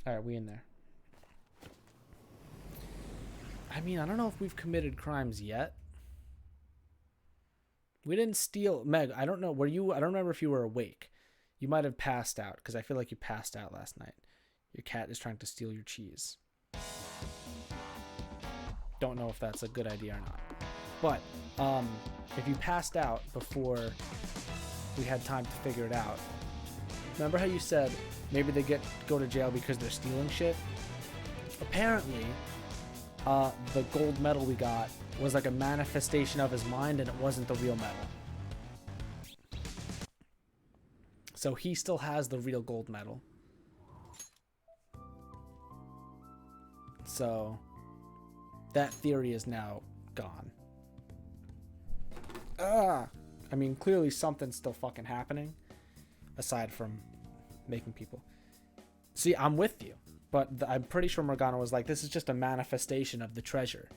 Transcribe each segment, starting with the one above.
All right, we in there. I mean, I don't know if we've committed crimes yet. We didn't steal. Meg, I don't know. Were you? I don't remember if you were awake. You might have passed out because I feel like you passed out last night. Your cat is trying to steal your cheese. Don't know if that's a good idea or not. But if you passed out before we had time to figure it out, remember how you said maybe they go to jail because they're stealing shit? Apparently, the gold medal we got was like a manifestation of his mind, and it wasn't the real medal. So he still has the real gold medal. So that theory is now gone. I mean, clearly something's still fucking happening aside from making people. See, I'm with you, but I'm pretty sure Morgana was like, this is just a manifestation of the treasure,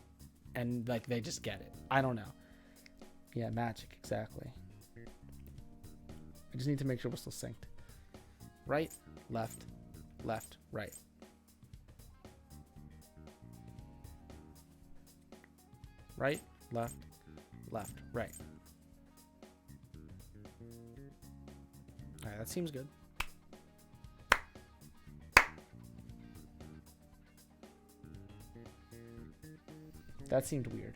and like they just get it. I don't know. Yeah, magic, exactly. I just need to make sure we're still synced. Right, left, left, right. Right, left, left, right. All right, that seems good. That seemed weird.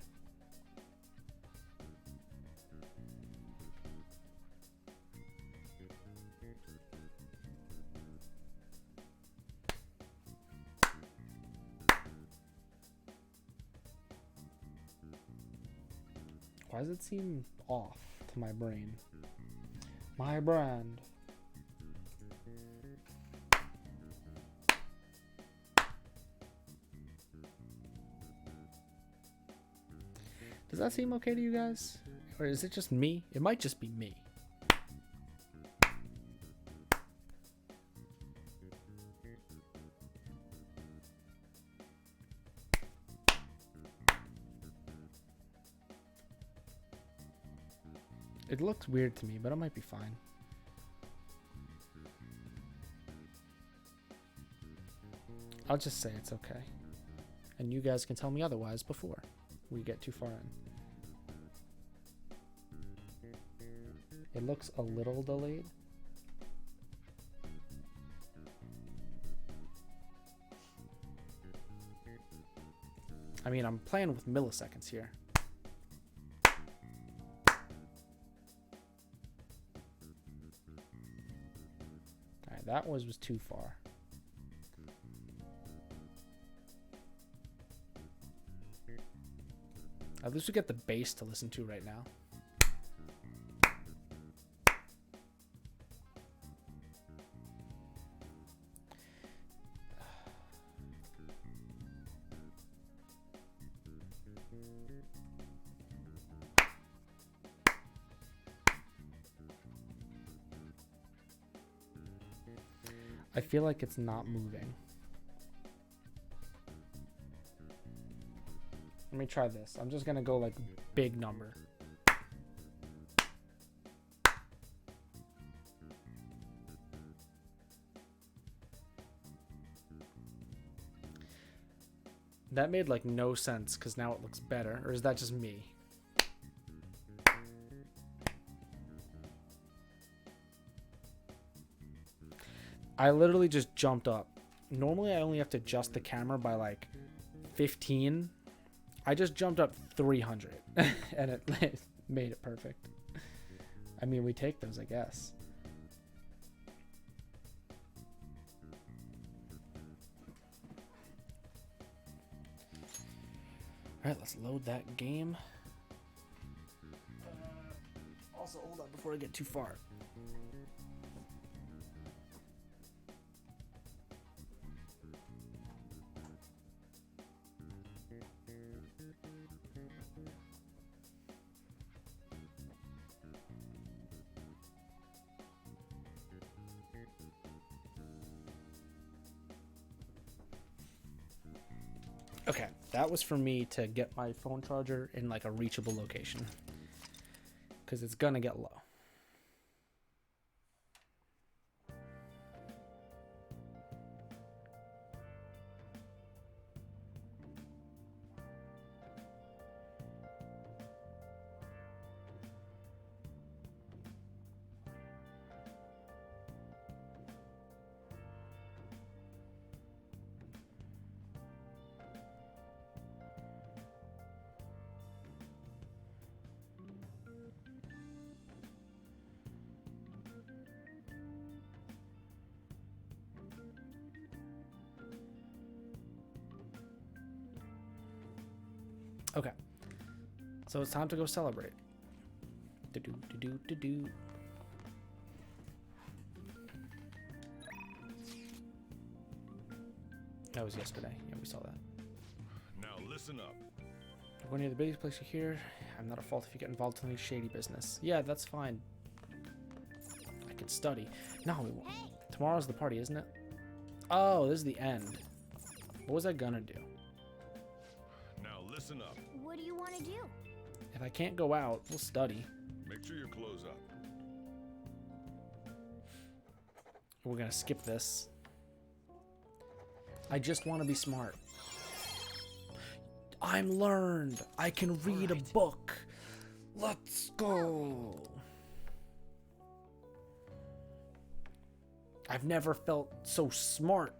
Why does it seem off to my brain? My brand. Does that seem okay to you guys? Or is it just me? It might just be me. It looks weird to me, but it might be fine. I'll just say it's okay. And you guys can tell me otherwise before we get too far in. It looks a little delayed. I mean, I'm playing with milliseconds here. Alright, that was too far. At least we get the bass to listen to right now. I feel like it's not moving. Let me try this. I'm just gonna go like big number. That made like no sense because now it looks better. Or is that just me? I literally just jumped up. Normally I only have to adjust the camera by like 15. I just jumped up 300 and it made it perfect. I mean, we take those, I guess. All right, let's load that game. Also, hold on before I get too far. Okay, that was for me to get my phone charger in like a reachable location because it's gonna get low. Okay. So it's time to go celebrate. Do-do-do-do-do-do. That was yesterday. Yeah, we saw that. Now listen up. We're near the biggest place you hear. I'm not at fault if you get involved in any shady business. Yeah, that's fine. I could study. No, we won't. Tomorrow's the party, isn't it? Oh, this is the end. What was I gonna do? Now listen up. What do you want to do? If I can't go out, we'll study. Make sure your clothes up. We're gonna skip this. I just want to be smart. I'm learned. I can read a book. Let's go. I've never felt so smart.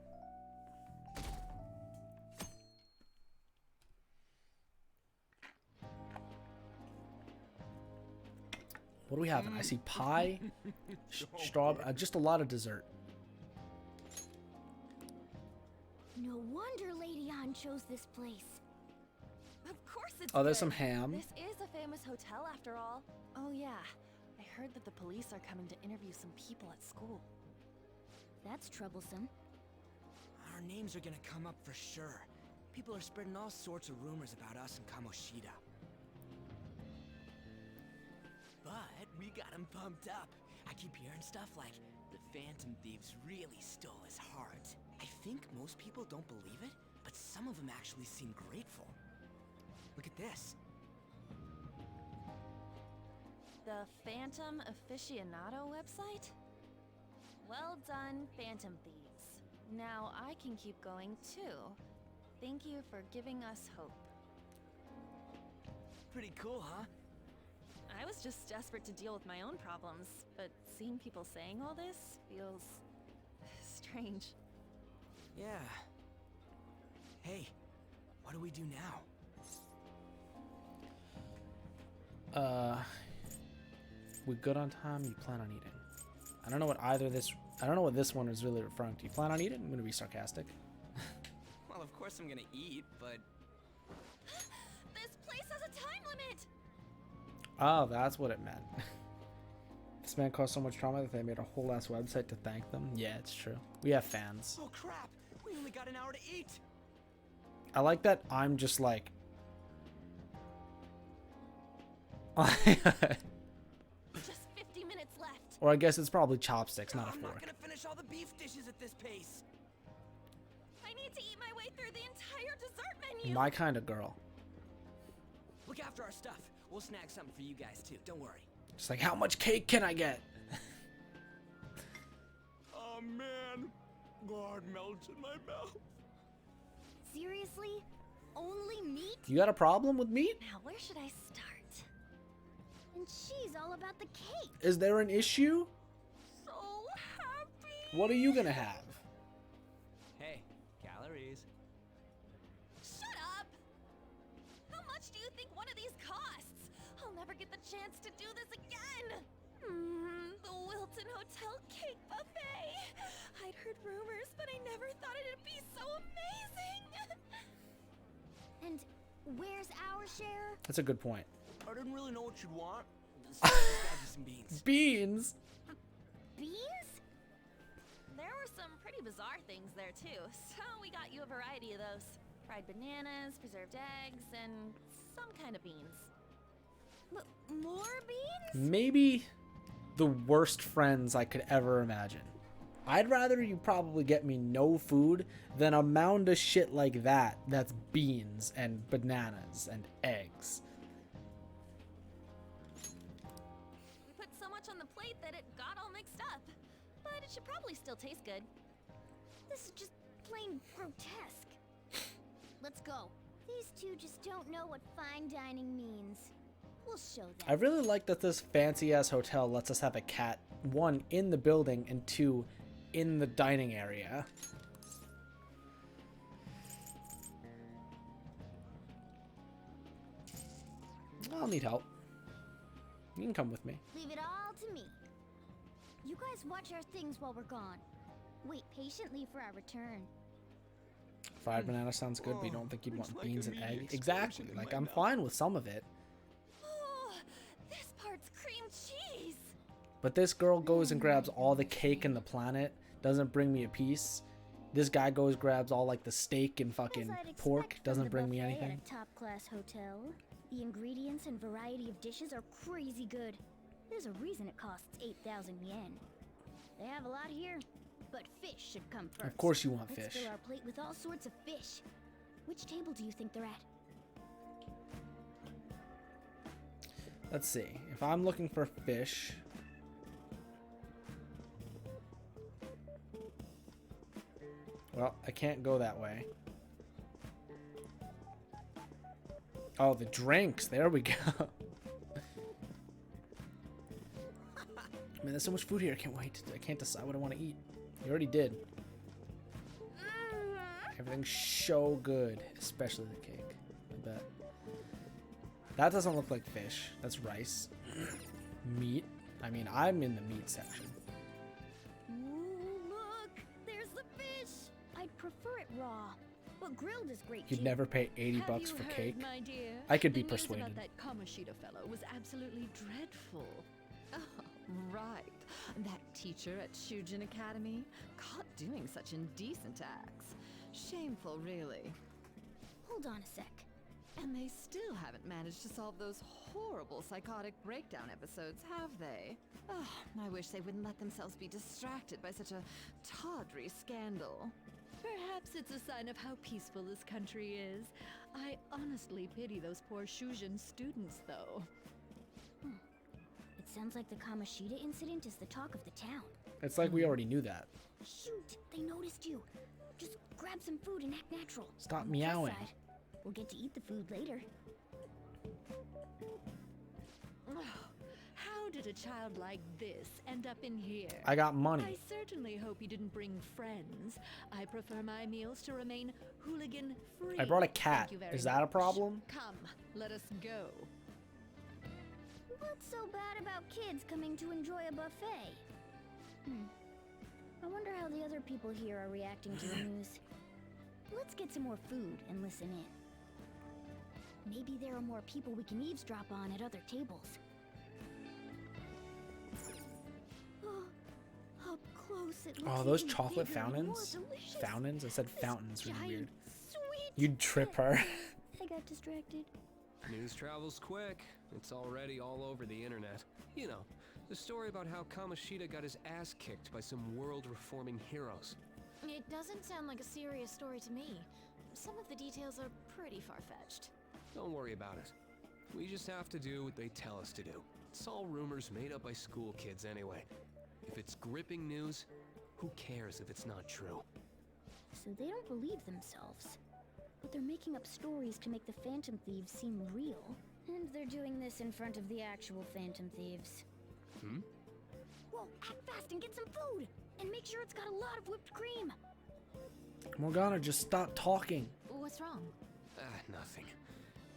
What do we have? I see pie, strawberry, just a lot of dessert. No wonder Lady Anne chose this place. Of course it's Oh, there's good. some ham. This is a famous hotel after all. Oh yeah, I heard that the police are coming to interview some people at school. That's troublesome. Our names are gonna come up for sure. People are spreading all sorts of rumors about us in Kamoshida. But we got him pumped up. I keep hearing stuff like the Phantom Thieves really stole his heart. I think most people don't believe it, but some of them actually seem grateful. Look at this. The Phantom Aficionado website? Well done, Phantom Thieves. Now I can keep going too. Thank you for giving us hope. Pretty cool, huh? I was just desperate to deal with my own problems, but seeing people saying all this feels strange. Yeah. Hey, what do we do now? We good on time? You plan on eating? I don't know what this one is really referring to. You plan on eating? I'm gonna be sarcastic. Well, of course I'm gonna eat, but This place has a time limit! Oh, that's what it meant. This man caused so much trauma that they made a whole ass website to thank them. Yeah, it's true. We have fans. oh crap! We only got an hour to eat. I like that I'm just like Just 50 minutes left. or I guess it's probably chopsticks, not a I'm not fork. gonna finish all the beef dishes at this pace. I need to eat my way through the entire dessert menu. My kind of girl. Look after our stuff. We'll snag something for you guys too. Don't worry. Just like, how much cake can I get? Oh man, God melts in my mouth. Seriously? Only meat? You got a problem with meat? Now, where should I start? And she's all about the cake. Is there an issue? So happy. What are you gonna have? Hey, calories. Shut up! How much do you think one of these costs? I'll never get the chance to do this again! The Wilton Hotel Cake Buffet! I'd heard rumors, but I never thought it'd be so amazing! And where's our share? That's a good point. I didn't really know what you'd want. So let's grab you some beans. Beans? Beans? There were some pretty bizarre things there too, so we got you a variety of those. Fried bananas, preserved eggs, and some kind of beans. More beans? Maybe the worst friends I could ever imagine. I'd rather you probably get me no food than a mound of shit like that that's beans and bananas and eggs. We put so much on the plate that it got all mixed up. But it should probably still taste good. This is just plain grotesque. Let's go. These two just don't know what fine dining means. We'll show them. I really like that this fancy ass hotel lets us have a cat, one, in the building, and two, in the dining area. I'll need help. You can come with me. Leave it all to me. You guys watch our things while we're gone. Wait patiently for our return. Fried banana sounds good, but you don't think you'd looks want like beans and immediate egg? Exactly. explosion in Like, my I'm mouth. fine with some of it. Oh, this part's cream cheese. But this girl goes and grabs all the cake in the planet, doesn't bring me a piece. This guy goes, grabs all like the steak and fucking As I'd pork, expect from doesn't the bring me buffet anything. At a top-class hotel, the ingredients and variety of dishes are crazy good. There's a reason it costs 8,000 yen. They have a lot here, but fish should come first. Of course you want Let's fish. fill our plate with all sorts of fish. Which table do you think they're at? Let's see. If I'm looking for fish, well, I can't go that way. Oh, the drinks. There we go. Man, there's so much food here. I can't wait. I can't decide what I want to eat. You already did. Everything's so good, especially the cake. I bet. That doesn't look like fish. That's rice. Meat. I mean, I'm in the meat section. Ooh, look! There's the fish! I'd prefer it raw, but grilled is great You'd too. never pay 80 Have bucks you for heard, cake. my dear? I could be The news persuaded. about that Kamoshida fellow was absolutely dreadful. Oh, right. That teacher at Shujin Academy, caught doing such indecent acts. Shameful, really. Hold on a sec. And they still haven't managed to solve those horrible psychotic breakdown episodes, have they? Oh, I wish they wouldn't let themselves be distracted by such a tawdry scandal. Perhaps it's a sign of how peaceful this country is. I honestly pity those poor Shujin students, though. It sounds like the Kamoshida incident is the talk of the town. It's like we already knew that. Shoot, they noticed you. Just grab some food and act natural. Stop On the plus meowing. side, we'll get to eat the food later. Oh, how did a child like this end up in here? I got I money. certainly hope you didn't bring friends. I prefer my meals to remain hooligan-free. I brought a Thank cat. you very Is that a much. problem? Come, let us go. What's so bad about kids coming to enjoy a buffet? I wonder how the other people here are reacting to the news. Let's get some more food and listen in. Maybe there are more people we can eavesdrop on at other tables. Up close, it looks Oh, those even chocolate bigger and more fountains? delicious. Fountains? I said This fountains. Really giant, weird. Sweet. You'd trip her. I got distracted. News travels quick. It's already all over the internet. You know, the story about how Kamoshida got his ass kicked by some world-reforming heroes. It doesn't sound like a serious story to me. Some of the details are pretty far-fetched. Don't worry about it. We just have to do what they tell us to do. It's all rumors made up by school kids anyway. If it's gripping news, who cares if it's not true? So they don't believe themselves. But they're making up stories to make the Phantom Thieves seem real. And they're doing this in front of the actual Phantom Thieves. Whoa, act fast and get some food! And make sure it's got a lot of whipped cream! Morgana, just stop talking. What's wrong? Nothing.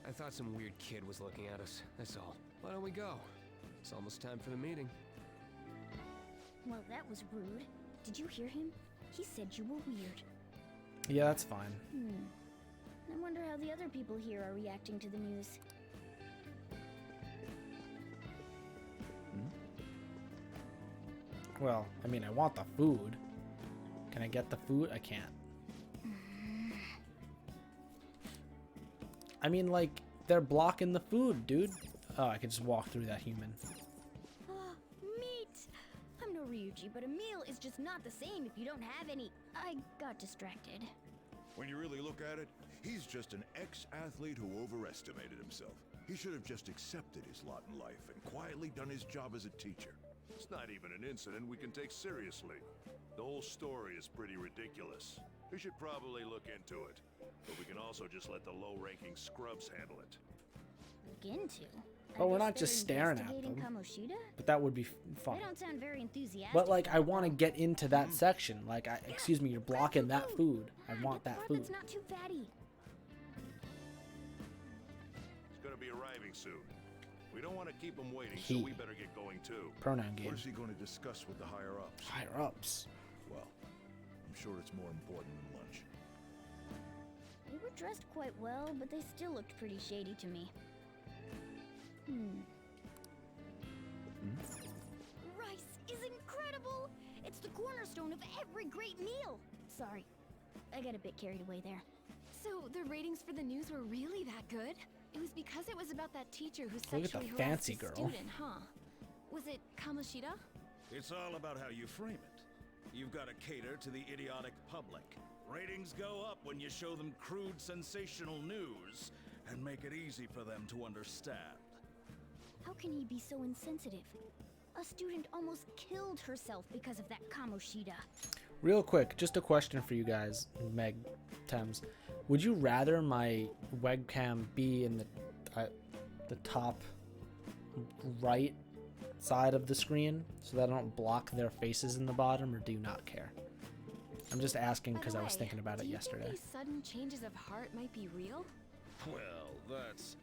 I thought some weird kid was looking at us, that's all. Why don't we go? It's almost time for the meeting. Well, that was rude. Did you hear him? He said you were weird. Yeah, that's fine. I wonder how the other people here are reacting to the news. Well, I mean, I want the food. Can I get the food? I can't. I mean, like, they're blocking the food, dude. Oh, I could just walk through that human. Meat! I'm no Ryuji, but a meal is just not the same if you don't have any. I got distracted. When you really look at it, he's just an ex-athlete who overestimated himself. He should have just accepted his lot in life and quietly done his job as a teacher. It's not even an incident we can take seriously. The whole story is pretty ridiculous. We should probably look into it. But we can also just let the low-ranking scrubs handle it. Look into? But we're not just staring at investigating them. Kamoshida? But that would be fun. They don't sound very enthusiastic. But, like, I about want to that. get into that section. Like, excuse me, you're blocking that food. I want Get the that part food. That's not too fatty. He's gonna be arriving soon. We don't want to keep him waiting, He. so we better get going too. Pronoun What game. is he going to discuss with the higher-ups? Higher ups. Well, I'm sure it's more important than lunch. They were dressed quite well, but they still looked pretty shady to me. Rice is incredible! It's the cornerstone of every great meal! Sorry, I got a bit carried away there. So the ratings for the news were really that good? It was because it was about that teacher who Look at the sexually fancy harassed a girl. student, huh? Was it Kamoshida? It's all about how you frame it. You've got to cater to the idiotic public. Ratings go up when you show them crude, sensational news and make it easy for them to understand. How can he be so insensitive? A student almost killed herself because of that Kamoshida. Real quick, just a question for you guys, Meg, Thames. Would you rather my webcam be in the top right side of the screen so that I don't block their faces in the bottom, or do you not care? I'm just asking because I was thinking about it yesterday. Do you think these sudden changes of heart might be real? Well, that's...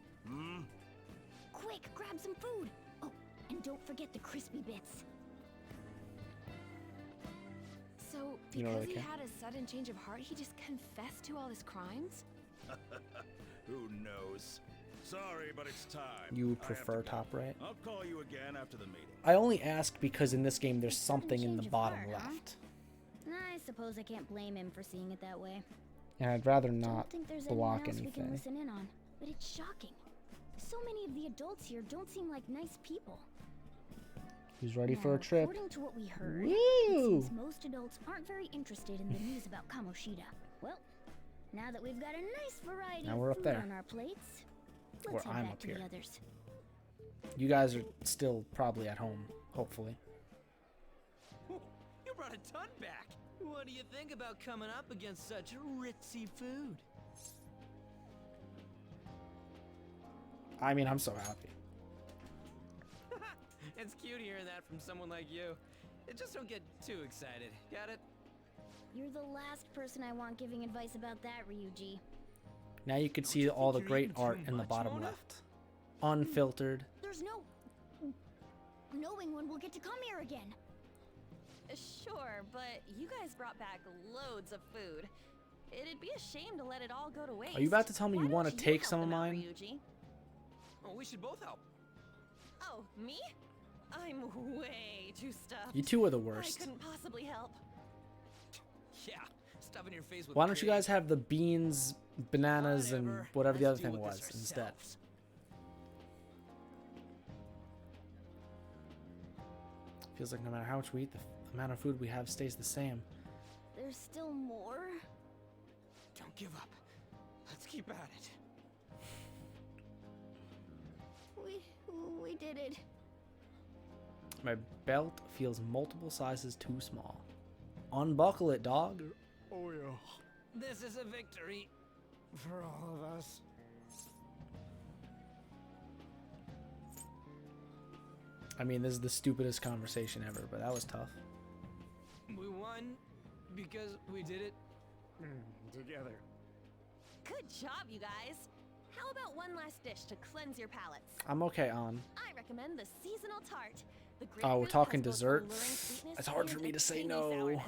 Quick, grab some food! Oh, and don't forget the crispy bits. So, You know because what I he can? had a sudden change of heart, he just confessed to all his crimes? Who knows? Sorry, but it's time. You would I have to prefer go. top right? I'll call you again after the meeting. I only ask because in this game there's something in the change of bottom heart, huh? left. I suppose I can't blame him for seeing it that way. And I'd rather Don't not think there's block anyone else we can anything. listen in on, but it's shocking. So many of the adults here don't seem like nice people. Who's ready for Now, a trip? According to what we heard, Woo! it seems most adults aren't very interested in the news about Kamoshida. Well, now that we've got a nice variety Now of we're up food there. on our plates, Or let's head I'm back up to here. the others. You guys are still probably at home, hopefully. You brought a ton back. What do you think about coming up against such ritzy food? I mean, I'm so happy. It's cute hearing that from someone like you. Just don't get too excited. Got it? You're the last person I want giving advice about that, Ryuji. Now you can Don't see you all the think you're great eating art too in the much, bottom Mona? left. Unfiltered. There's no knowing when we'll get to come here again. Sure, but you guys brought back loads of food. It'd be a shame to let it all go to waste. Are you about to tell me Why you want to don't take help some of them out, mine? Ryuji? Oh, we should both help. Oh, me? I'm way too stuffed. You two are the I worst. couldn't possibly help. Yeah, stuffing your face with Why don't you cake. guys have the beans, bananas, and whatever the Let's other deal thing with was this instead? ourselves. Feels like no matter how much we eat, the amount of food we have stays the same. There's still more. Don't give up. Let's keep at it. We did it. My belt feels multiple sizes too small. Unbuckle it, dog. Oh, yeah. This is a victory for all of us. I mean, this is the stupidest conversation ever, but that was tough. We won because we did it Together. Good job, you guys. How about one last dish to cleanse your palates? I'm okay on. I recommend the seasonal tart. The Oh, we're grapefruit talking has both dessert? alluring sweetness It's hard for and me a to say tangy no. sourness.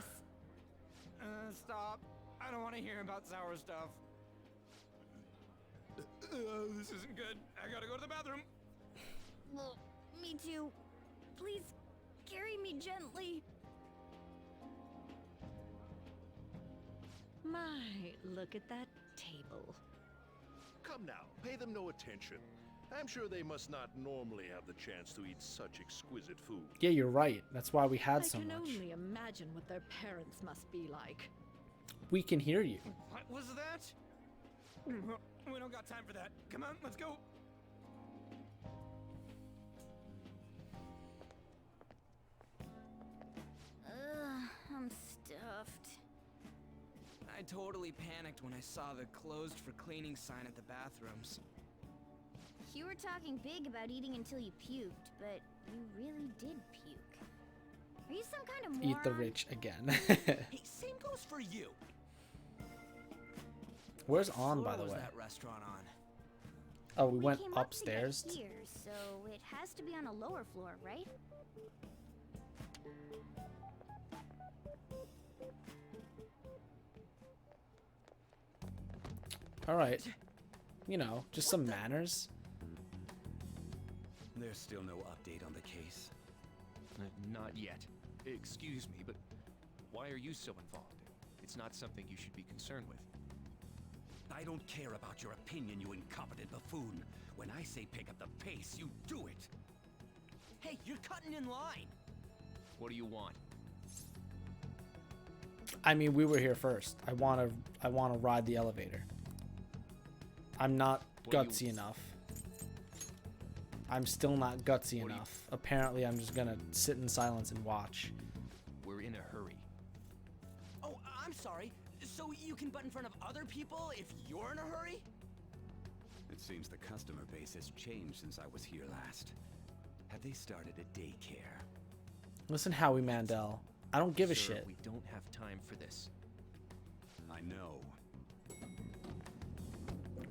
Stop. I don't want to hear about sour stuff. This isn't good. I gotta go to the bathroom. Well, me too. Please carry me gently. My, look at that table. Come now, pay them no attention. I'm sure they must not normally have the chance to eat such exquisite food. Yeah, you're right. That's why we had I so can much. only imagine what their parents must be like. We can hear you. What was that? We don't got time for that. Come on, let's go. I'm stuffed. I totally panicked when I saw the closed for cleaning sign at the bathrooms. You were talking big about eating until you puked, but you really did puke. Are you some kind of moron? Eat the rich again. Hey, same goes for you. Where's What On, by floor the was way? that restaurant on? Oh, we went came up upstairs. to get here, so it has to be on a lower floor, right? All right. You know, just some manners. There's still no update on the case. Not yet. Excuse me, but why are you so involved? It's not something you should be concerned with. I don't care about your opinion, you incompetent buffoon. When I say pick up the pace, you do it. Hey, you're cutting in line. What do you want? I mean, we were here first. I want to ride the elevator. I'm not gutsy enough. I'm still not gutsy enough. Apparently, I'm just gonna sit in silence and watch. We're in a hurry. Oh, I'm sorry. So you can butt in front of other people if you're in a hurry? It seems the customer base has changed since I was here last. Have they started a daycare? Listen, Howie Mandel. I don't give a Sir, shit. We don't have time for this. I know.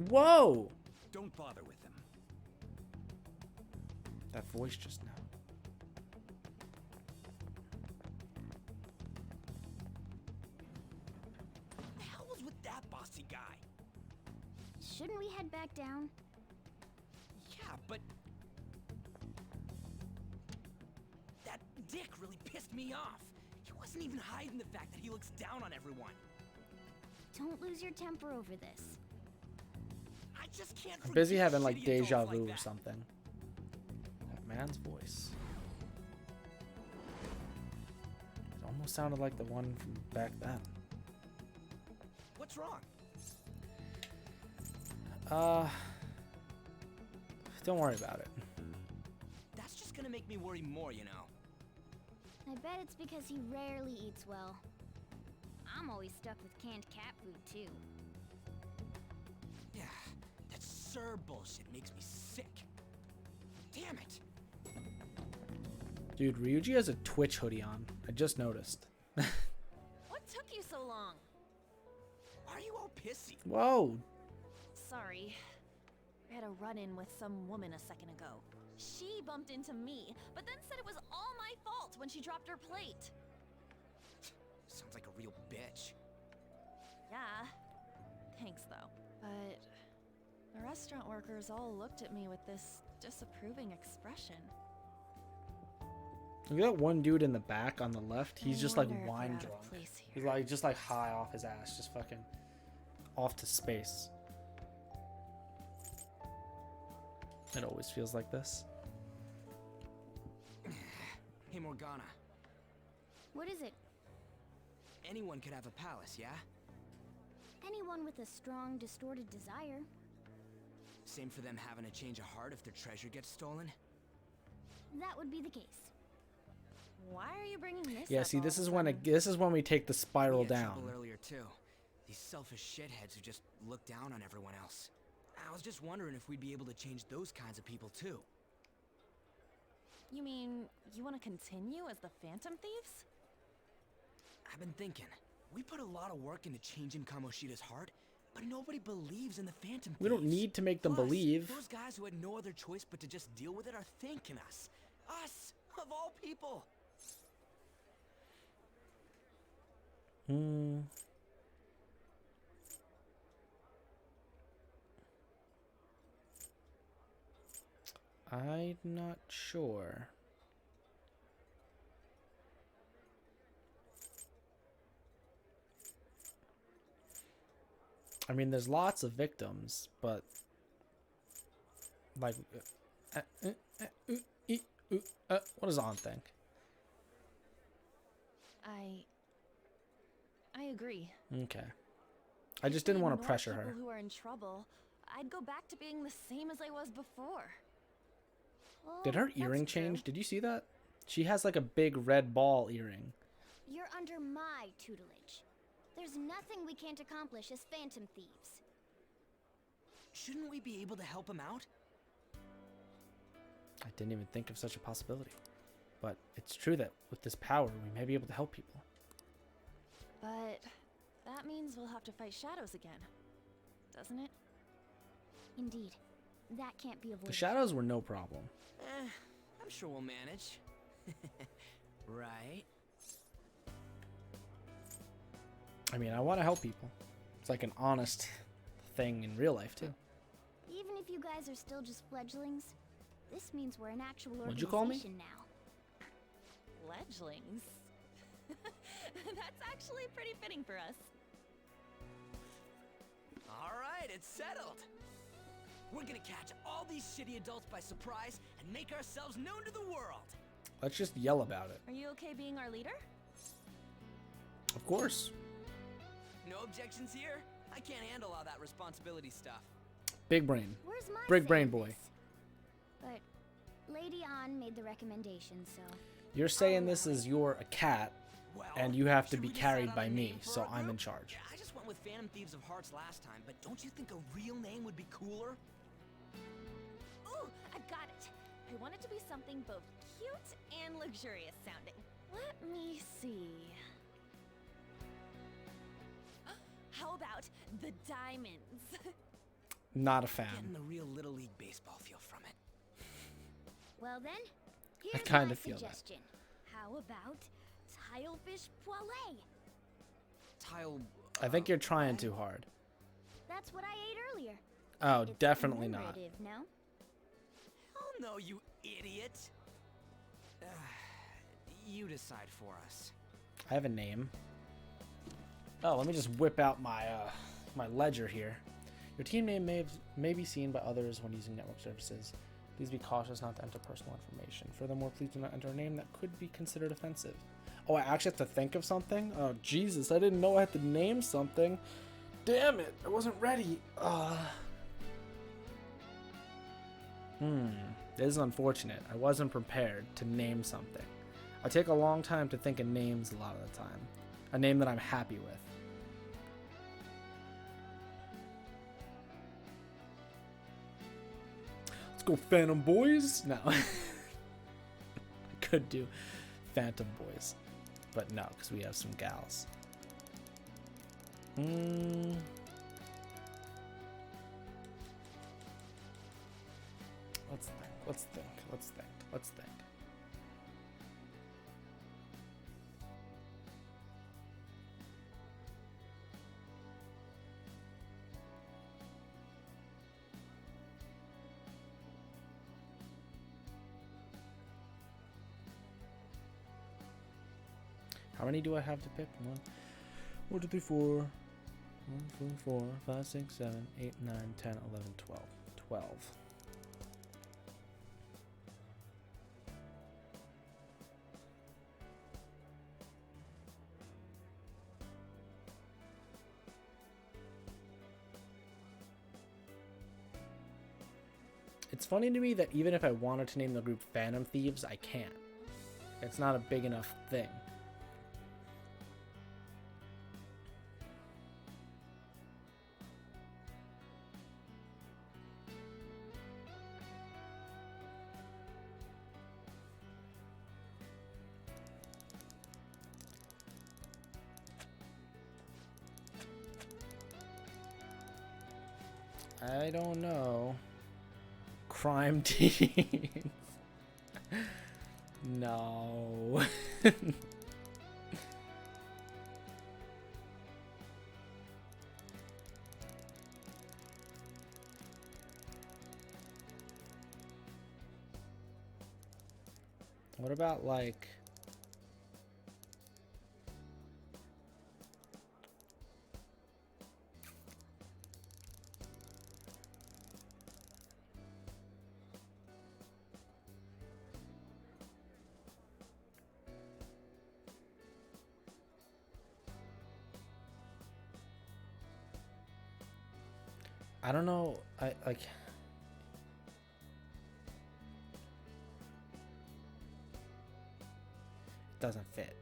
Whoa! Don't bother with them. That voice just now. What the hell was with that bossy guy? Shouldn't we head back down? Yeah, but... that dick really pissed me off. He wasn't even hiding the fact that he looks down on everyone. Don't lose your temper over this. I just can't I'm busy forgive having like shitty deja adults vu like or that. something. That man's voice. It almost sounded like the one from back then. What's wrong? Don't worry about it. That's just gonna make me worry more, you know. I bet it's because he rarely eats well. I'm always stuck with canned cat food, too. Yeah, that Sir bullshit makes me sick. Damn it! Dude, Ryuji has a Twitch hoodie on. I just noticed. What took you so long? Why are you all pissy? Whoa! Sorry. I had a run-in with some woman a second ago. She bumped into me, but then said it was all my fault when she dropped her plate. Sounds like a real bitch. Yeah. Thanks, though. But the restaurant workers all looked at me with this disapproving expression. Look at that one dude in the back on the left. He's just like wonder if they're wine out of drunk. place here. He's like just like high off his ass, just fucking off to space. It always feels like this. Hey, Morgana. What is it? Anyone could have a palace, yeah? Anyone with a strong, distorted desire. Same for them having a change of heart if their treasure gets stolen? That would be the case. Why are you bringing this Yeah, up see, all this of is a when sudden? this is when we take the spiral We had down. trouble earlier too. These selfish shitheads who just look down on everyone else. I was just wondering if we'd be able to change those kinds of people too. You mean you want to continue as the Phantom Thieves? I've been thinking. We put a lot of work into changing Kamoshida's heart, but nobody believes in the Phantom We don't Thieves. need to make them Plus, believe. Those guys who had no other choice but to just deal with it are thanking us. Us, of all people. I'm not sure. I mean, there's lots of victims, but like, what does On think? I agree. Okay. I just didn't If we want to ignore pressure her. people who are in trouble, I'd go back to being the same as I was before. Well, Did her that's earring true. change? Did you see that? She has like a big red ball earring. You're under my tutelage. There's nothing we can't accomplish as Phantom Thieves. Shouldn't we be able to help him out? I didn't even think of such a possibility. But it's true that with this power, we may be able to help people. But that means we'll have to fight shadows again, doesn't it? Indeed. That can't be avoided. The shadows were no problem. I'm sure we'll manage. Right? I mean, I want to help people. It's like an honest thing in real life too. Even if you guys are still just fledglings, this means we're an actual What'd you call me? organization now. Fledglings? That's actually pretty fitting for us. Alright, it's settled. We're gonna catch all these shitty adults by surprise and make ourselves known to the world. Let's just yell about it. Are you okay being our leader? Of course. No objections here? I can't handle all that responsibility stuff. Big brain. Where's my Big say brain in boy. this? But Lady An made the recommendation, so You're saying this is you're a cat Well, and you have to should be we decide carried on by a me, name for so our I'm in group? charge. Yeah, I just went with Phantom Thieves of Hearts last time, but don't you think a real name would be cooler? Ooh, I got it. I want it to be something both cute and luxurious sounding. Let me see. How about the Diamonds? Not a fan. Getting the real Little League Baseball feel from it. well then, here's kinda my feel that. suggestion. How about Tilefish Poêlée? Tile... I think you're trying too hard. That's what I ate earlier. Oh, It's definitely not. commemorative, no? Hell no, you idiot! You decide for us. I have a name. Oh, let me just whip out my my ledger here. Your team name may be seen by others when using network services. Please be cautious not to enter personal information. Furthermore, please do not enter a name that could be considered offensive. Oh, I actually have to think of something? Oh, Jesus, I didn't know I had to name something. Damn it, I wasn't ready. This is unfortunate. I wasn't prepared to name something. I take a long time to think of names a lot of the time. A name that I'm happy with. Let's go Phantom Boys. No. I could do Phantom Boys. But no, because we have some gals. Let's think. How many do I have to pick? 1, 2, 3, 4. 1, 2, 4, 5, 6, 7, 8, 9, 10, 11, 12. 12. It's funny to me that even if I wanted to name the group Phantom Thieves, I can't. It's not a big enough thing. I don't know. Crime teens. No. What about like I don't know. I like. It doesn't fit.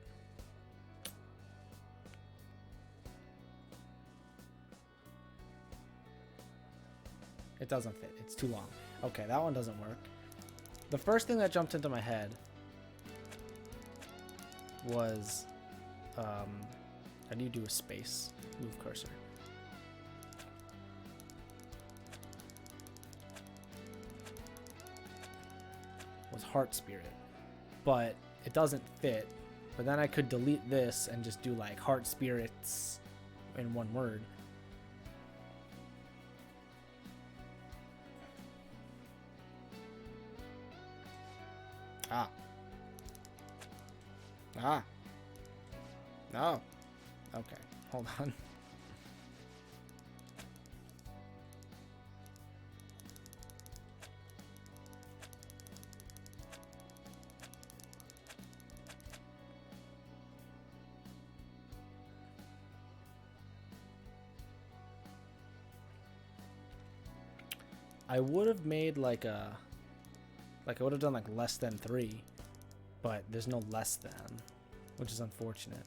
It doesn't fit. It's too long. Okay, that one doesn't work. The first thing that jumped into my head was, how do you do a space? Move cursor. Was Heart Spirit, but it doesn't fit. But then I could delete this and just do like Heart Spirits in one word. Ah. Ah. No. Okay, hold on. I would have made like I would have done like less than 3, but there's no less than, which is unfortunate.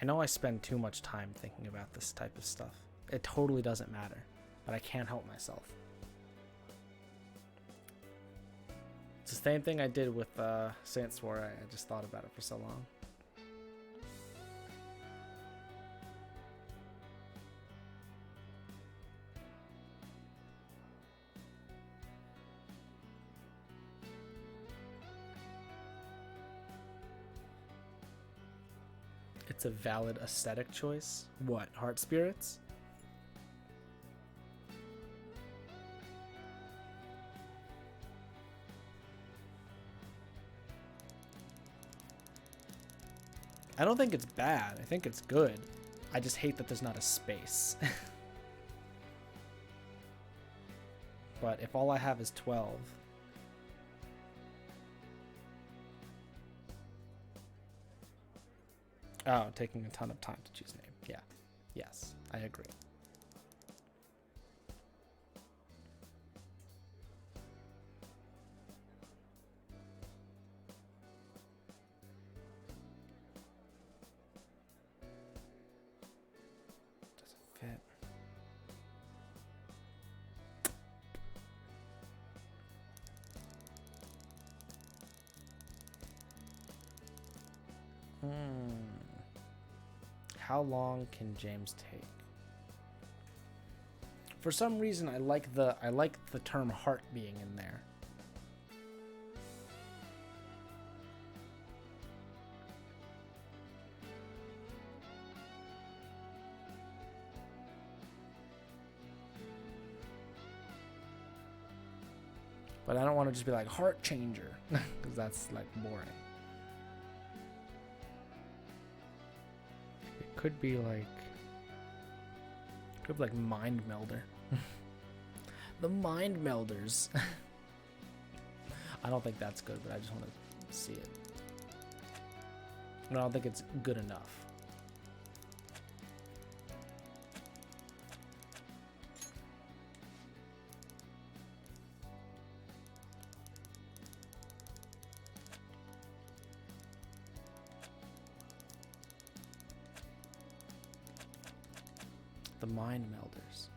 I know I spend too much time thinking about this type of stuff. It totally doesn't matter, but I can't help myself. It's the same thing I did with Saint Swore. I just thought about it for so long. It's a valid aesthetic choice. What, Heart Spirits? I don't think it's bad. I think it's good. I just hate that there's not a space. But if all I have is 12... Oh, taking a ton of time to choose name. Yeah. Yes, I agree. Doesn't fit. How long can James take? For some reason, I like the term heart being in there. But I don't want to just be like heart changer, because that's like boring. Could be like mind melder. The mind melders. I don't think that's good, but I just want to see it. And I don't think it's good enough. The mind melders.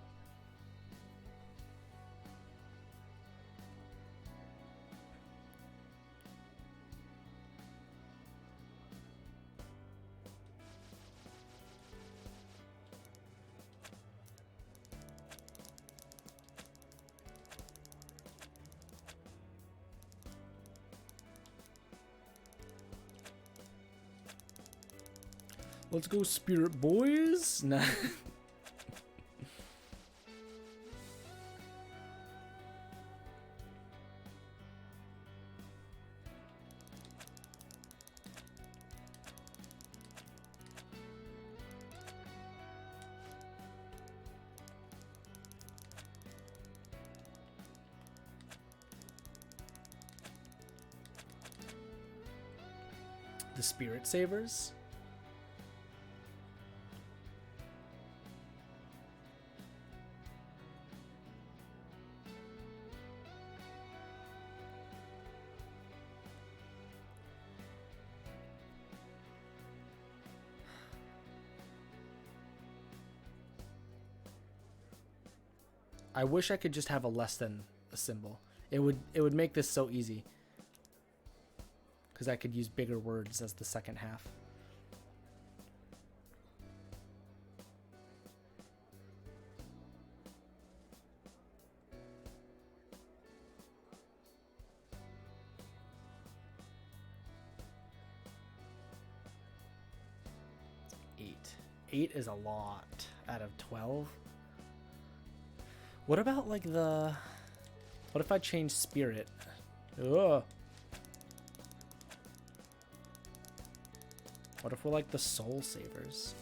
Let's go, Spirit Boys. Nah. The Spirit Savers. I wish I could just have a less than a symbol. It would make this so easy. Because I could use bigger words as the second half. Eight is a lot out of 12. What about like the What if I change spirit? Ugh. What if we're like the Soul Savers?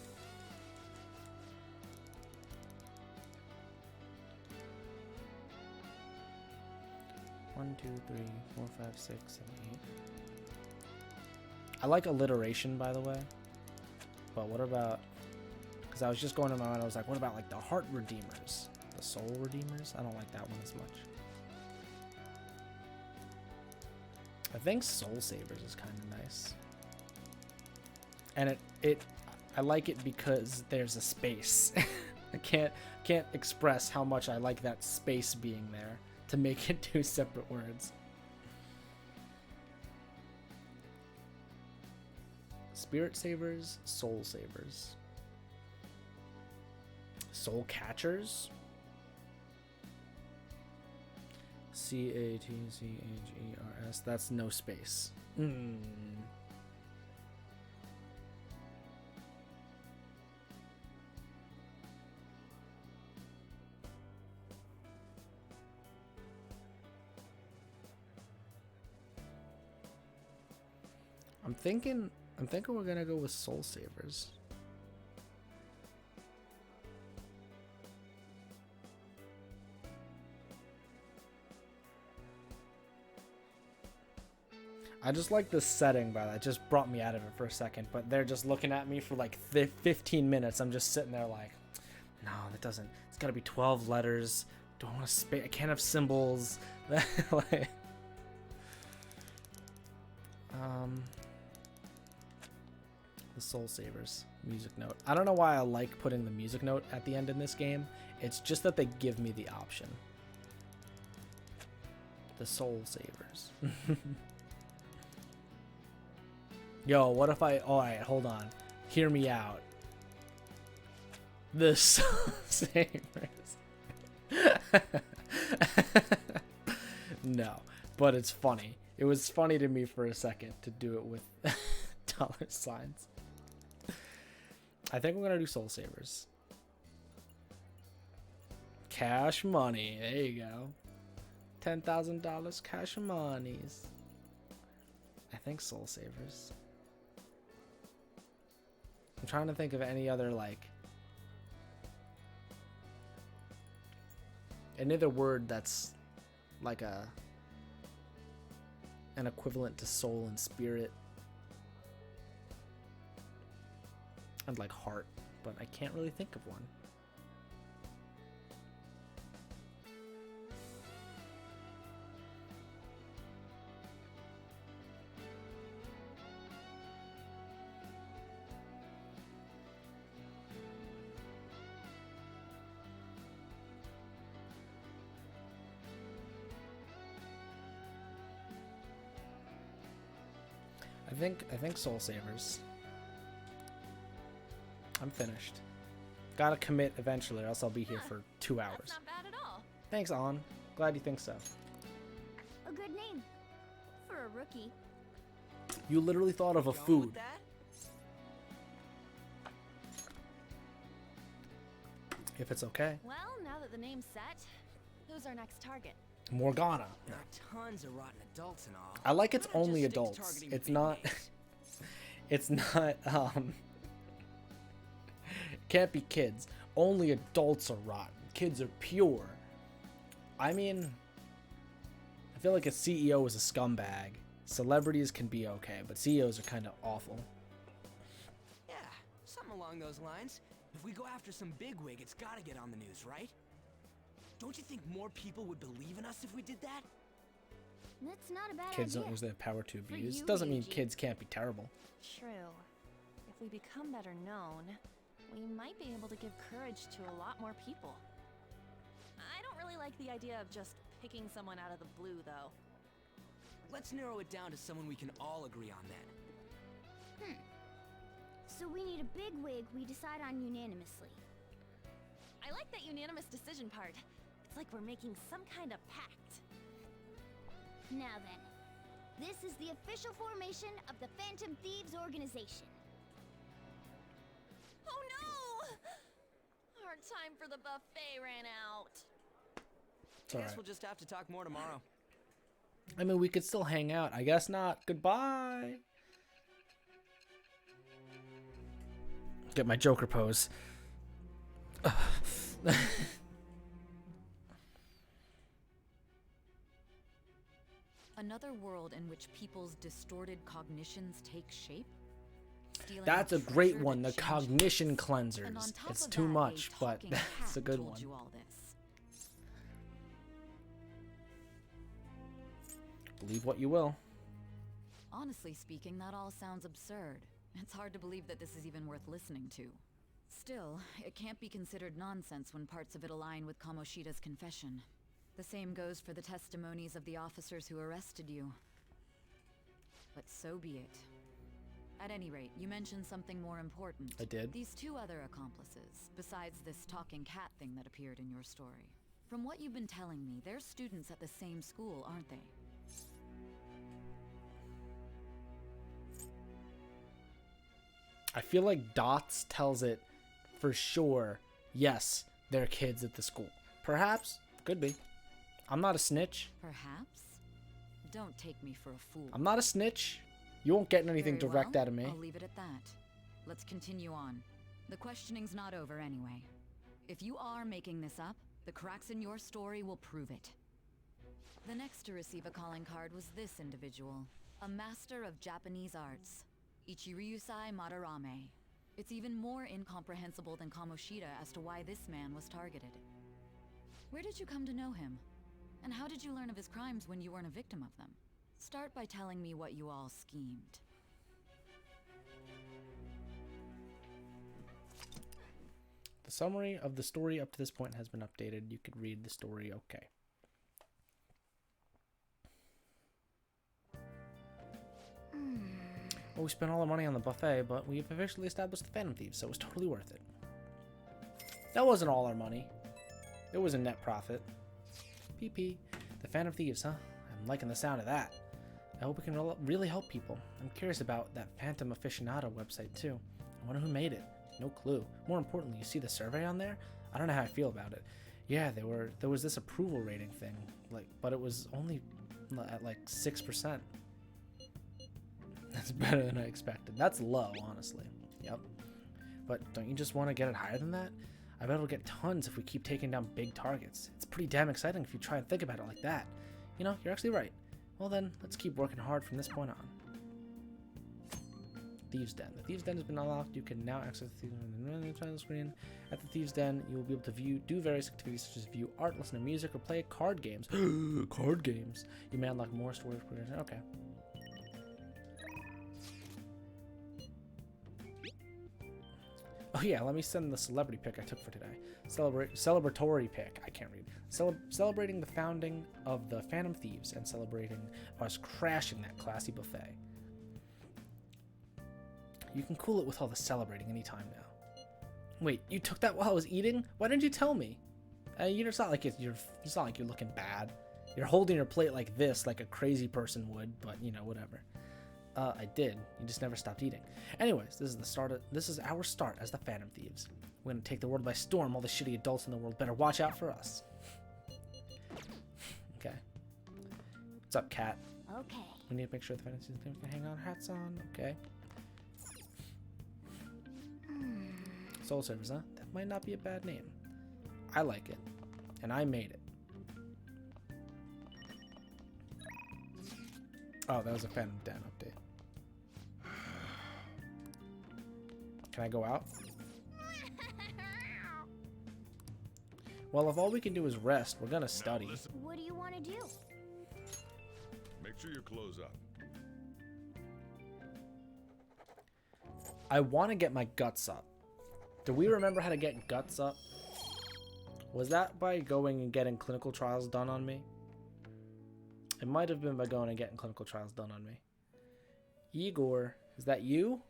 One, two, three, 4, 5, 6, 7, 8. I like alliteration, by the way. But what about... Because I was just going in my mind, I was like, what about like the Heart Redeemers? The Soul Redeemers? I don't like that one as much. I think Soul Savers is kind of nice. And I like it because there's a space. I can't express how much I like that space being there to make it two separate words. Spirit Savers, Soul Savers. Soul Catchers? C-A-T-C-H-E-R-S. That's no space. I'm thinking we're gonna go with Soul Savers. I just like the setting, by that. It just brought me out of it for a second, but they're just looking at me for like 15 minutes. I'm just sitting there like, no, that doesn't. It's gotta be 12 letters. Do I want to space? I can't have symbols. Like, the Soul Savers music note. I don't know why I like putting the music note at the end in this game. It's just that they give me the option. The Soul Savers. Yo, what if I... Alright, hold on. Hear me out. The Soul Savers. No, but it's funny. It was funny to me for a second to do it with dollar signs. I think we're gonna do Soul Savers. Cash money. There you go. $10,000 cash monies. I think Soul Savers. I'm trying to think of any other, like, another word that's like an equivalent to soul and spirit and like heart, but I can't really think of one. I think Soul Savers. I'm finished. Gotta commit eventually, or else I'll be here for 2 hours. That's not bad at all. Thanks, On. Glad you think so. A good name. For a rookie. You literally thought of a food. If it's okay. Well, now that the name's set, who's our next target? Morgana. There are tons of rotten adults and all. I like it's Why not only just stick to adults. targeting It's big not names? it's not can't be kids. Only adults are rotten. Kids are pure. I mean, I feel like a CEO is a scumbag. Celebrities can be okay, but CEOs are kind of awful. Yeah, something along those lines. If we go after some bigwig, it's gotta get on the news, right? Don't you think more people would believe in us if we did that? That's not a bad Kids idea. don't use their power to For abuse. you, Doesn't mean Yuji. kids can't be terrible. True. If we become better known, we might be able to give courage to a lot more people. I don't really like the idea of just picking someone out of the blue, though. Let's narrow it down to someone we can all agree on then. So we need a big wig we decide on unanimously. I like that unanimous decision part. It's like we're making some kind of pact. Now then, this is the official formation of the Phantom Thieves organization. Oh no! Our time for the buffet ran out. Guess alright. we'll just have to talk more tomorrow. I mean, we could still hang out. I guess not. Goodbye. Get my Joker pose. Another world in which people's distorted cognitions take shape? Stealing That's a treasure great that one. The changed cognition lives. And on cleansers. top It's of too that, much, a but talking that's a cat good told one. you all this. Believe what you will. Honestly speaking, that all sounds absurd. It's hard to believe that this is even worth listening to. Still, it can't be considered nonsense when parts of it align with Kamoshida's confession. The same goes for the testimonies of the officers who arrested you. But so be it. At any rate, you mentioned something more important. I did. These two other accomplices, besides this talking cat thing that appeared in your story. From what you've been telling me, they're students at the same school, aren't they? I feel like Dots tells it for sure. Yes, they're kids at the school. Perhaps. Could be. I'm not a snitch. Perhaps? Don't take me for a fool. I'm not a snitch. You won't get anything Very direct well, out of me. I'll leave it at that. Let's continue on. The questioning's not over anyway. If you are making this up, the cracks in your story will prove it. The next to receive a calling card was this individual, a master of Japanese arts, Ichiryusai Madarame. It's even more incomprehensible than Kamoshida as to why this man was targeted. Where did you come to know him? And how did you learn of his crimes when you weren't a victim of them? Start by telling me what you all schemed. The summary of the story up to this point has been updated. You could read the story okay. Well, we spent all our money on the buffet, but we've officially established the Phantom Thieves, so it was totally worth it. That wasn't all our money. It was a net profit. PP. The Phantom Thieves, huh? I'm liking the sound of that. I hope we can really help people. I'm curious about that Phantom Aficionado website, too. I wonder who made it. No clue. More importantly, you see the survey on there? I don't know how I feel about it. Yeah, there was this approval rating thing, but it was only at like 6%. That's better than I expected. That's low, honestly. Yep. But don't you just want to get it higher than that? I bet it'll get tons if we keep taking down big targets. It's pretty damn exciting if you try and think about it like that. You know, you're actually right. Well then, let's keep working hard from this point on. Thieves' Den. The Thieves' Den has been unlocked. You can now access the Thieves' Den on the title screen. At the Thieves' Den, you will be able to do various activities such as view art, listen to music, or play card games. Card games. You may unlock more storage. Okay. Oh yeah, let me send the celebrity pick I took for today. Celebratory pick. I can't read. Celebrating the founding of the Phantom Thieves and celebrating us crashing that classy buffet. You can cool it with all the celebrating anytime now. Wait, you took that while I was eating? Why didn't you tell me? It's not like it's not like you're looking bad. You're holding your plate like this, like a crazy person would, but you know, whatever. I did. You just never stopped eating. Anyways, this is our start as the Phantom Thieves. We're gonna take the world by storm. All the shitty adults in the world better watch out for us. Okay. What's up, cat? Okay. We need to make sure the Phantom Thieves can hang our hats on. Okay. Soul Servers, huh? That might not be a bad name. I like it. And I made it. Oh, that was a Phantom Den update. Can I go out? Well, if all we can do is rest, we're gonna study. What do you want to do? Make sure your clothes up. I want to get my guts up. Do we remember how to get guts up? Was that by going and getting clinical trials done on me? It might have been by going and getting clinical trials done on me. Igor, is that you?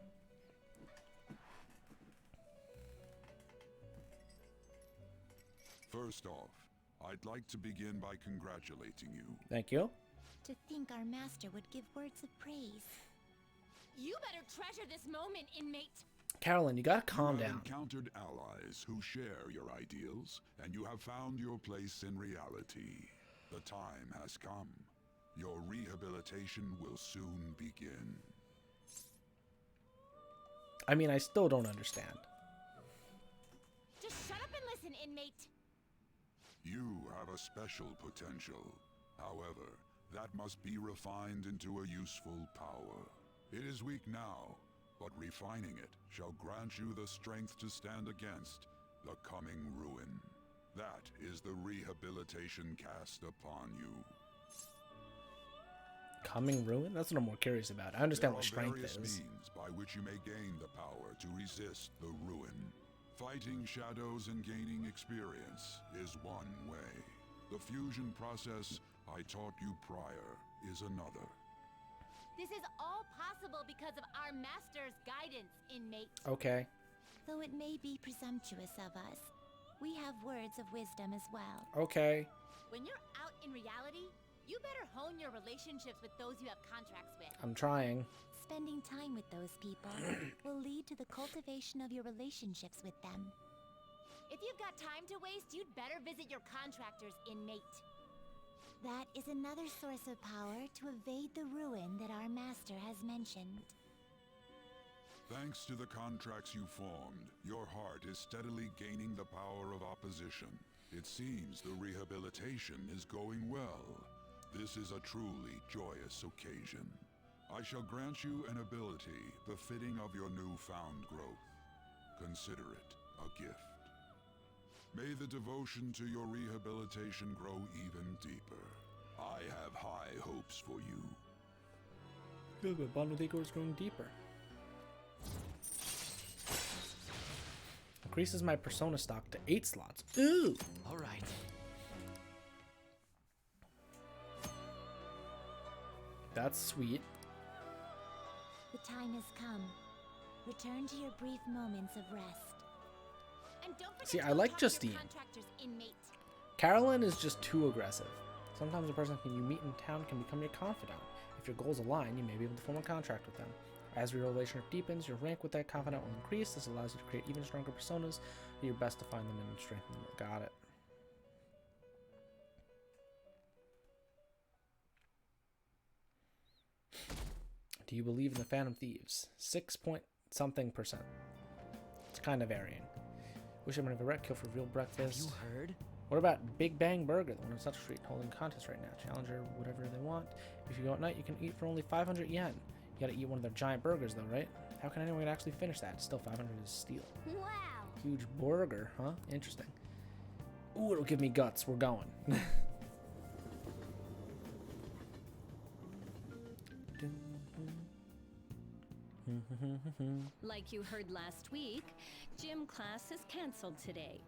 First off, I'd like to begin by congratulating you. Thank you. To think our master would give words of praise. You better treasure this moment, inmate. Carolyn, you gotta calm You have down. encountered allies who share your ideals, and you have found your place in reality. The time has come. Your rehabilitation will soon begin. I mean, I still don't understand. Just shut up and listen, inmate. You have a special potential. However, that must be refined into a useful power. It is weak now, but refining it shall grant you the strength to stand against the coming ruin. That is the rehabilitation cast upon you. Coming ruin? That's what I'm more curious about. I understand what strength There are various is. means by which you may gain the power to resist the ruin. Fighting shadows and gaining experience is one way. The fusion process I taught you prior is another. This is all possible because of our master's guidance, inmate. Okay. Though it may be presumptuous of us, we have words of wisdom as well. Okay. When you're out in reality, you better hone your relationships with those you have contracts with. I'm trying. Spending time with those people will lead to the cultivation of your relationships with them. If you've got time to waste, you'd better visit your contractors, inmate. That is another source of power to evade the ruin that our master has mentioned. Thanks to the contracts you formed, your heart is steadily gaining the power of opposition. It seems the rehabilitation is going well. This is a truly joyous occasion. I shall grant you an ability befitting of your newfound growth. Consider it a gift. May the devotion to your rehabilitation grow even deeper. I have high hopes for you. Good, but bond with Igor is growing deeper. Increases my persona stock to 8 slots. Ooh! Alright. That's sweet. The time has come. Return to your brief moments of rest. And don't forget See, to I go like talk to your Justine. contractors, inmate. Carolyn is just too aggressive. Sometimes a person you meet in town can become your confidant. If your goals align, you may be able to form a contract with them. As your relationship deepens, your rank with that confidant will increase. This allows you to create even stronger personas. Do your best to find them and strengthen them. Got it. Do you believe in the Phantom Thieves? 6 point something percent. It's kind of varying. Wish I'm gonna have a wreck kill for real breakfast. Have you heard? What about Big Bang Burger, the one on Central Street, holding a contest right now? Challenger, whatever they want. If you go at night, you can eat for only 500 yen. You gotta eat one of their giant burgers, though, right? How can anyone actually finish that? Still, 500 is steal. Wow! Huge burger, huh? Interesting. Ooh, it'll give me guts. We're going. Like you heard last week, gym class is canceled today.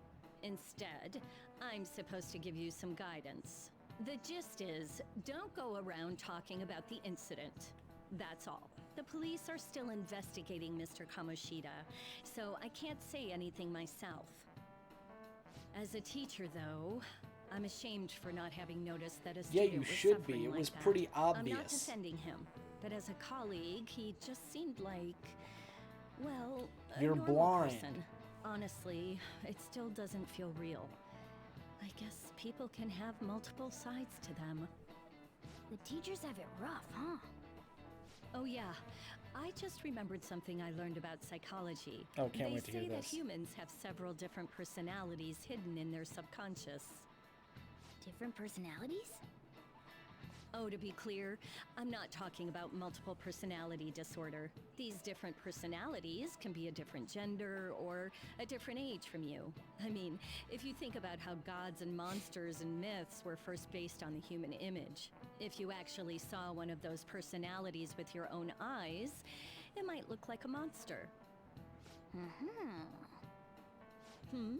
Instead, I'm supposed to give you some guidance. The gist is, don't go around talking about the incident. That's all. The police are still investigating Mr. Kamoshida, so I can't say anything myself. As a teacher, though, I'm ashamed for not having noticed that a Yeah, student you was should be. suffering It like was that. pretty I'm not obvious. defending him, but as a colleague, he just seemed like, well, a You're normal blind. person. Honestly, it still doesn't feel real. I guess people can have multiple sides to them. The teachers have it rough, huh? Oh yeah, I just remembered something I learned about psychology. Oh, can't They wait to hear say that this. humans have several different personalities hidden in their subconscious. Different personalities? Oh, to be clear, I'm not talking about multiple personality disorder. These different personalities can be a different gender or a different age from you. I mean, if you think about how gods and monsters and myths were first based on the human image, if you actually saw one of those personalities with your own eyes, it might look like a monster. Hmm?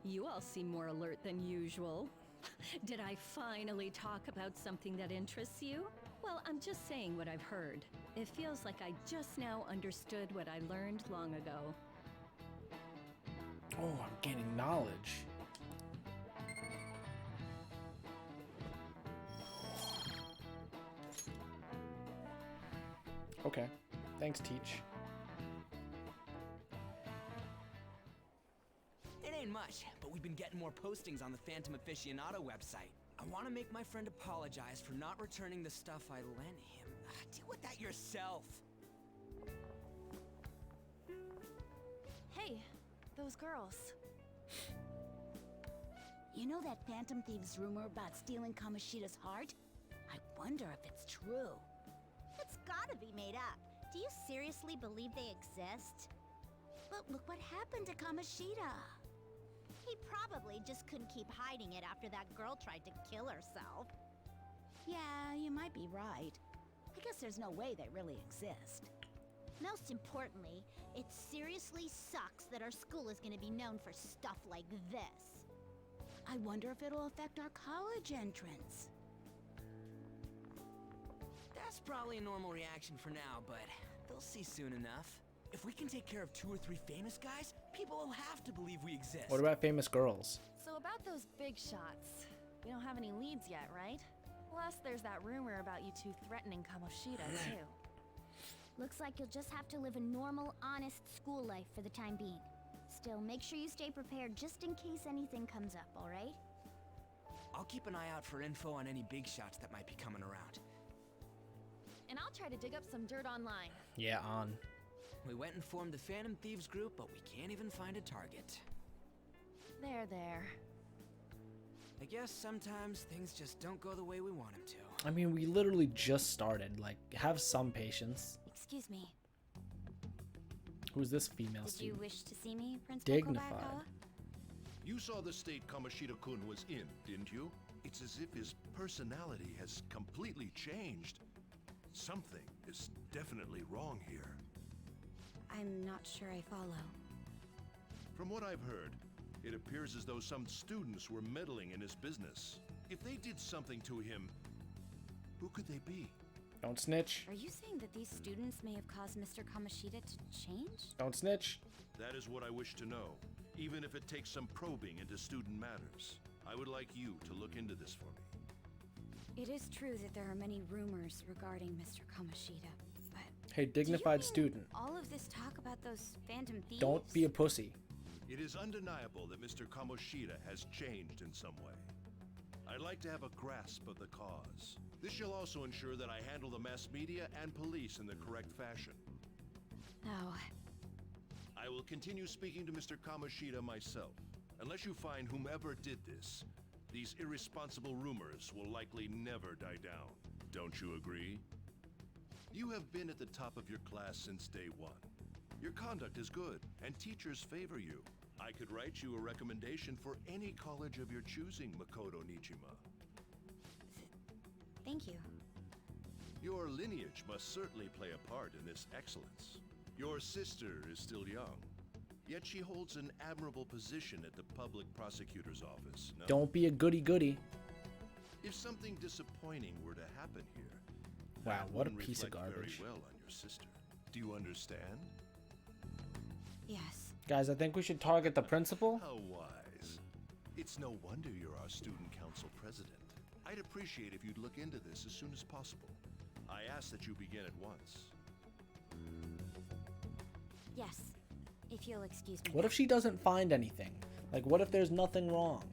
You all seem more alert than usual. Did I finally talk about something that interests you? Well, I'm just saying what I've heard. It feels like I just now understood what I learned long ago. Oh, I'm gaining knowledge. Okay. Thanks, Teach. saying much, but we've been getting more postings on the Phantom Aficionado website. I want to make my friend apologize for not returning the stuff I lent him. Deal with that yourself. Hey, those girls. You know that Phantom Thieves rumor about stealing Kamoshida's heart? I wonder if it's true. It's gotta be made up. Do you seriously believe they exist? But look what happened to Kamoshida. He probably just couldn't keep hiding it after that girl tried to kill herself. Yeah, you might be right. I guess there's no way they really exist. Most importantly, it seriously sucks that our school is gonna be known for stuff like this. I wonder if it'll affect our college entrance. That's probably a normal reaction for now, but they'll see soon enough. If we can take care of 2 or 3 famous guys, people will have to believe we exist. What about famous girls? So about those big shots, we don't have any leads yet, right? Plus, there's that rumor about you two threatening Kamoshida, too. Looks like you'll just have to live a normal, honest school life for the time being. Still, make sure you stay prepared just in case anything comes up, alright? I'll keep an eye out for info on any big shots that might be coming around. And I'll try to dig up some dirt online. Yeah, on. We went and formed the Phantom Thieves group, but we can't even find a target. There. I guess sometimes things just don't go the way we want them to. I mean, we literally just started. Like, have some patience. Excuse me. Who's this female Did you student? wish to see me, Principal Dignified. Kobayakawa? You saw the state Kamoshida-kun was in, didn't you? It's as if his personality has completely changed. Something is definitely wrong here. I'm not sure I follow. From what I've heard, it appears as though some students were meddling in his business. If they did something to him, who could they be? Don't snitch. Are you saying that these students may have caused Mr. Kamoshida to change? Don't snitch. That is what I wish to know, even if it takes some probing into student matters. I would like you to look into this for me. It is true that there are many rumors regarding Mr. Kamoshida, but... Hey, dignified student. all of this talk about those Phantom Thieves? Don't be a pussy. It is undeniable that Mr. Kamoshida has changed in some way. I'd like to have a grasp of the cause. This shall also ensure that I handle the mass media and police in the correct fashion. No. I will continue speaking to Mr. Kamoshida myself. Unless you find whomever did this, these irresponsible rumors will likely never die down. Don't you agree? You have been at the top of your class since day one. Your conduct is good, and teachers favor you. I could write you a recommendation for any college of your choosing, Makoto Nijima. Thank you. Your lineage must certainly play a part in this excellence. Your sister is still young, yet she holds an admirable position at the public prosecutor's office. No? Don't be a goody-goody. If something disappointing were to happen here, Wow, that what a wouldn't piece of reflect garbage. Very well on your sister. Do you understand? Yes. Guys, I think we should target the principal. How wise. It's no wonder you're our student council president. I'd appreciate if you'd look into this as soon as possible. I ask that you begin at once. Yes. If you'll excuse me. What if she doesn't find anything? Like, what if there's nothing wrong?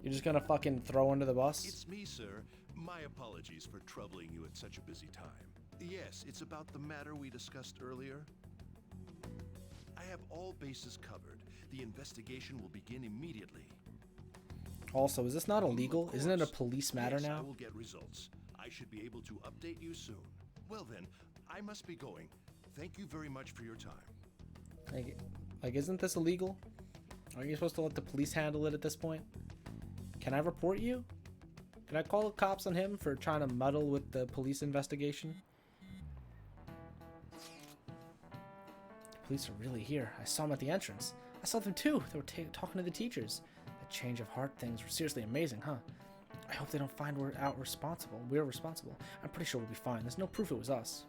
You're just gonna fucking throw under the bus? It's me, sir. My apologies for troubling you at such a busy time. Yes, it's about the matter we discussed earlier. I have all bases covered. The investigation will begin immediately. Also, is this not illegal? Isn't it a police matter Yes, I now? will get results. I should be able to update you soon. Well then, I must be going. Thank you very much for your time. Like, isn't this illegal? Aren't you supposed to let the police handle it at this point? Can I report you? Can I call the cops on him for trying to muddle with the police investigation? The police are really here. I saw them at the entrance. I saw them too. They were talking to the teachers. The change of heart things were seriously amazing, huh? I hope they don't find we're responsible. I'm pretty sure we'll be fine. There's no proof it was us.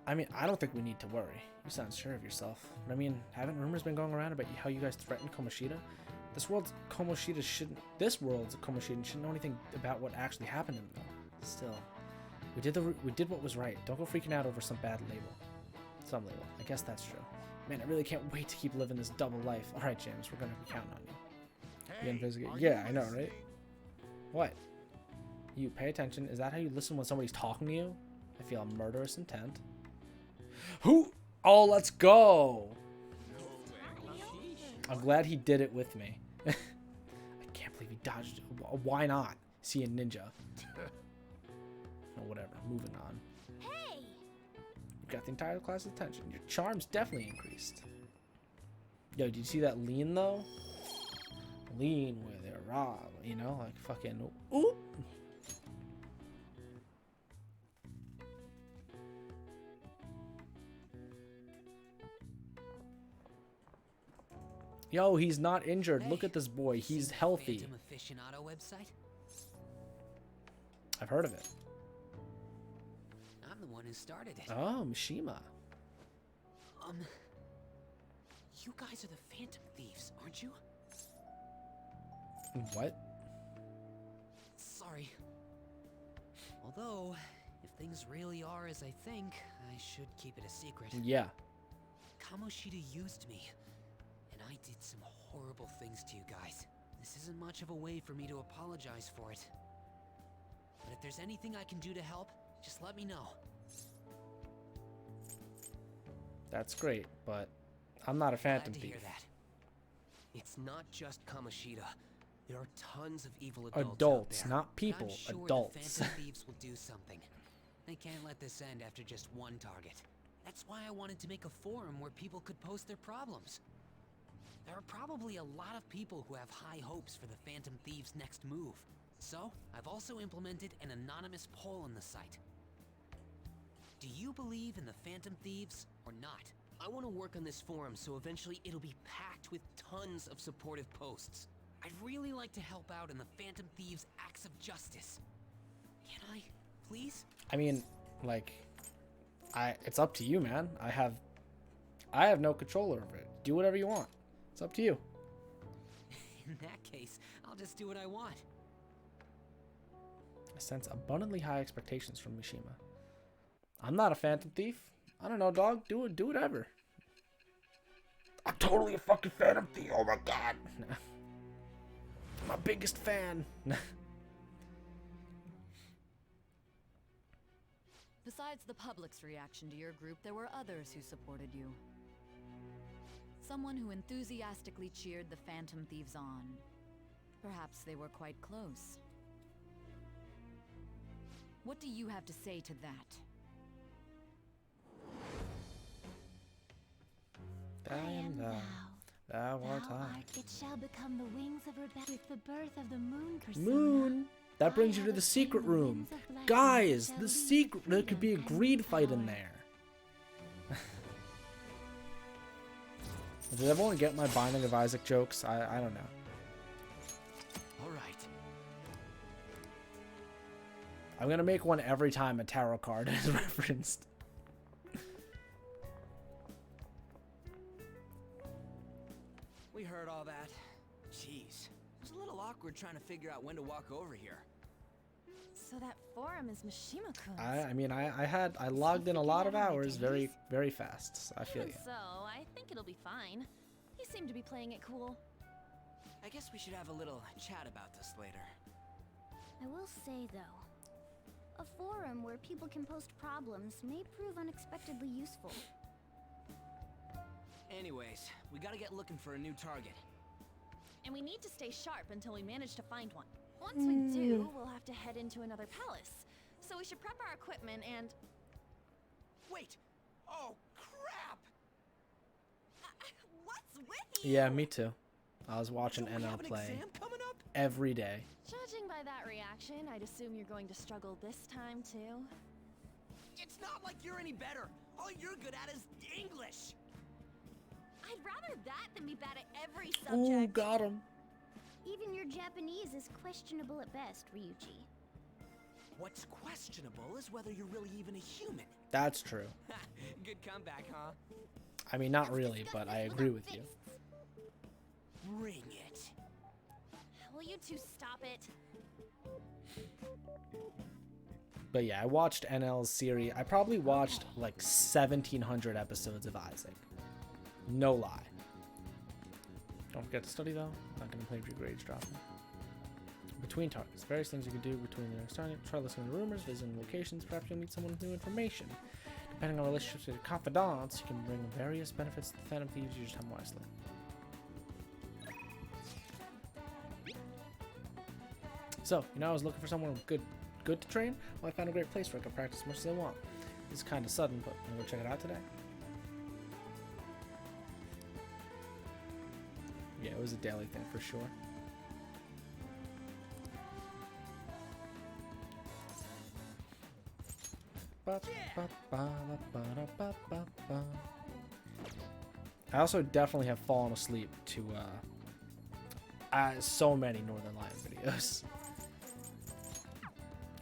I mean, I don't think we need to worry. You sound sure of yourself. But I mean, haven't rumors been going around about how you guys threatened Kamoshida? This world's Kamoshida shouldn't know anything about what actually happened to him, though. Still, we did what was right. Don't go freaking out over some bad label. Some label. I guess that's true. Man, I really can't wait to keep living this double life. All right, James, we're gonna be counting on you. You Hey, investigate. are Yeah, you I know, right? listening? What? You pay attention. Is that how you listen when somebody's talking to you? I feel murderous intent. Who? Oh, let's go. I'm glad he did it with me. I can't believe he dodged it. Why not? Is he a ninja? Or whatever. Moving on. Hey! You got the entire class's attention. Your charm's definitely increased. Yo, did you see that lean though? Lean with it, raw. You know, like fucking. Ooh. Yo, he's not injured. Look at this boy. He's healthy. Phantom Aficionado website? I've heard of it. I'm the one who started it. Oh, Mishima. You guys are the Phantom Thieves, aren't you? What? Sorry. Although, if things really are as I think, I should keep it a secret. Yeah. Kamoshida used me, and I did some horrible things to you guys. This isn't much of a way for me to apologize for it. But if there's anything I can do to help, just let me know. That's great, but I'm not a phantom Glad to thief. hear that. It's not just Kamoshida. There are tons of evil adults, Adults, out there. not people. I'm sure Adults. the Phantom Thieves will do something. They can't let this end after just one target. That's why I wanted to make a forum where people could post their problems. There are probably a lot of people who have high hopes for the Phantom Thieves' next move. So, I've also implemented an anonymous poll on the site. Do you believe in the Phantom Thieves or not? I want to work on this forum so eventually it'll be packed with tons of supportive posts. I'd really like to help out in the Phantom Thieves' acts of justice. Can I, please? I mean, like, it's up to you, man. I have no control over it. Do whatever you want. It's up to you. In that case, I'll just do what I want. I sense abundantly high expectations from Mishima. I'm not a phantom thief. I don't know, dog. Do whatever. I'm totally a fucking phantom thief. Oh my god. My biggest fan. Besides the public's reaction to your group, there were others who supported you. Someone who enthusiastically cheered the Phantom Thieves on. Perhaps they were quite close. What do you have to say to that? I am thou art I. It shall become the wings of Rebecca with the birth of the moon, Persona. Moon. That brings you to the secret room. Guys, the secret. There could be a greed fight in there. Did everyone get my Binding of Isaac jokes? I don't know. All right. I'm gonna make one every time a tarot card is referenced. We heard all that. Jeez. It was a little awkward trying to figure out when to walk over here. So that forum is Mishima-kun's. I mean, I logged in a lot of hours very fast. So I feel you. So, I think it'll be fine. He seemed to be playing it cool. I guess we should have a little chat about this later. I will say, though, a forum where people can post problems may prove unexpectedly useful. Anyways, we gotta get looking for a new target. And we need to stay sharp until we manage to find one. Once we do, we'll have to head into another palace. So we should prep our equipment and... Wait! Oh, crap! What's with you? Yeah, me too. I was watching Don't we have NL an play exam coming up? every day. Judging by that reaction, I'd assume you're going to struggle this time, too. It's not like you're any better. All you're good at is English. I'd rather that than be bad at every Ooh, subject. got him. Even your Japanese is questionable at best, Ryuji. What's questionable is whether you're really even a human. That's true. Good comeback, huh? I mean, not really, but I agree with you. Bring it. Will you two stop it? But yeah, I watched NL's series. I probably watched like 1,700 episodes of Isaac. No lie. Don't forget to study though. Not gonna play if your grades dropping. Between targets. Various things you can do between your next target. Try listening to rumors, visiting locations, perhaps you'll meet someone with new information. Depending on relationships with your confidants, you can bring various benefits to the Phantom Thieves. Use your time wisely. So, I was looking for someone good to train. Well, I found a great place where I can practice as much as I want. It's kind of sudden, but I'm gonna check it out today. Yeah, it was a daily thing for sure. I also definitely have fallen asleep to so many Northern Lion videos.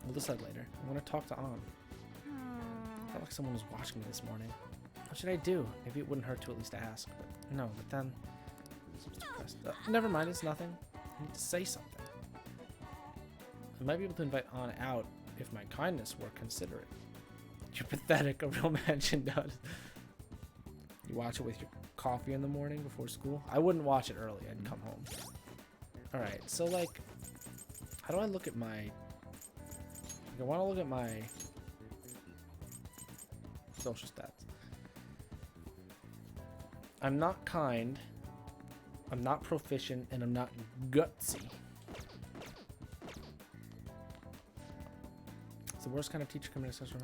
We'll decide later. I want to talk to An. I felt like someone was watching me this morning. What should I do? Maybe it wouldn't hurt to at least ask, but no, but then... never mind, it's nothing. I need to say something. I might be able to invite An out if my kindness were considerate. You're pathetic, a real mansion does. You watch it with your coffee in the morning before school? I wouldn't watch it early, I'd come home. Alright, so like, how do I look at my... I want to look at my social stats. I'm not kind, I'm not proficient, and I'm not gutsy. It's the worst kind of teacher coming to session.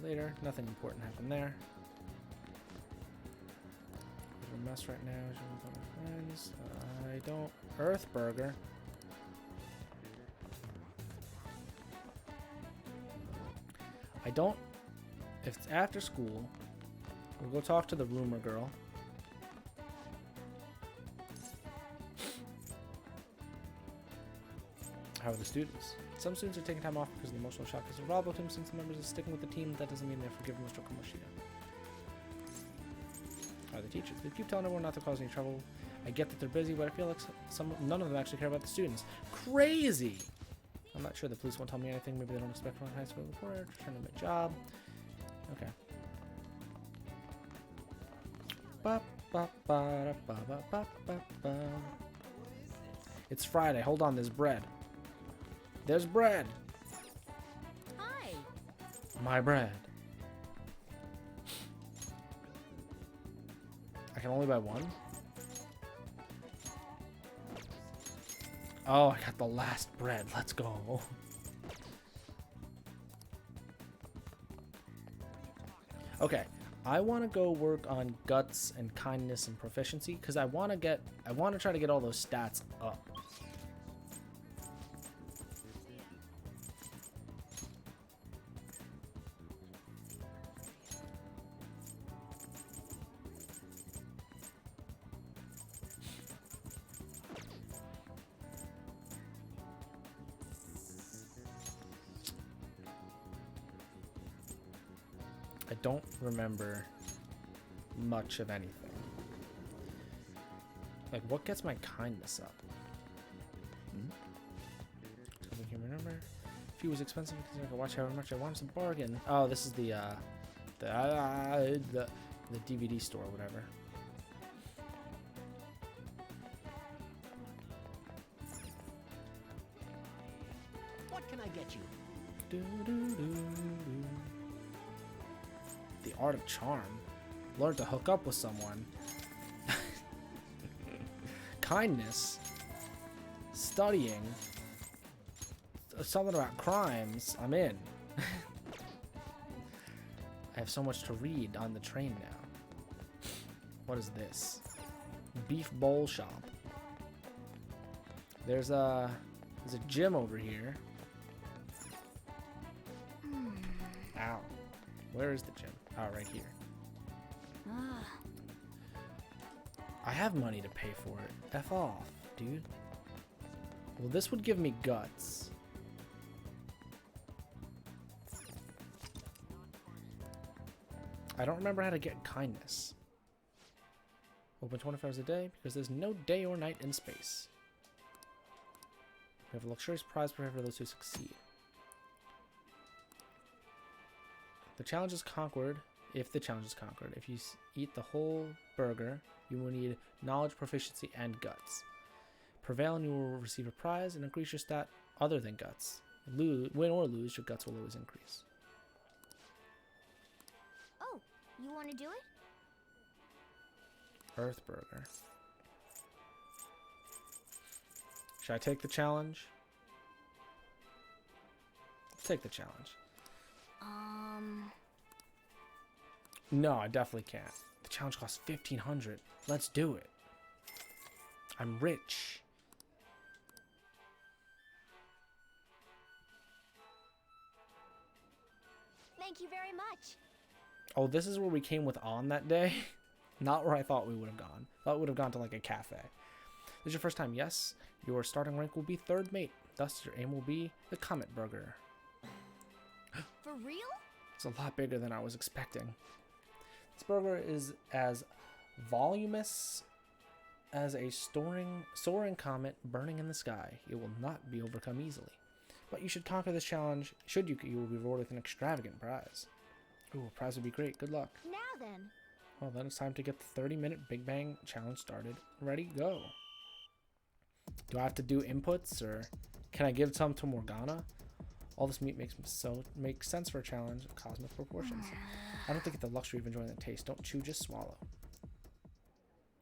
Later, nothing important happened there. There's a mess right now. Friends. I don't. Earthburger. I don't. If it's after school, we'll go talk to the rumor girl. How are the students? Some students are taking time off because of the emotional shock is involved with him. Since the members are sticking with the team, that doesn't mean they're forgiving Mr. Kamoshida. How are the teachers? They keep telling everyone not to cause any trouble. I get that they're busy, but I feel like none of them actually care about the students. Crazy! I'm not sure the police won't tell me anything. Maybe they don't expect one in high school before. Trying to do my job. Okay. It's Friday. Hold on, there's bread. There's bread. Hi. My bread. I can only buy one? Oh, I got the last bread. Let's go. Okay, I want to go work on guts and kindness and proficiency because I want to try to get all those stats up. I don't remember much of anything. Like, what gets my kindness up? I can remember. If he was expensive, because I could watch however much I want. It's a bargain. Oh, this is the DVD store, or whatever. What can I get you? The art of charm. Learn to hook up with someone. Kindness. Studying. Something about crimes. I'm in. I have so much to read on the train now. What is this? Beef bowl shop. There's a gym over here. Ow. Where is the gym? Oh, right here. I have money to pay for it. F off, dude. Well, this would give me guts. I don't remember how to get kindness. Open 24 hours a day because there's no day or night in space. We have a luxurious prize for those who succeed. The challenge is conquered. If the challenge is conquered, if you eat the whole burger, you will need knowledge, proficiency, and guts. Prevail and you will receive a prize and increase your stat other than guts. Win or lose, your guts will always increase. Oh, you want to do it? Earth burger. Should I take the challenge? Take the challenge. No, I definitely can't. The challenge costs 1,500. Let's do it. I'm rich. Thank you very much. Oh, this is where we came with On that day? Not where I thought we would have gone. Thought we would have gone to like a cafe. This is your first time, yes? Your starting rank will be 3rd mate. Thus, your aim will be the Comet Burger. For real? It's a lot bigger than I was expecting. This burger is as voluminous as a soaring comet burning in the sky. It will not be overcome easily. But you should conquer this challenge. Should you will be rewarded with an extravagant prize. Ooh, a prize would be great. Good luck. Now then. Well, then it's time to get the 30-minute Big Bang challenge started. Ready, go. Do I have to do inputs, or can I give some to Morgana? All this meat makes sense for a challenge of cosmic proportions. I don't think it's the luxury of enjoying the taste. Don't chew, just swallow.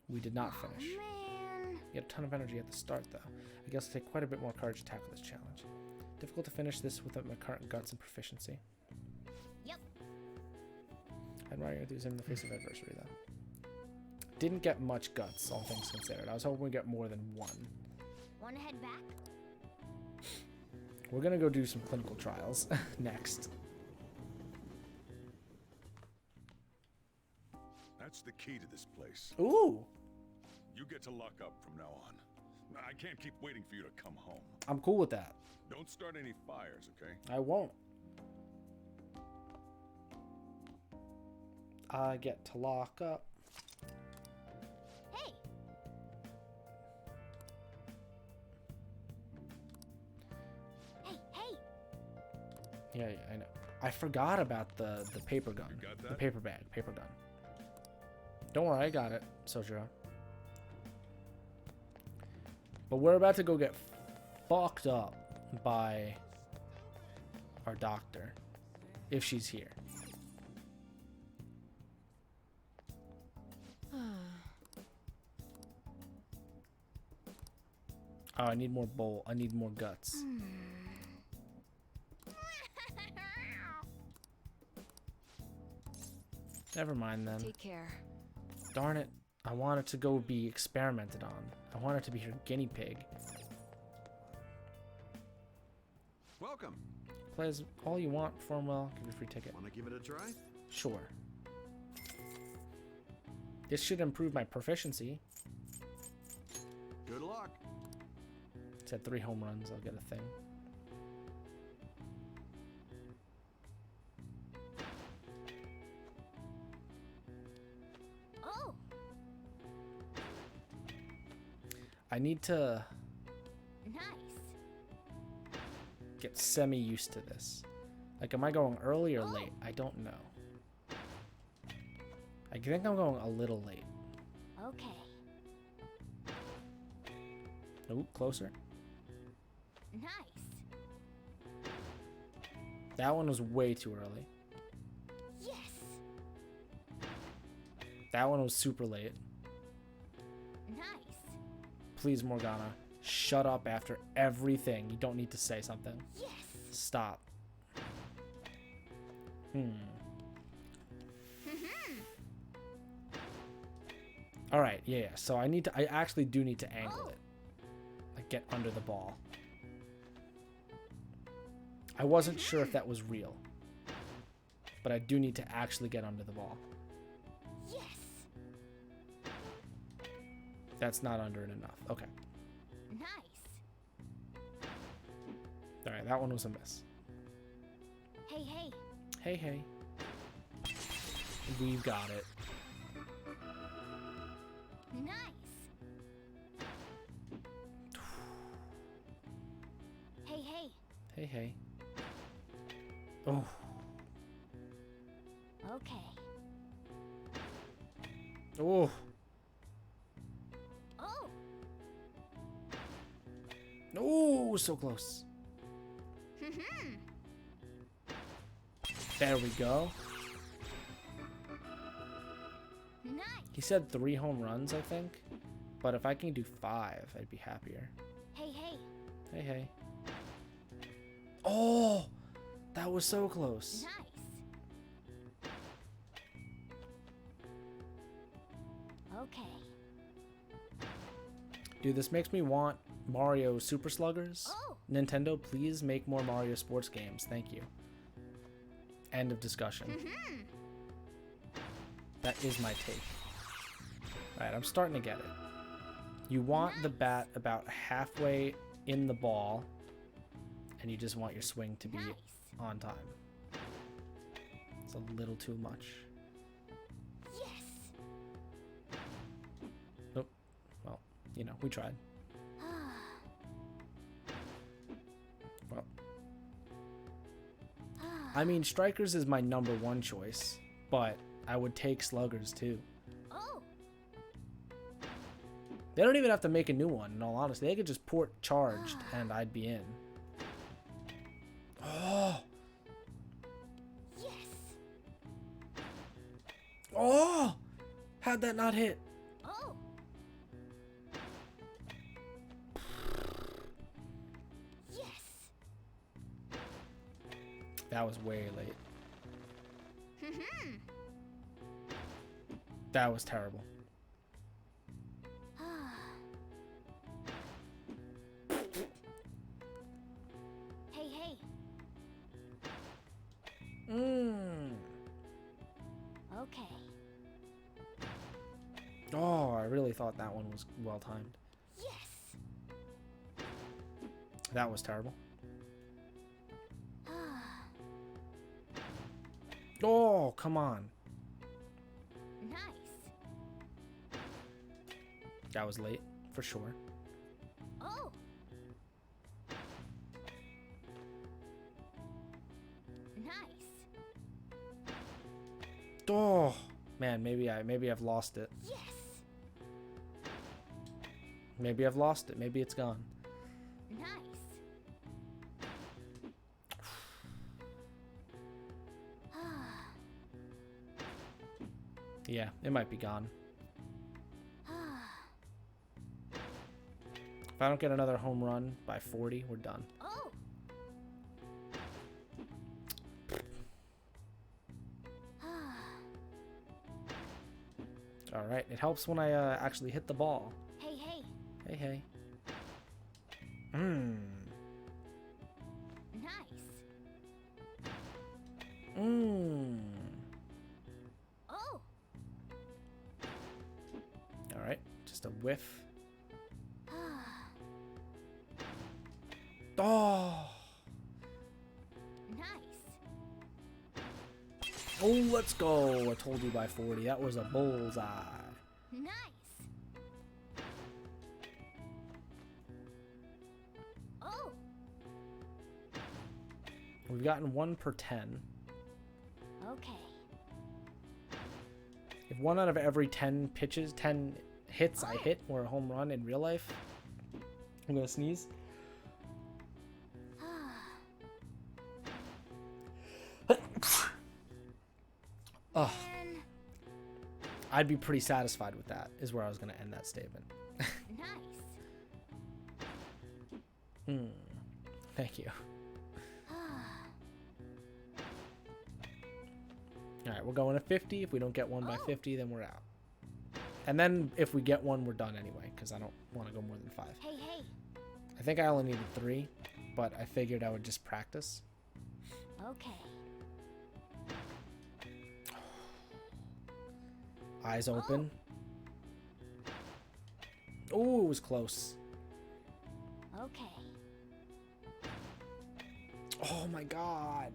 We did not finish. Man. You had a ton of energy at the start, though. I guess it'll take quite a bit more courage to tackle this challenge. Difficult to finish this without my current guts and proficiency. Yep. I'd admire your enthusiasm in the face of adversity, though. Didn't get much guts, all things considered. I was hoping we'd get more than one. Want to head back? We're gonna go do some clinical trials next. That's the key to this place. Ooh! You get to lock up from now on. I can't keep waiting for you to come home. I'm cool with that. Don't start any fires, okay? I won't. I get to lock up. Hey! Hey! Yeah, I know. I forgot about the paper gun. You got that? The paper gun. Don't worry, I got it, Sojiro. But we're about to go get fucked up by our doctor, if she's here. Oh, I need more bowl. I need more guts. Never mind then. Take care. Darn it. I want it to go be experimented on. I want it to be her guinea pig. Welcome. Play as all you want, perform well, give you a free ticket. Want to give it a try? Sure. This should improve my proficiency. Good luck. Said 3 home runs, I'll get a thing. Oh! I need to Nice. get semi-used to this. Like, am I going early or late? I don't know. I think I'm going a little late. Okay. Ooh, closer. Nice. That one was way too early. Yes. That one was super late. Nice. Please, Morgana, shut up after everything. You don't need to say something. Yes. Stop. All right, yeah. So I actually do need to angle it. Like, get under the ball. I wasn't sure if that was real. But I do need to actually get under the ball. Yes. That's not under it enough. Okay. Nice. All right, that one was a miss. Hey, hey. Hey, hey. We've got it. Nice. Hey, hey. Hey, hey. Oh. Okay. Oh. Oh. Oh, so close. There we go. Nice. He said 3 home runs, I think. But if I can do 5, I'd be happier. Hey, hey. Hey, hey. Oh, that was so close. Nice. Okay. Dude, this makes me want Mario Super Sluggers. Oh. Nintendo, please make more Mario sports games. Thank you. End of discussion. That is my take. Alright, I'm starting to get it. You want the bat about halfway in the ball, and you just want your swing to be on time. It's a little too much. Yes. Nope. Well, you know, we tried. Well. I mean, Strikers is my #1 choice, but I would take Sluggers too. Oh. They don't even have to make a new one, in all honesty. They could just port Charged and I'd be in. Oh! Yes. Oh! How'd that not hit? Oh. Yes. That was way late. That was terrible. Hey, hey. Okay. Oh, I really thought that one was well timed. Yes. That was terrible. Oh, come on. Nice. That was late, for sure. Oh. Nice. Oh, man, maybe I've lost it. Yes. Maybe I've lost it. Maybe it's gone. Nice. Yeah, it might be gone. If I don't get another home run by 40, we're done. Oh. All right, it helps when I actually hit the ball. Hey, hey. Hey, hey. Nice. Oh. All right, just a whiff. Oh. Nice. Oh, let's go. I told you by 40. That was a bullseye. Nice. Oh. We've gotten 1 per 10. Okay. If 1 out of every 10 pitches, 10 hits I hit were a home run in real life, I'm gonna sneeze. Oh, I'd be pretty satisfied with that, is where I was gonna end that statement. Nice. Thank you. Alright, we're going to 50. If we don't get 1 by 50, then we're out. And then if we get 1, we're done anyway, because I don't want to go more than 5. Hey, hey. I think I only needed 3, but I figured I would just practice. Okay. Eyes open. Oh, it was close. Okay. Oh my god.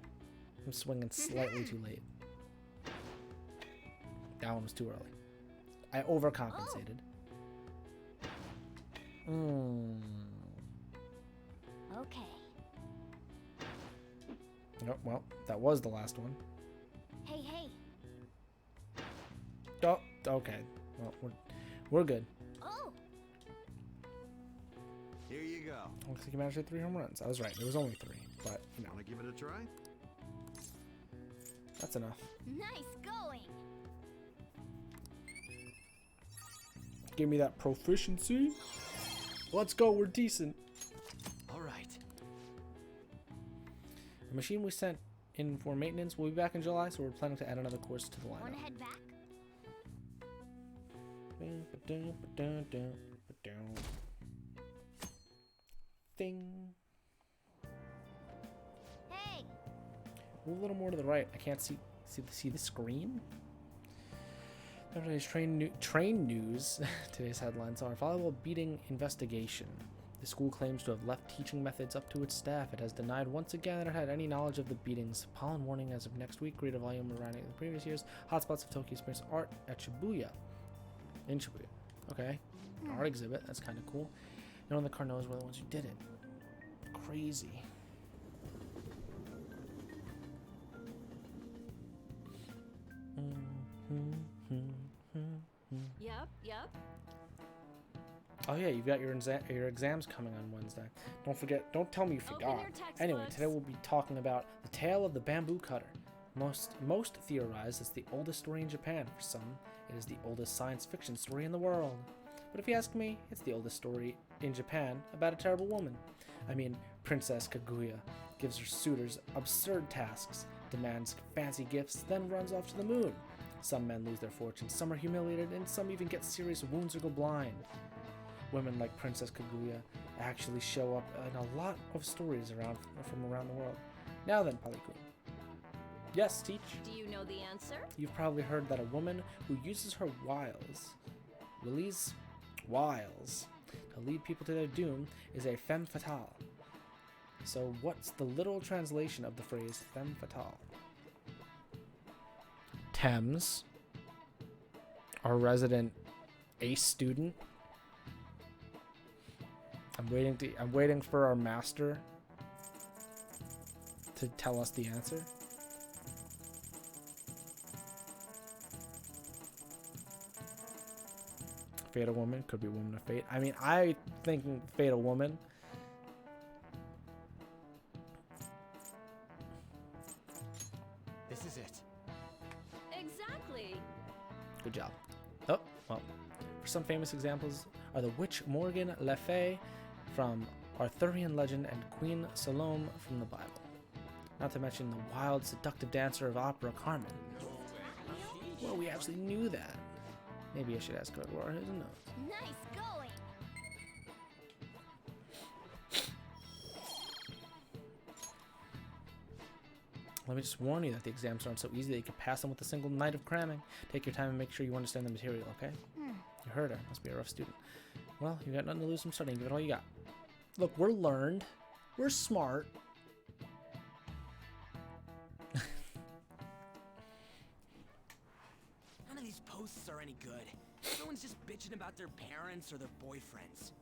I'm swinging slightly too late. That one was too early. I overcompensated. Okay. Oh, well, that was the last one. Hey, hey. Okay. Well, we're good. Oh, Here you go. Looks like you managed to hit 3 home runs. I was right. There was only 3, but you know. Want to give it a try? That's enough. nice going. Give me that proficiency. Let's go. We're decent. All right. The machine we sent in for maintenance will be back in July, so we're planning to add another course to the lineup. Wanna head back? Thing. Hey, Move a little more to the right. I can't see the screen. Today's train news. Today's headlines are volleyball beating investigation. The school claims to have left teaching methods up to its staff. It has denied once again that it had any knowledge of the beatings. Pollen warning as of next week. Greater volume around the previous years. Hotspots of Tokyo experience art at Shibuya. In Shibuya. Okay. Art exhibit. That's kind of cool. No one in the car knows we're the ones who did it. Crazy. Yep. Oh yeah, you've got your exams coming on Wednesday. Don't forget. Don't tell me you forgot. your textbooks. Anyway, today we'll be talking about the tale of the bamboo cutter. Most theorize it's the oldest story in Japan. For some, it is the oldest science fiction story in the world. But if you ask me, it's the oldest story in Japan about a terrible woman. I mean, Princess Kaguya gives her suitors absurd tasks, demands fancy gifts, then runs off to the moon. Some men lose their fortunes, some are humiliated, and some even get serious wounds or go blind. Women like Princess Kaguya actually show up in a lot of stories from around the world. Now then, Polycoon. Yes, Teach? Do you know the answer? You've probably heard that a woman who uses her wiles, to lead people to their doom is a femme fatale. So what's the literal translation of the phrase femme fatale? Thames, our resident ace student. I'm waiting for our master to tell us the answer. Fatal Woman could be Woman of Fate. I mean, I think Fatal Woman. This is it. Exactly. Good job. Oh, well. For some famous examples are the witch Morgan Le Fay from Arthurian legend and Queen Salome from the Bible. Not to mention the wild, seductive dancer of opera Carmen. Well, we actually knew that. Maybe I should ask Aurora his notes. nice going. Let me just warn you that the exams aren't so easy that you can pass them with a single night of cramming. Take your time and make sure you understand the material, okay? You heard her. Must be a rough student. Well, you got nothing to lose from studying. Give it all you got. Look, we're learned. We're smart. None of these posts are any good. Everyone's just bitching about their parents or their boyfriends.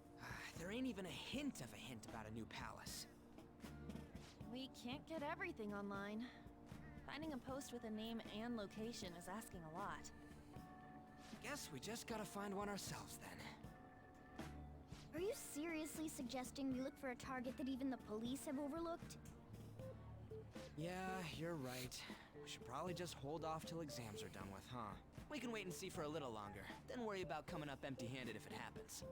There ain't even a hint of a hint about a new palace. We can't get everything online. Finding a post with a name and location is asking a lot. Guess we just gotta find one ourselves then. Are you seriously suggesting we look for a target that even the police have overlooked? Yeah, you're right. We should probably just hold off till exams are done with, huh? We can wait and see for a little longer, then worry about coming up empty-handed if it happens.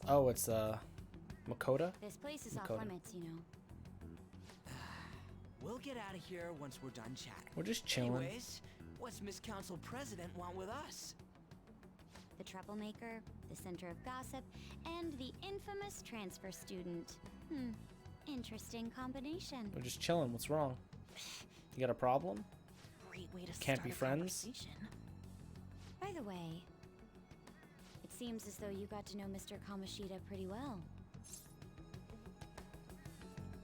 Oh, it's Makoto? This place is Makoto. off limits, you know. We'll get out of here once we're done chatting. We're just chilling. Anyways, what's Miss Council President want with us? The troublemaker, the center of gossip, and the infamous transfer student. Interesting combination. We're just chilling. What's wrong? You got a problem? Great way to Can't start be a friends? conversation. By the way, it seems as though you got to know Mr. Kamoshida pretty well.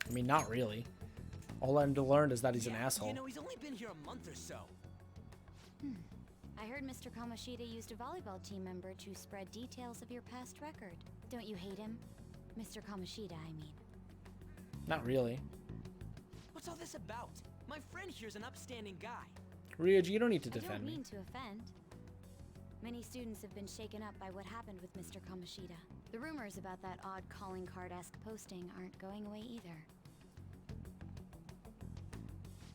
I mean, not really. All I learned is that he's an asshole. You know, he's only been here a month or so. I heard Mr. Kamoshida used a volleyball team member to spread details of your past record. Don't you hate him? Mr. Kamoshida, I mean. Not really. What's all this about? My friend here's an upstanding guy. Ryuji, you don't need to I don't defend me. mean to offend. Many students have been shaken up by what happened with Mr. Kamoshida. The rumors about that odd calling card-esque posting aren't going away either.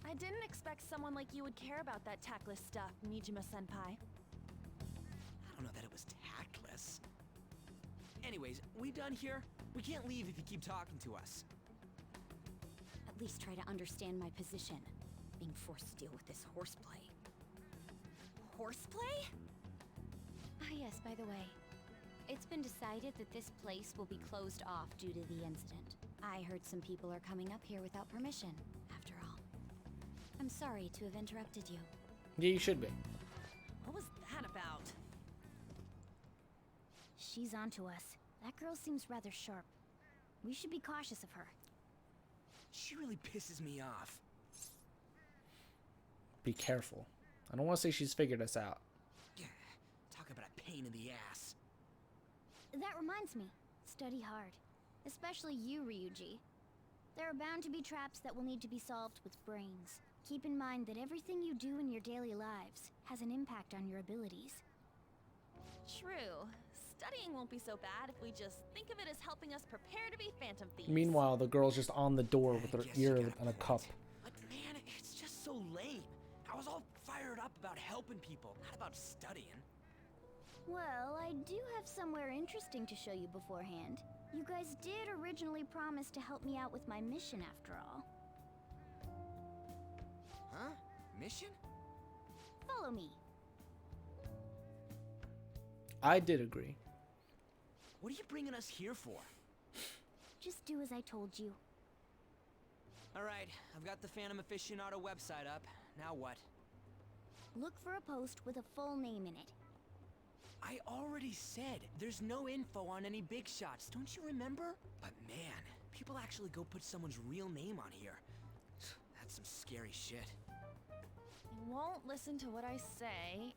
I didn't expect someone like you would care about that tactless stuff, Mijima-senpai. I don't know that it was tactless. Anyways, we done here? We can't leave if you keep talking to us. At least try to understand my position. Being forced to deal with this horseplay. Horseplay? Ah yes, by the way. It's been decided that this place will be closed off due to the incident. I heard some people are coming up here without permission, after all. I'm sorry to have interrupted you. Yeah, you should be. What was that about? She's onto us. That girl seems rather sharp. We should be cautious of her. She really pisses me off. Be careful. I don't want to say she's figured us out. Talk about a pain in the ass. That reminds me. Study hard. Especially you, Ryuji. There are bound to be traps that will need to be solved with brains. Keep in mind that everything you do in your daily lives has an impact on your abilities. True. Studying won't be so bad if we just think of it as helping us prepare to be Phantom Thieves. Meanwhile, the girl's just on the door with her ear and a cup. But man, it's just so lame. I was all fired up about helping people, not about studying. Well, I do have somewhere interesting to show you beforehand. You guys did originally promise to help me out with my mission after all. Huh? Mission? Follow me. I did agree. What are you bringing us here for? Just do as I told you. Alright, I've got the Phantom Aficionado website up. Now what? Look for a post with a full name in it. I already said there's no info on any big shots, don't you remember? But man, people actually go put someone's real name on here. That's some scary shit. You won't listen to what I say.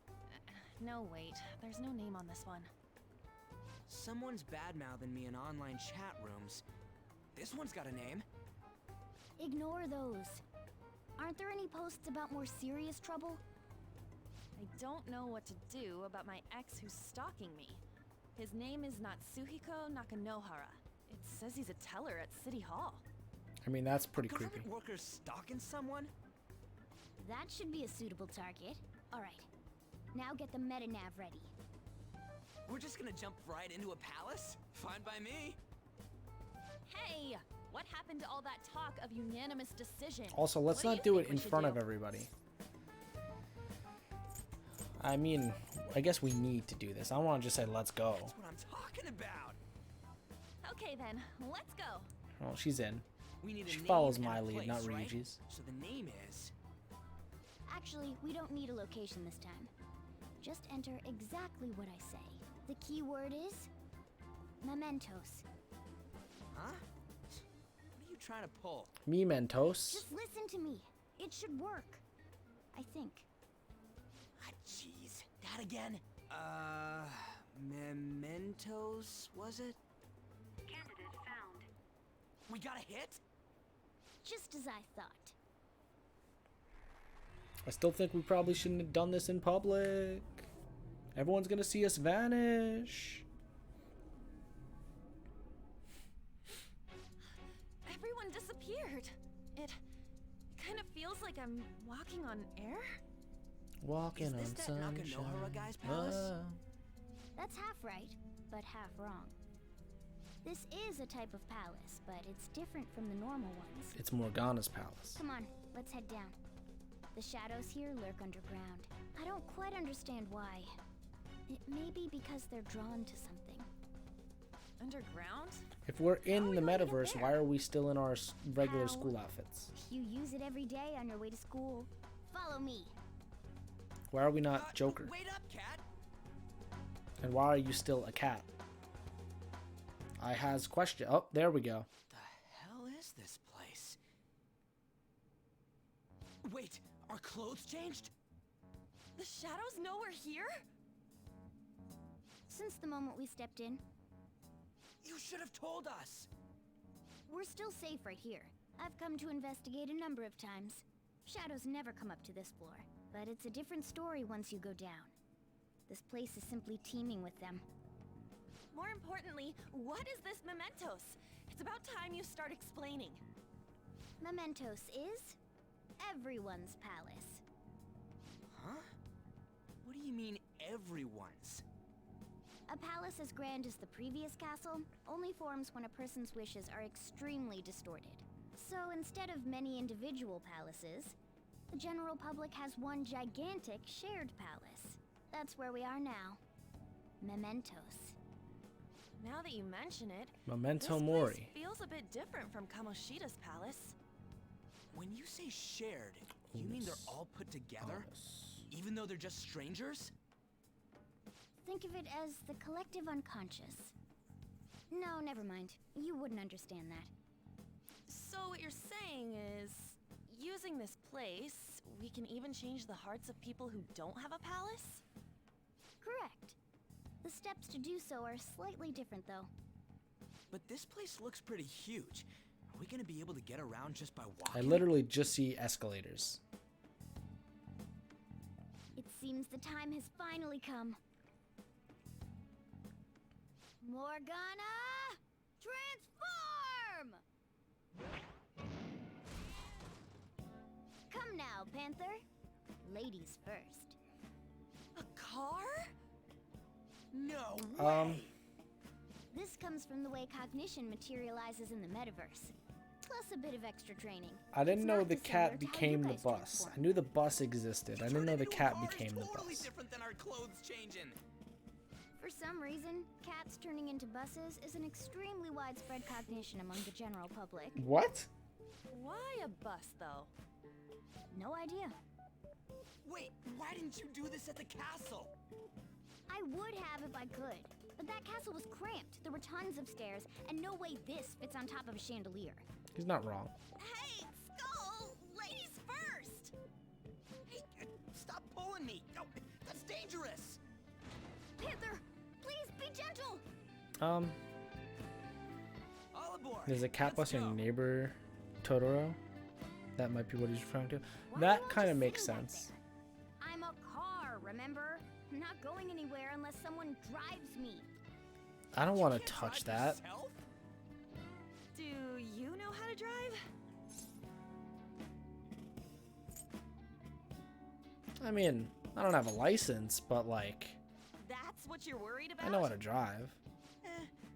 No, wait. There's no name on this one. Someone's bad-mouthing me in online chat rooms. This one's got a name. Ignore those. Aren't there any posts about more serious trouble? I don't know what to do about my ex who's stalking me. His name is Natsuhiko Nakanohara. It says he's a teller at City Hall. I mean, that's pretty creepy. Government workers stalking someone? That should be a suitable target. Alright. Now get the metanav ready. We're just gonna jump right into a palace? Fine by me. Hey! What happened to all that talk of unanimous decision? Also, let's not do it in front of everybody. I mean, I guess we need to do this. I want to just say, let's go. That's what I'm talking about. Okay then, let's go. Well, she's in. We need a She name follows and a my lead, place, not right? Ryuji's. So the name is... Actually, we don't need a location this time. Just enter exactly what I say. The key word is... mementos. Huh? What are you trying to pull? Me Mentos. Just listen to me. It should work. I think. Ah, jeez. That again? Mementos, was it? Candidate found. We got a hit? Just as I thought. I still think we probably shouldn't have done this in public. Everyone's gonna see us vanish. Everyone disappeared. It kind of feels like I'm walking on air. Walking Is this on that sunshine. Nakanohara guy's palace? That's half right, but half wrong. This is a type of palace, but it's different from the normal ones. It's Morgana's palace. Come on, let's head down. The shadows here lurk underground. I don't quite understand why. It may be because they're drawn to something. Underground? If we're in the metaverse, why are we still in our regular school outfits? You use it every day on your way to school. Follow me. Why are we not Joker? Wait up, cat! And why are you still a cat? I has question. Oh, there we go. The hell is this place? Wait, our clothes changed? The shadows know we're here? Since the moment we stepped in, You should have told us! we're still safe right here. I've come to investigate a number of times. Shadows never come up to this floor, but it's a different story once you go down. This place is simply teeming with them. More importantly, what is this Mementos? It's about time you start explaining. Mementos is everyone's palace. Huh? What do you mean, everyone's? A palace as grand as the previous castle only forms when a person's wishes are extremely distorted. So instead of many individual palaces, the general public has one gigantic shared palace. That's where we are now. Mementos. Now that you mention it, Memento this Mori. place feels a bit different from Kamoshida's palace. When you say shared, you mean they're all put together? Even though they're just strangers? Think of it as the collective unconscious. No, never mind. You wouldn't understand that. So what you're saying is, using this place, we can even change the hearts of people who don't have a palace? Correct. The steps to do so are slightly different, though. But this place looks pretty huge. Are we gonna be able to get around just by I walking? literally just see escalators. It seems the time has finally come. Morgana! Transform! Come now, Panther. Ladies first. A car? No way! This comes from the way cognition materializes in the metaverse. Plus a bit of extra training. I didn't It's know not the dissimilar cat to how became you the guys bus. transform. I knew the bus existed. I didn't know the cat became the Totally bus. different than our clothes changing. For some reason, cats turning into buses is an extremely widespread cognition among the general public. What? Why a bus, though? No idea. Wait, why didn't you do this at the castle? I would have if I could, but that castle was cramped. There were tons of stairs, and no way this fits on top of a chandelier. He's not wrong. Hey, Skull! Ladies first! Hey, stop pulling me! No, that's dangerous! Panther, please be gentle! All aboard! There's a cat bus in your neighbor, Totoro. That might be what he's referring to. Why are That you all kind of just makes sitting back sense. there? I'm a car, remember? I'm not going anywhere unless someone drives me. I don't want to touch that. Do you know how to drive? I mean, I don't have a license, but like, That's what you're worried about? I know how to drive.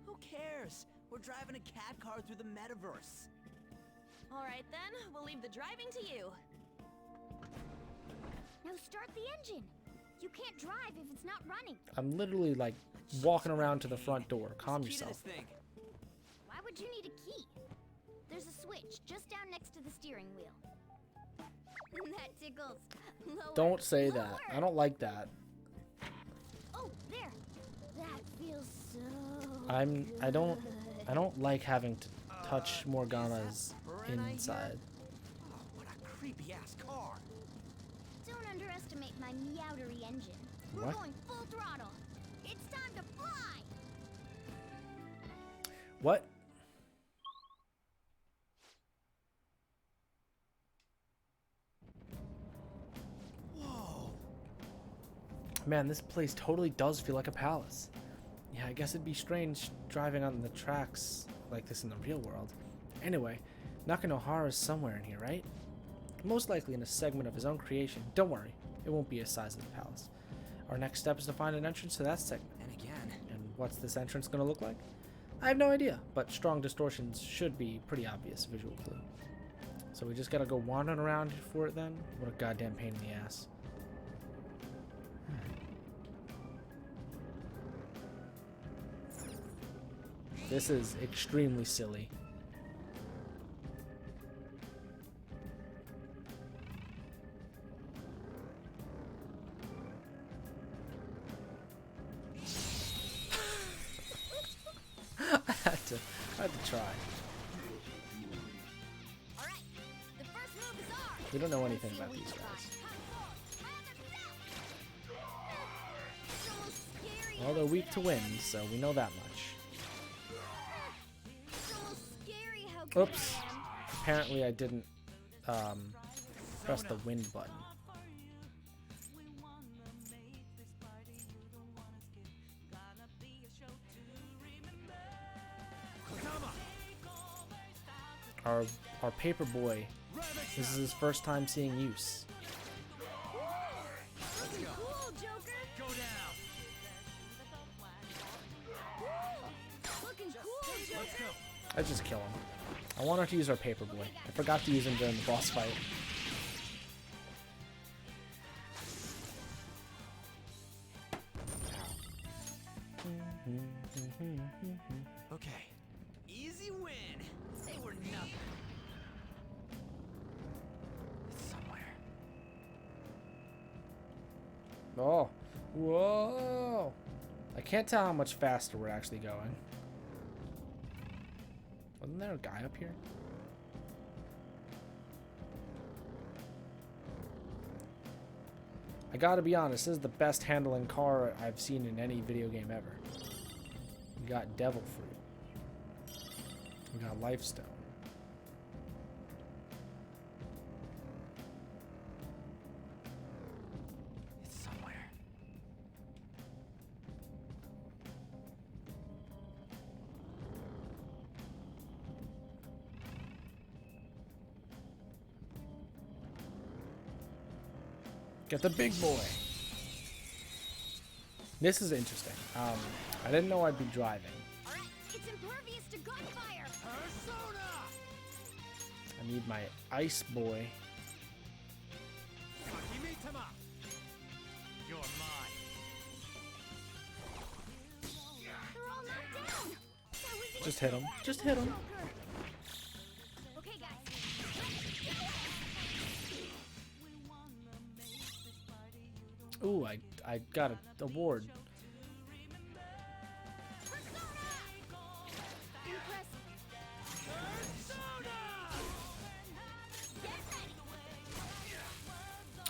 Who cares? We're driving a cat car through the metaverse. Alright then, we'll leave the driving to you. Now start the engine. You can't drive if it's not running. I'm literally like walking around to the front door. Calm yourself. Why would you need a key? There's a switch just down next to the steering wheel. That tickles. Lower. Don't say that. Lower. I don't like that. Oh, there. That feels so I don't like having to touch Morgana's inside. Oh, what a creepy ass car. Don't underestimate my meowdery engine. We're What? going full throttle. It's time to fly. What? Whoa. Man, this place totally does feel like a palace. Yeah, I guess it'd be strange driving on the tracks like this in the real world. Anyway, Nakanohara's somewhere in here, right? Most likely in a segment of his own creation. Don't worry, it won't be the size of the palace. Our next step is to find an entrance to that segment. And again. And what's this entrance gonna look like? I have no idea, but strong distortions should be pretty obvious visual clue. So we just gotta go wandering around for it then? What a goddamn pain in the ass. This is extremely silly. I had to try. All right. The first move is ours. We don't know anything about these guys. Well, they're weak to wind, so we know that much. It's almost scary how good Oops. Apparently I didn't Press the wind button. Our paper boy. This is his first time seeing use. Looking cool, Joker. Go down. Looking cool, Joker. I just kill him. I wanted to use our paper boy. I forgot to use him during the boss fight. Okay. Easy win. They were nothing. It's somewhere. Oh, whoa! I can't tell how much faster we're actually going. Wasn't there a guy up here? I gotta be honest, this is the best handling car I've seen in any video game ever. We got Devil Fruit. We got Lifestone. It's somewhere. Get the big boy. This is interesting. I didn't know I'd be driving. Alright, it's impervious to gunfire. Persona! I need my ice boy. Hakimitama! You're mine. They're all knocked down. That was it. Just hit him. Just hit him. Okay, guys. Ooh, I got an award.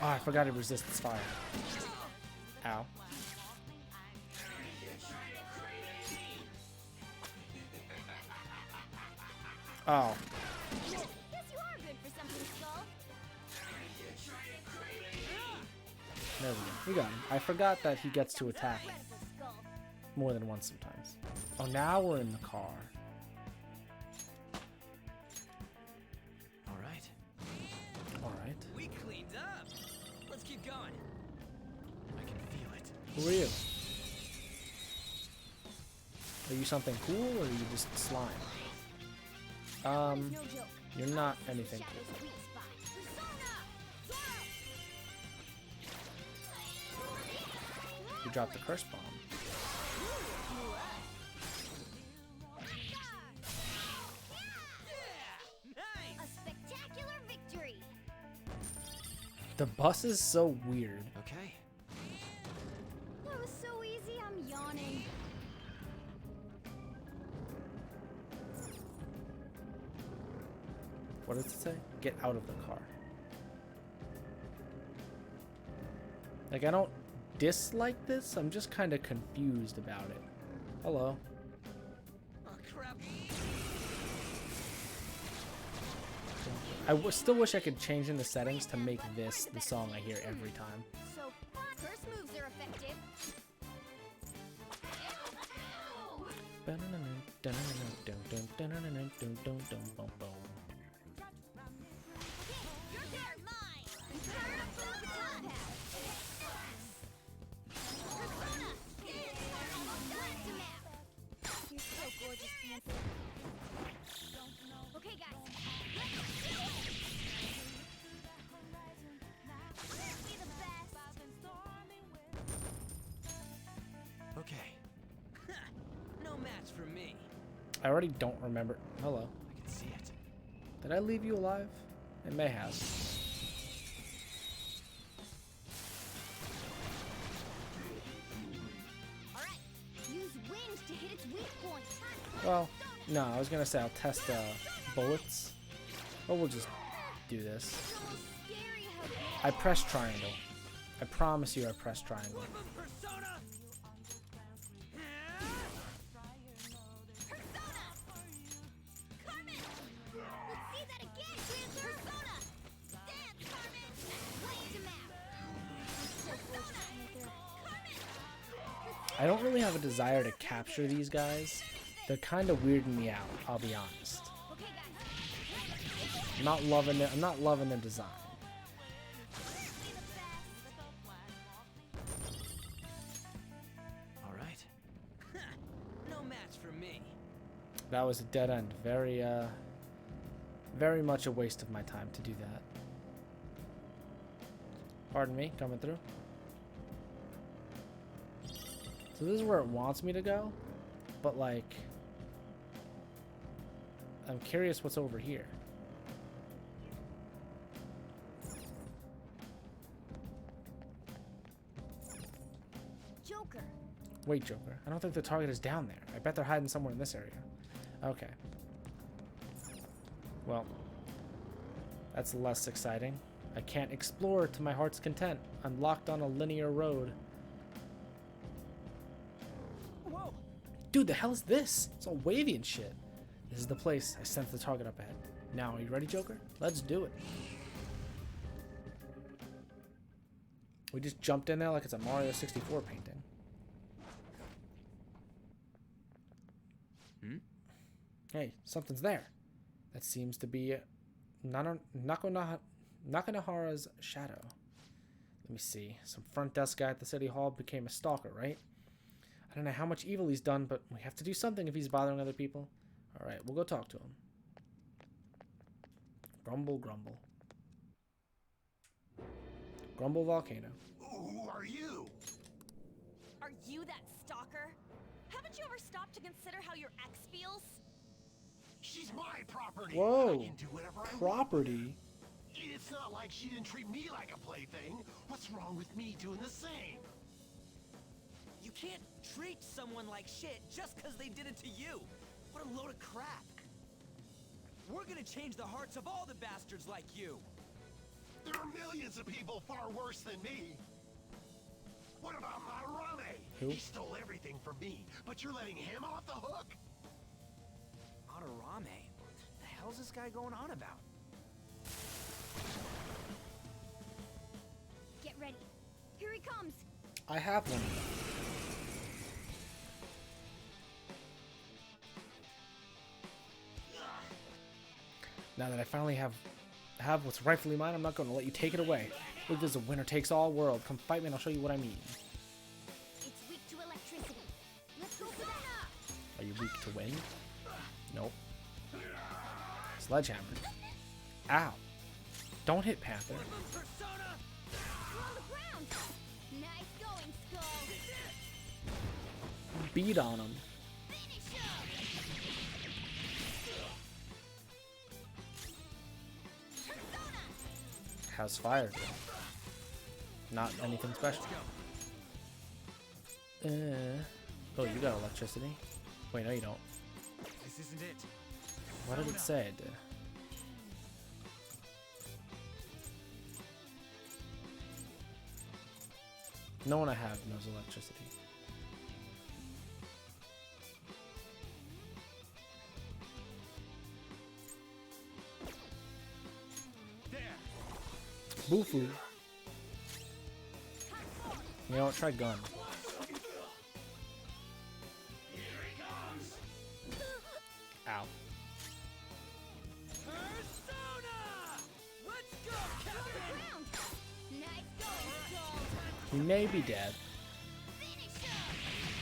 Oh, I forgot it resists fire. Ow. Oh. Guess you are good for something, Skull. There we go. We got him. I forgot that he gets to attack more than once sometimes. Oh, now we're in the car. All right. All right. We cleaned up. Let's keep going. I can feel it. Who are you? Are you something cool or are you just slime? You're not anything cool. You dropped the curse bomb. A spectacular victory. The bus is so weird. Okay. That was so easy, I'm yawning. What does it say? Get out of the car. Like, I don't dislike this, I'm just kind of confused about it. Hello. Oh crap. Still wish I could change in the settings to make this the song I hear every time. So, first moves are effective. Okay, guys. Be the best. Okay. No match for me. I already don't remember. Hello. I can see it. Did I leave you alive? I may have. Alright, use wind to hit its weak point. Well, no, I was gonna say I'll test bullets. But we'll just do this. I press triangle. I promise you I press triangle. Persona! Carmen! Let's see that again, Persona! Dance, Carmen! I don't really have a desire to capture these guys. They're kind of weirding me out, I'll be honest. I'm not loving it. I'm not loving their design. All right. No match for me. That was a dead end. Very much a waste of my time to do that. Pardon me, coming through. So this is where it wants me to go, but like, I'm curious what's over here. Joker. Wait, Joker. I don't think the target is down there. I bet they're hiding somewhere in this area. Okay. Well, that's less exciting. I can't explore to my heart's content. I'm locked on a linear road. Whoa! Dude, the hell is this? It's all wavy and shit. This is the place. I sense the target up ahead. Now, are you ready, Joker? Let's do it. We just jumped in there like it's a Mario 64 painting. Hey, something's there. That seems to be Nakanohara's shadow. Let me see. Some front desk guy at the city hall became a stalker, right? I don't know how much evil he's done, but we have to do something if he's bothering other people. Alright, we'll go talk to him. Grumble, grumble. Grumble Volcano. Who are you? Are you that stalker? Haven't you ever stopped to consider how your ex feels? She's my property. Whoa. I can do whatever I want. Property? It's not like she didn't treat me like a plaything. What's wrong with me doing the same? You can't treat someone like shit just because they did it to you. What a load of crap. We're gonna change the hearts of all the bastards like you. There are millions of people far worse than me. What about Madarame? Who? He stole everything from me, but you're letting him off the hook? Madarame? The hell's this guy going on about? Get ready. Here he comes. I have one. Now that I finally have what's rightfully mine, I'm not going to let you take it away. Look, this is a winner-takes-all world. Come fight me and I'll show you what I mean. It's weak to electricity. Let's go for that. Are you weak to wind? Nope. Sledgehammer. Ow. Don't hit Panther. We're on the ground. Nice going, Skull. Beat on him. How's fire doing? Not anything special. Oh, you got electricity. Wait, no you don't. This isn't it. What did it say it did? No one I have knows electricity. Bufu. You know what? Try gun. Ow. He may be dead.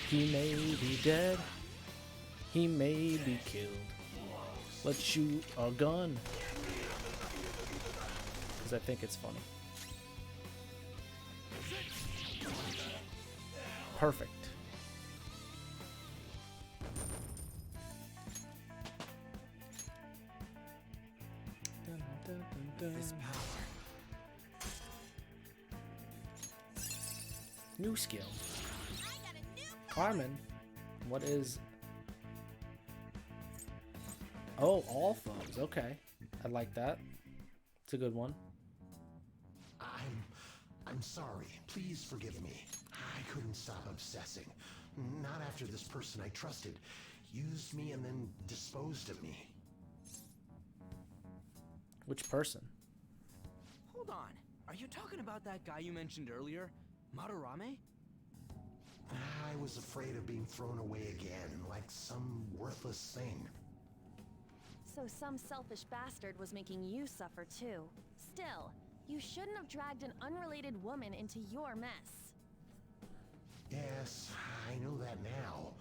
He may be dead. He may be killed. Let's shoot a gun. Because I think it's funny. Perfect. Dun, dun, dun, dun. New skill. Carmen, what is... Oh, all foes. Okay. I like that. It's a good one. I'm sorry. Please forgive me. I couldn't stop obsessing. Not after this person I trusted used me and then disposed of me. Which person? Hold on. Are you talking about that guy you mentioned earlier? Madarame? I was afraid of being thrown away again, like some worthless thing. So some selfish bastard was making you suffer too. Still, you shouldn't have dragged an unrelated woman into your mess. Yes, I know that now.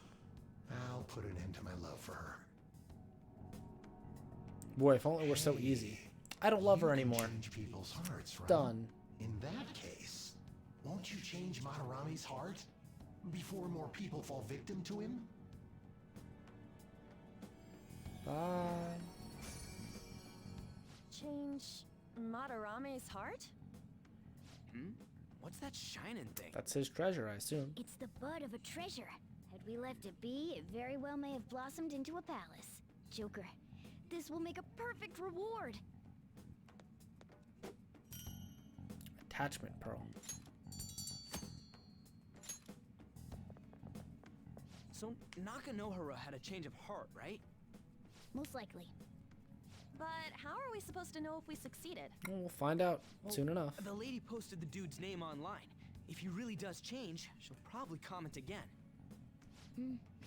I'll put an end to my love for her. Boy, if only it were so easy. I don't love her anymore. Change people's hearts, right? Done. In that case, won't you change Madarami's heart before more people fall victim to him? Bye. Change Madarame's heart? What's that shining thing? That's his treasure, I assume. It's the bud of a treasure. Had we left it be, it very well may have blossomed into a palace. Joker, this will make a perfect reward. Attachment pearl. So Nakanohara had a change of heart, right? Most likely. But how are we supposed to know if we succeeded? Well, we'll find out soon enough. The lady posted the dude's name online. If he really does change, she'll probably comment again.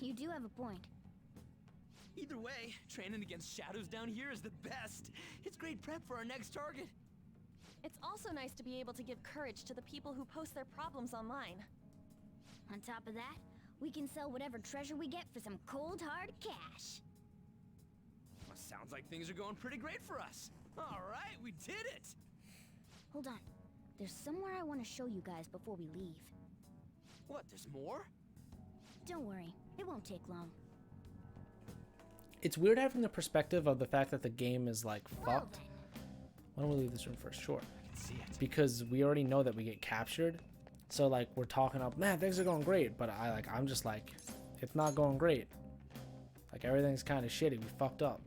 You do have a point. Either way, training against shadows down here is the best. It's great prep for our next target. It's also nice to be able to give courage to the people who post their problems online. On top of that, we can sell whatever treasure we get for some cold hard cash. Well, sounds like things are going pretty great for us. All right, we did it. Hold on. There's somewhere I want to show you guys before we leave. What, there's more? Don't worry, it won't take long. It's weird having the perspective of the fact that the game is like fucked. Why don't we leave this room first? Sure. I can see it. Because we already know that we get captured. So like we're talking up, man, things are going great, but I'm just like, it's not going great. Like everything's kind of shitty. We fucked up.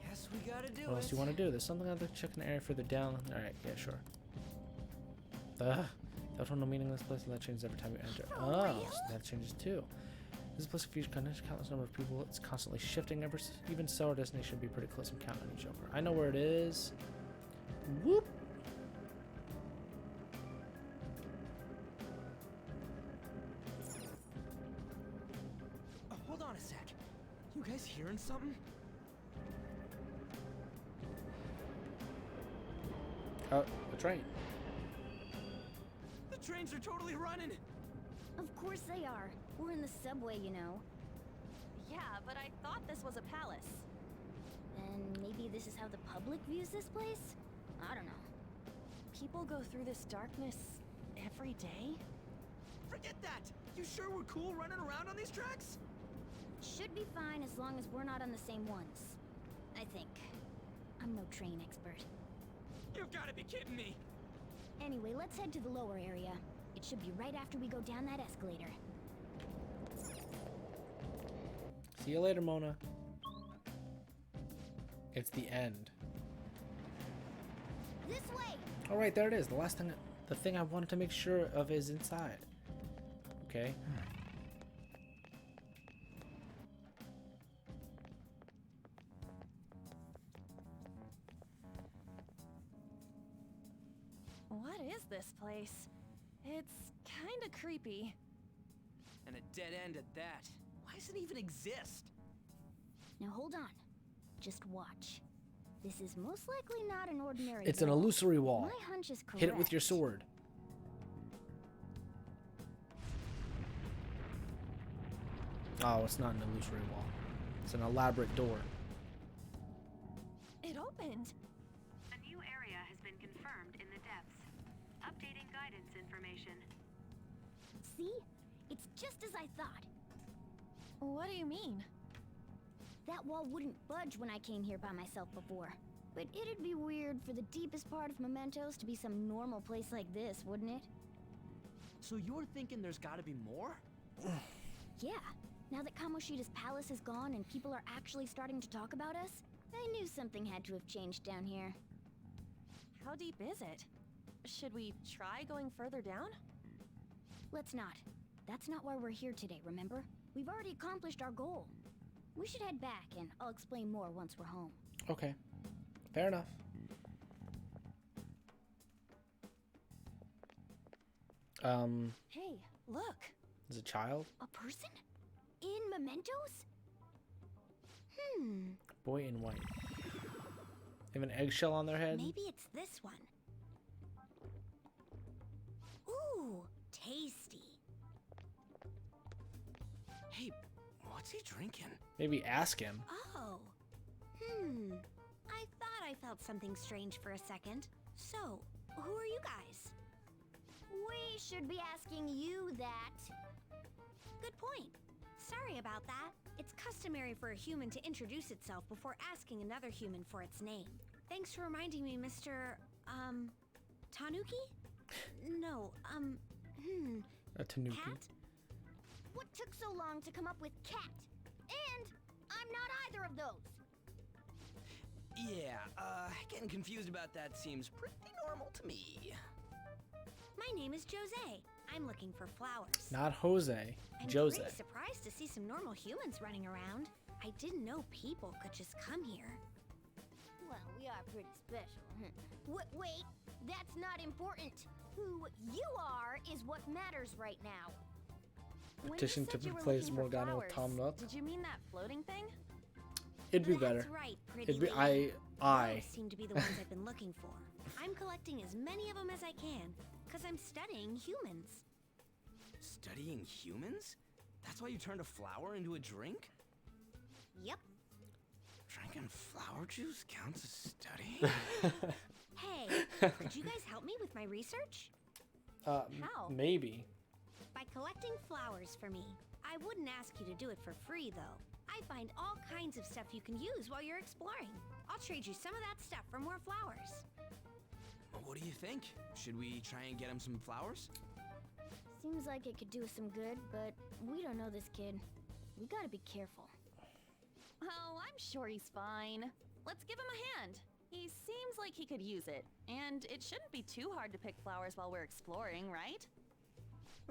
Yes, we gotta do it. What else do you want to do? There's something I'd like to check in the area further down. All right, yeah, sure. That one no meaningless place, and that changes every time you enter. Oh, so that changes too. This place features countless number of people. It's constantly shifting. Even so, our destination should be pretty close. I'm counting on each other. I know where it is. Whoop. Hold on a sec. You guys hearing something? Oh, the train. The trains are totally running. Of course they are. We're in the subway, you know. Yeah, but I thought this was a palace. And maybe this is how the public views this place? I don't know. People go through this darkness every day? Forget that! You sure we're cool running around on these tracks? Should be fine as long as we're not on the same ones. I think. I'm no train expert. You've gotta be kidding me! Anyway, let's head to the lower area. It should be right after we go down that escalator. See you later, Mona. It's the end. This way! All right, there it is. The thing I wanted to make sure of is inside. Okay. What is this place? It's kinda creepy. And a dead end at that. Why does it even exist? Now hold on. Just watch. This is most likely not an ordinary It's an wall. illusory wall. My hunch is correct. Hit it with your sword. Oh, it's not an illusory wall. It's an elaborate door. It opened. A new area has been confirmed in the depths. Updating guidance information. See? It's just as I thought. What do you mean? That wall wouldn't budge when I came here by myself before. But it'd be weird for the deepest part of Mementos to be some normal place like this, wouldn't it? So you're thinking there's gotta be more? Yeah. Now that Kamoshida's palace is gone and people are actually starting to talk about us, I knew something had to have changed down here. How deep is it? Should we try going further down? Let's not. That's not why we're here today, remember? We've already accomplished our goal. We should head back, and I'll explain more once we're home. Okay. Fair enough. Hey, look. As a child? A person? In mementos? Boy in white. They have an eggshell on their head? Maybe it's this one. Ooh, tasty. Hey, what's he drinking? Maybe ask him. Oh. I thought I felt something strange for a second. So, who are you guys? We should be asking you that. Good point. Sorry about that. It's customary for a human to introduce itself before asking another human for its name. Thanks for reminding me, Mr. Tanuki? No, A tanuki. Cat? What took so long to come up with cat? And I'm not either of those. Yeah, getting confused about that seems pretty normal to me. My name is Jose. I'm looking for flowers. Not Jose. I'm Jose. pretty surprised to see some normal humans running around. I didn't know people could just come here. Well, we are pretty special. Wait, that's not important. Who you are is what matters right now. Petition to replace Morgana with Tom Nook. Did you mean that floating thing? It'd be better. That's right, pretty It'd be lady. I Those seem to be the ones I've been looking for. I'm collecting as many of them as I can, because I'm studying humans. Studying humans? That's why you turned a flower into a drink? Yep. Drinking flower juice counts as studying? Hey, could you guys help me with my research? How? Maybe. By collecting flowers for me. I wouldn't ask you to do it for free, though. I find all kinds of stuff you can use while you're exploring. I'll trade you some of that stuff for more flowers. What do you think? Should we try and get him some flowers? Seems like it could do us some good, but we don't know this kid. We gotta be careful. Oh, I'm sure he's fine. Let's give him a hand. He seems like he could use it, and it shouldn't be too hard to pick flowers while we're exploring, right?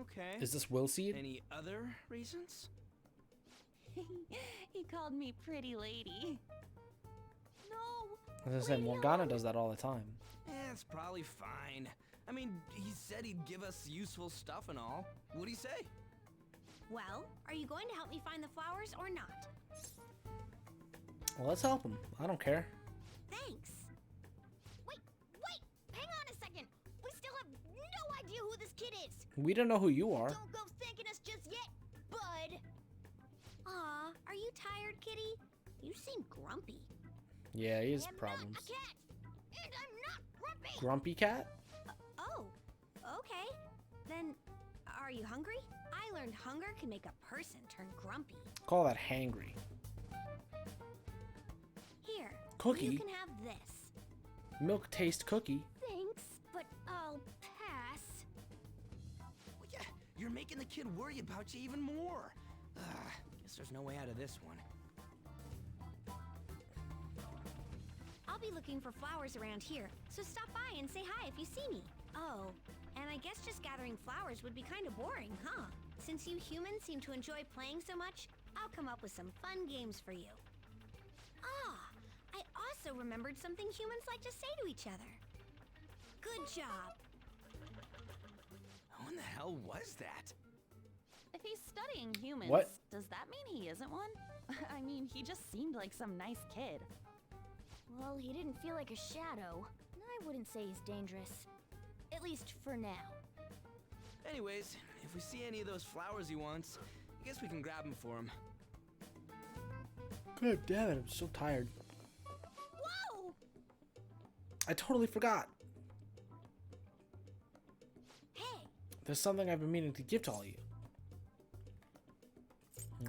Okay. Is this Will Seed? Any other reasons? He called me pretty lady. No! As I said, Morgana does that all the time. It's probably fine. I mean, he said he'd give us useful stuff and all. What'd he say? Well, are you going to help me find the flowers or not? Well, let's help him. I don't care. Thanks. Wait! Hang on a second. We still have no idea who this kid is. We don't know who you are. Don't go thanking us just yet, bud. Aw, are you tired, kitty? You seem grumpy. Yeah, he has I am problems. not a cat, and I'm not grumpy. Grumpy cat? Oh, okay. Then, are you hungry? I learned hunger can make a person turn grumpy. Call that hangry. Here, Cookie? you can have this. Milk taste cookie. Thanks, but I'll pass. Well, yeah, you're making the kid worry about you even more. Guess there's no way out of this one. I'll be looking for flowers around here, so stop by and say hi if you see me. Oh, and I guess just gathering flowers would be kind of boring, huh? Since you humans seem to enjoy playing so much, I'll come up with some fun games for you. Ah, I also remembered something humans like to say to each other. Good job. Who in the hell was that? If he's studying humans, What? does that mean he isn't one? I mean, he just seemed like some nice kid. Well, he didn't feel like a shadow. I wouldn't say he's dangerous. At least for now. Anyways, if we see any of those flowers he wants, I guess we can grab them for him. God damn it, I'm so tired. Whoa! I totally forgot. Hey! There's something I've been meaning to give to all of you.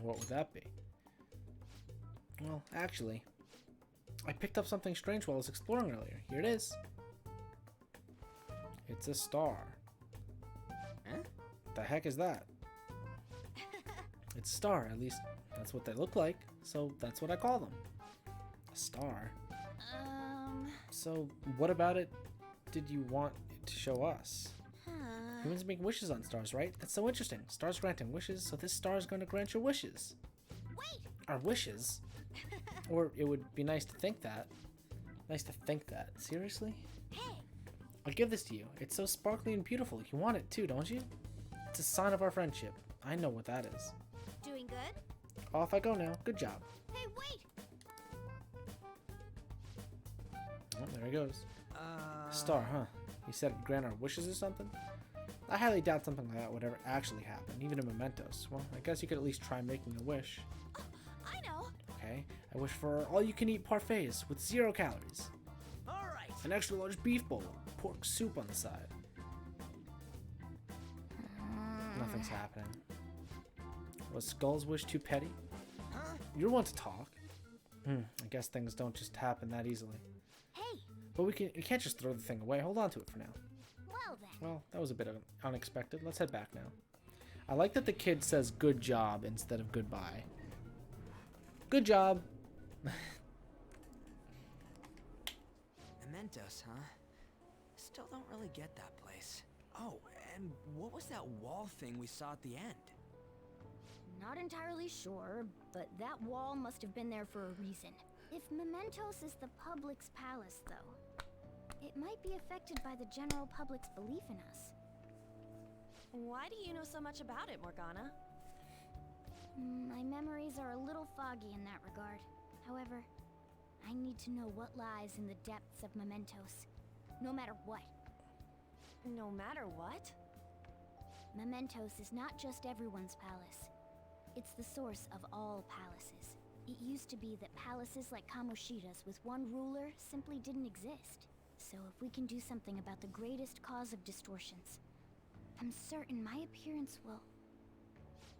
What would that be? Well, actually, I picked up something strange while I was exploring earlier. Here it is. It's a star. Huh? The heck is that? It's a star, at least that's what they look like, so that's what I call them. A star. So what about it did you want it to show us? Humans make wishes on stars, right? That's so interesting. Stars granting wishes, so this star is going to grant your wishes. Wait! Our wishes? Or it would be nice to think that. Nice to think that. Seriously? Hey! I'll give this to you. It's so sparkly and beautiful. You want it too, don't you? It's a sign of our friendship. I know what that is. Doing good? Off I go now. Good job. Hey, wait! Oh, there he goes. Star, huh? He said it'd grant our wishes or something? I highly doubt something like that would ever actually happen, even in Mementos. Well, I guess you could at least try making a wish. I know. Okay, I wish for all-you-can-eat parfaits with 0 calories. Alright. An extra large beef bowl, pork soup on the side. Nothing's happening. Was Skull's wish too petty? Huh? You're one to talk. I guess things don't just happen that easily. Hey! But we can't just throw the thing away. Hold on to it for now. Well then. Well, that was a bit unexpected. Let's head back now. I like that the kid says good job instead of goodbye. Good job! Mementos, huh? Still don't really get that place. Oh, and what was that wall thing we saw at the end? Not entirely sure, but that wall must have been there for a reason. If Mementos is the public's palace, though, it might be affected by the general public's belief in us. Why do you know so much about it, Morgana? My memories are a little foggy in that regard. However, I need to know what lies in the depths of Mementos, no matter what. No matter what? Mementos is not just everyone's palace. It's the source of all palaces. It used to be that palaces like Kamoshida's with one ruler simply didn't exist. So if we can do something about the greatest cause of distortions, I'm certain my appearance will...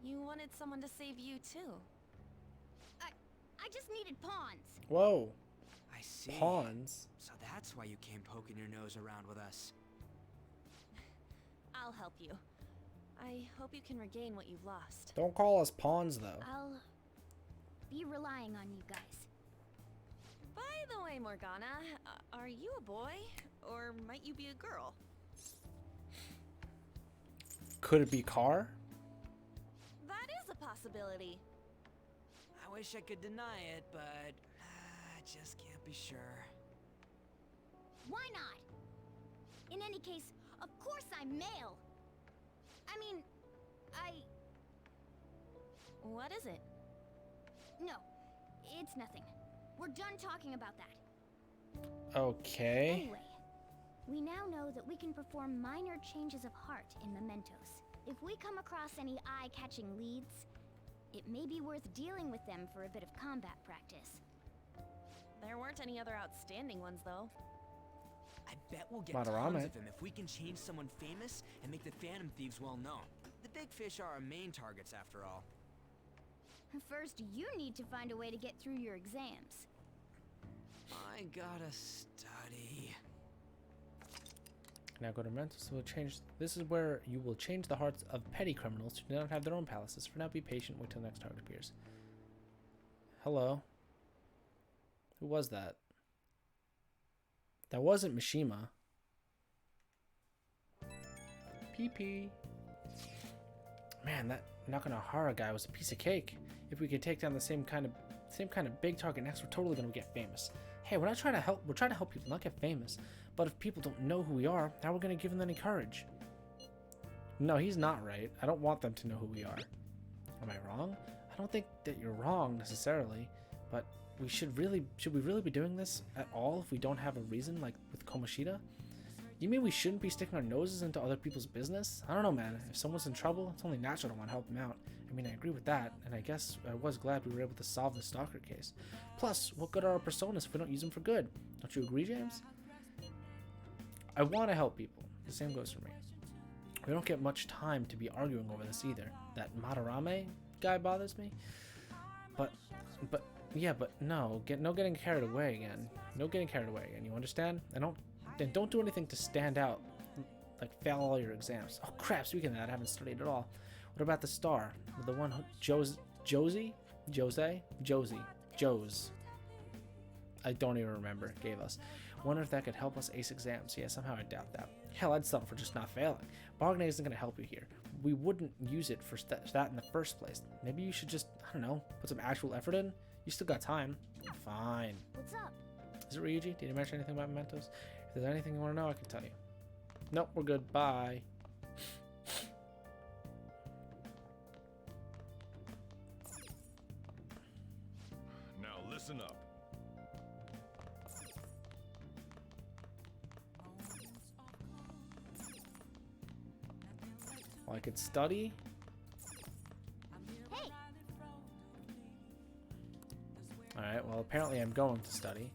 You wanted someone to save you too. I just needed pawns. Whoa. I see. Pawns? So that's why you came poking your nose around with us. I'll help you. I hope you can regain what you've lost. Don't call us pawns, though. I'll be relying on you guys. By the way, Morgana, are you a boy? Or might you be a girl? Could it be Car? That is a possibility. I wish I could deny it, but I just can't be sure. Why not? In any case, of course I'm male. I mean, What is it? No, it's nothing. We're done talking about that. Okay. Anyway, we now know that we can perform minor changes of heart in Mementos. If we come across any eye-catching leads, it may be worth dealing with them for a bit of combat practice. There weren't any other outstanding ones, though. I bet we'll get Madarame. tons of them if we can change someone famous and make the Phantom Thieves well known. The big fish are our main targets, after all. First, you need to find a way to get through your exams. I gotta study. Now go to Mementos. We'll change. This is where you will change the hearts of petty criminals who do not have their own palaces. For now, be patient. Wait till the next target appears. Hello. Who was that? That wasn't Mishima. PP. Man, that Nakanohara guy was a piece of cake. If we could take down the same kind of big target next, we're totally gonna get famous. Hey, we're not trying to help. We're trying to help people, not get famous. But if people don't know who we are, how are we gonna give them any courage? No, he's not right. I don't want them to know who we are. Am I wrong? I don't think that you're wrong necessarily, but should we really be doing this at all if we don't have a reason, like with Kamoshida? You mean we shouldn't be sticking our noses into other people's business? I don't know, man. If someone's in trouble, it's only natural to want to help them out. I mean, I agree with that, and I guess I was glad we were able to solve the stalker case. Plus, what good are our personas if we don't use them for good? Don't you agree, James? I want to help people. The same goes for me. We don't get much time to be arguing over this either. That Madarame guy bothers me. But no getting carried away again. No getting carried away again. You understand? Then don't do anything to stand out, like fail all your exams. Oh crap! Speaking of that, I haven't studied at all. What about the star? The one Josie? I don't even remember. Gave us. Wonder if that could help us ace exams. Yeah, somehow I doubt that. Hell, I'd settle for just not failing. Bargaining isn't going to help you here. We wouldn't use it for that in the first place. Maybe you should just, I don't know, put some actual effort in. You still got time. Fine. What's up? Is it Ryuji? Did you mention anything about Mementos? If there's anything you want to know, I can tell you. Nope, we're good. Bye. Listen up. Well, I could study. Hey, Alright, well, apparently I'm going to study.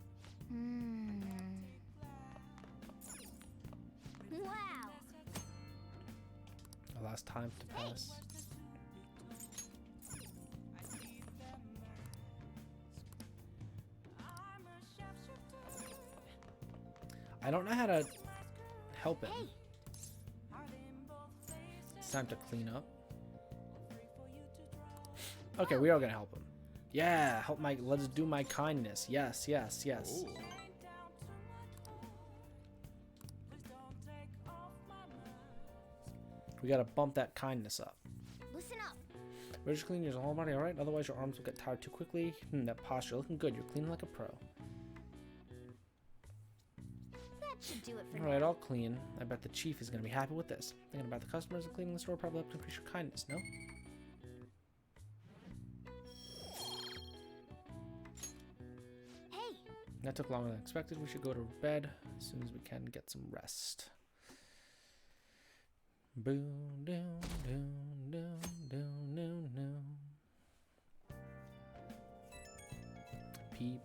Wow. Allows time to pass. I don't know how to help him. It's time to clean up. Okay, we are gonna help him. Yeah, help my. Let's do my kindness. Yes, yes, yes. Ooh. We gotta bump that kindness up. Listen up. We're just cleaning your whole body, alright? Otherwise your arms will get tired too quickly. That posture looking good. You're cleaning like a pro. That should do it for Alright, now. I'll clean. I bet the chief is gonna be happy with this. Thinking about the customers and cleaning the store probably helps increase your kindness, no? Hey, That took longer than expected. We should go to bed as soon as we can get some rest. Boom, doom, doom, doom, doom, doom, doom. P.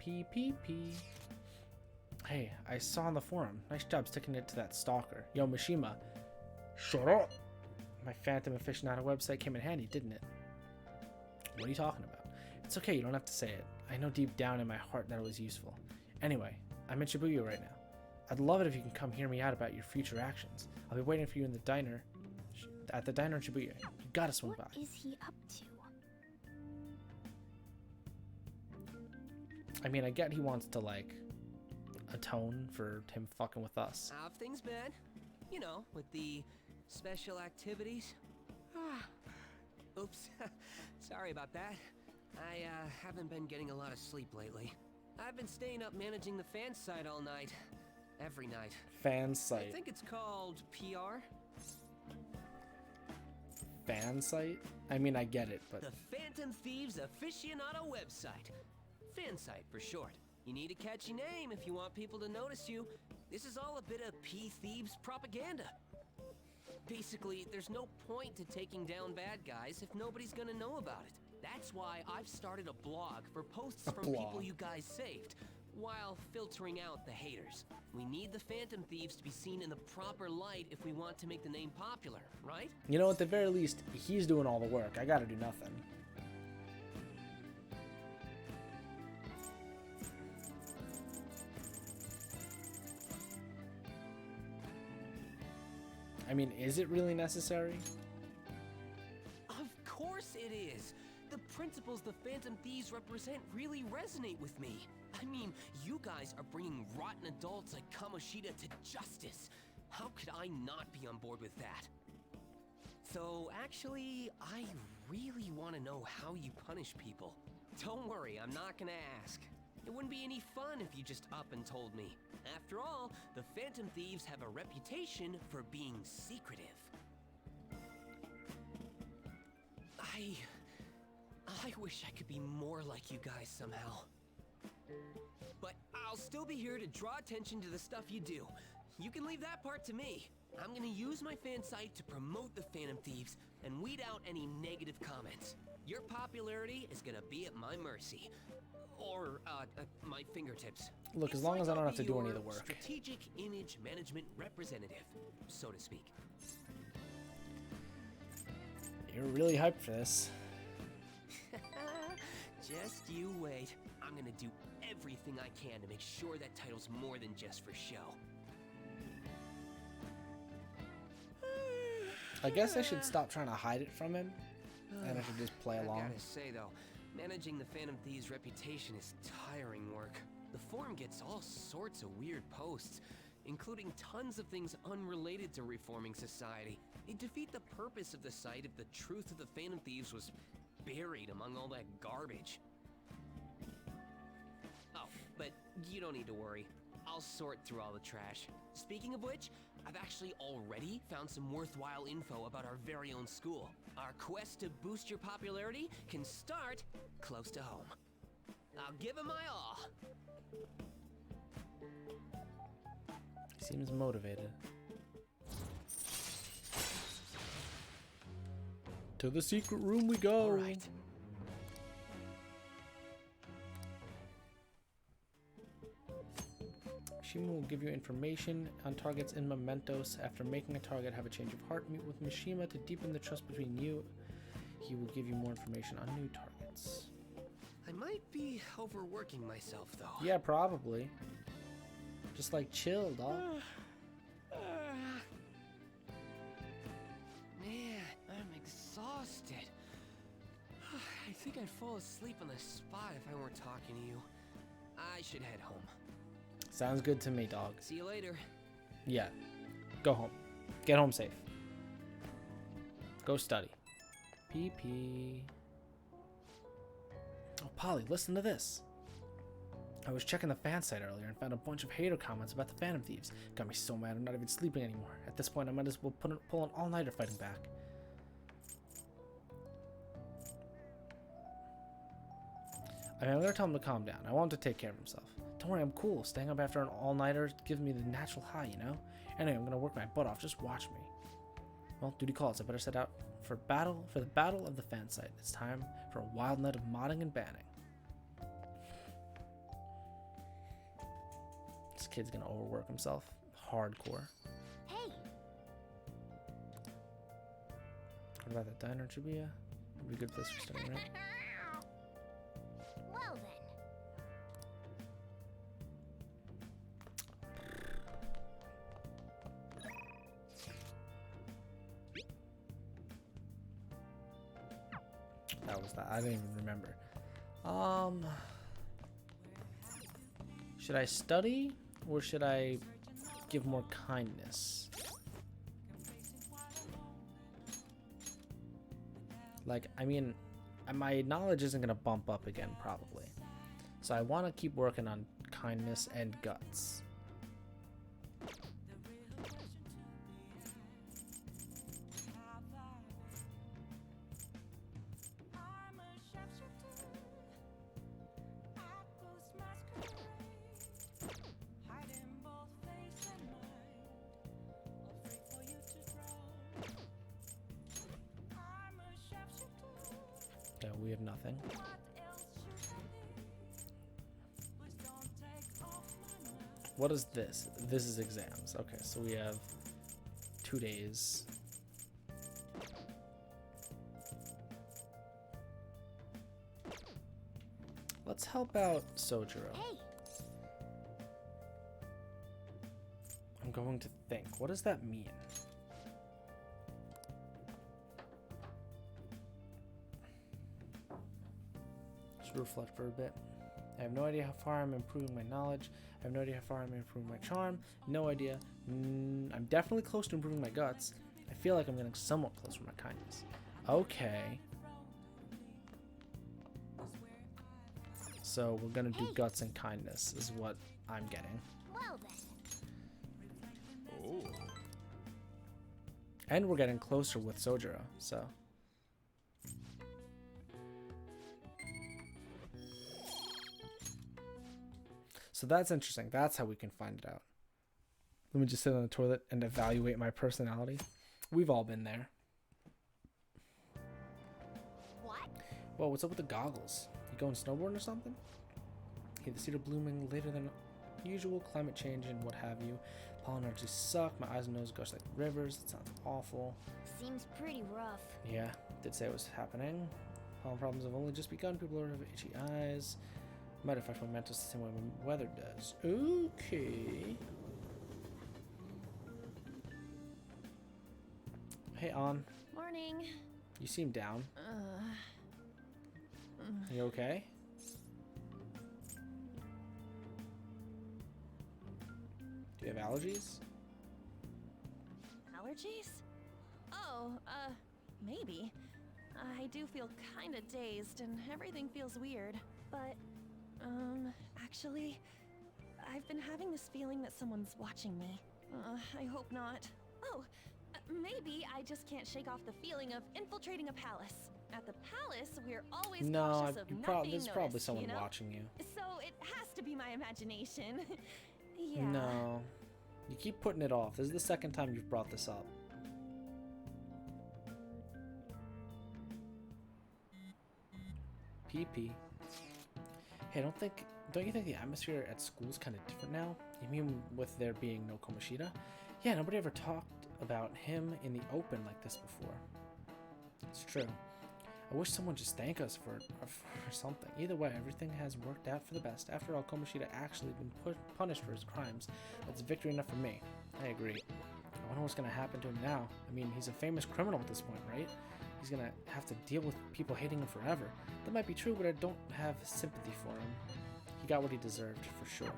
Hey, I saw on the forum. Nice job sticking it to that stalker. Yo, Mishima. Shut up! My Phantom Aficionado website came in handy, didn't it? What are you talking about? It's okay, you don't have to say it. I know deep down in my heart that it was useful. Anyway, I'm in Shibuya right now. I'd love it if you can come hear me out about your future actions. I'll be waiting for you in the diner. At the diner in Shibuya. You gotta swing by. What is he up to? I mean, I get he wants to, like, atone for him fucking with us. How have things been? You know, with the special activities. Oops. Sorry about that. I haven't been getting a lot of sleep lately. I've been staying up managing the fan site all night. Every night. Fan I site. think it's called PR. Fan site? I mean, I get it, but... The Phantom Thieves Aficionado website. Fan site for short. You need a catchy name if you want people to notice you. This is all a bit of P-Thieves propaganda. Basically, there's no point to taking down bad guys if nobody's gonna know about it. That's why I've started a blog for posts from people you guys saved, while filtering out the haters. We need the Phantom Thieves to be seen in the proper light if we want to make the name popular, right? You know, at the very least, he's doing all the work. I gotta do nothing. I mean, is it really necessary? Of course it is! The principles the Phantom Thieves represent really resonate with me. I mean, you guys are bringing rotten adults like Kamoshida to justice. How could I not be on board with that? So, actually, I really want to know how you punish people. Don't worry, I'm not gonna ask. It wouldn't be any fun if you just up and told me. After all, the Phantom Thieves have a reputation for being secretive. I wish I could be more like you guys somehow. But I'll still be here to draw attention to the stuff you do. You can leave that part to me. I'm gonna use my fan site to promote the Phantom Thieves and weed out any negative comments. Your popularity is gonna be at my mercy. Or, my fingertips. Look, as It's long like as I don't I'll have to be do any of your the work. Strategic image management representative, so to speak. You're really hyped for this. Just you wait. I'm gonna do everything I can to make sure that title's more than just for show. I guess I should stop trying to hide it from him, and I should just play along. I gotta say though, managing the Phantom Thieves' reputation is tiring work. The forum gets all sorts of weird posts, including tons of things unrelated to reforming society. It'd defeat the purpose of the site if the truth of the Phantom Thieves was buried among all that garbage. Oh, but you don't need to worry. I'll sort through all the trash. Speaking of which, I've actually already found some worthwhile info about our very own school. Our quest to boost your popularity can start close to home. I'll give it my all. Seems motivated. To the secret room we go. All right. Mishima will give you information on targets in mementos. After making a target, have a change of heart. Meet with Mishima to deepen the trust between you. He will give you more information on new targets. I might be overworking myself, though. Yeah, probably. Just like chill, dog. Man, I'm exhausted. I think I'd fall asleep on the spot if I weren't talking to you. I should head home. Sounds good to me, dog. See you later. Yeah. Go home. Get home safe. Go study. PP. Oh, Polly, listen to this. I was checking the fan site earlier and found a bunch of hater comments about the Phantom Thieves. Got me so mad I'm not even sleeping anymore. At this point, I might as well pull an all-nighter fighting back. I mean, I'm gonna tell him to calm down. I want him to take care of himself. Don't worry, I'm cool. Staying up after an all-nighter gives me the natural high, you know? Anyway, I'm gonna work my butt off. Just watch me. Well, duty calls. I better set out for the battle of the fan site. It's time for a wild night of modding and banning. This kid's gonna overwork himself. Hardcore. Hey! What about that diner, Chibia? Would be a good place for studying, right? Well then. That was that. I didn't even remember. Should I study or should I give more kindness? Like, I mean, my knowledge isn't gonna bump up again probably, so I want to keep working on kindness and guts. Okay, we have nothing. What is this? This is exams. Okay, so we have 2 days. Let's help out Sojiro. Hey. I'm going to think. What does that mean? Just reflect for a bit. I have no idea how far I'm improving my knowledge. I have no idea how far I'm improving my charm. No idea. I'm definitely close to improving my guts. I feel like I'm getting somewhat close to my kindness. Okay. So we're gonna do guts and kindness is what I'm getting. Well then. Oh. And we're getting closer with Sojiro, so. So that's interesting. That's how we can find it out. Let me just sit on the toilet and evaluate my personality. We've all been there. What? Whoa, what's up with the goggles? You going snowboarding or something? Hey, the seed are blooming later than usual, climate change and what have you. Pollen allergies suck, my eyes and nose gush like rivers, it sounds awful. Seems pretty rough. Yeah, did say it was happening. Pollen problems have only just begun, people are have itchy eyes. Might affect my mental the same way my weather does. Okay. Hey, On. Morning. You seem down. You okay? Do you have allergies? Allergies? Oh, maybe. I do feel kinda dazed and everything feels weird. But, actually, I've been having this feeling that someone's watching me. I hope not. Oh, maybe I just can't shake off the feeling of infiltrating a palace. At the palace, we're always No, cautious of not being there's probably noticed, someone you know? watching you. So it has to be my imagination. Yeah. No. You keep putting it off. This is the second time you've brought this up. PP. Hey, don't you think the atmosphere at school is kind of different now? You mean with there being no Kamoshida? Yeah, nobody ever talked about him in the open like this before. It's true. I wish someone just thank us for something. Either way, everything has worked out for the best. After all, Kamoshida actually been punished for his crimes. That's victory enough for me. I agree. I wonder what's going to happen to him now. I mean, he's a famous criminal at this point, right? He's going to have to deal with people hating him forever. That might be true, but I don't have sympathy for him. He got what he deserved, for sure.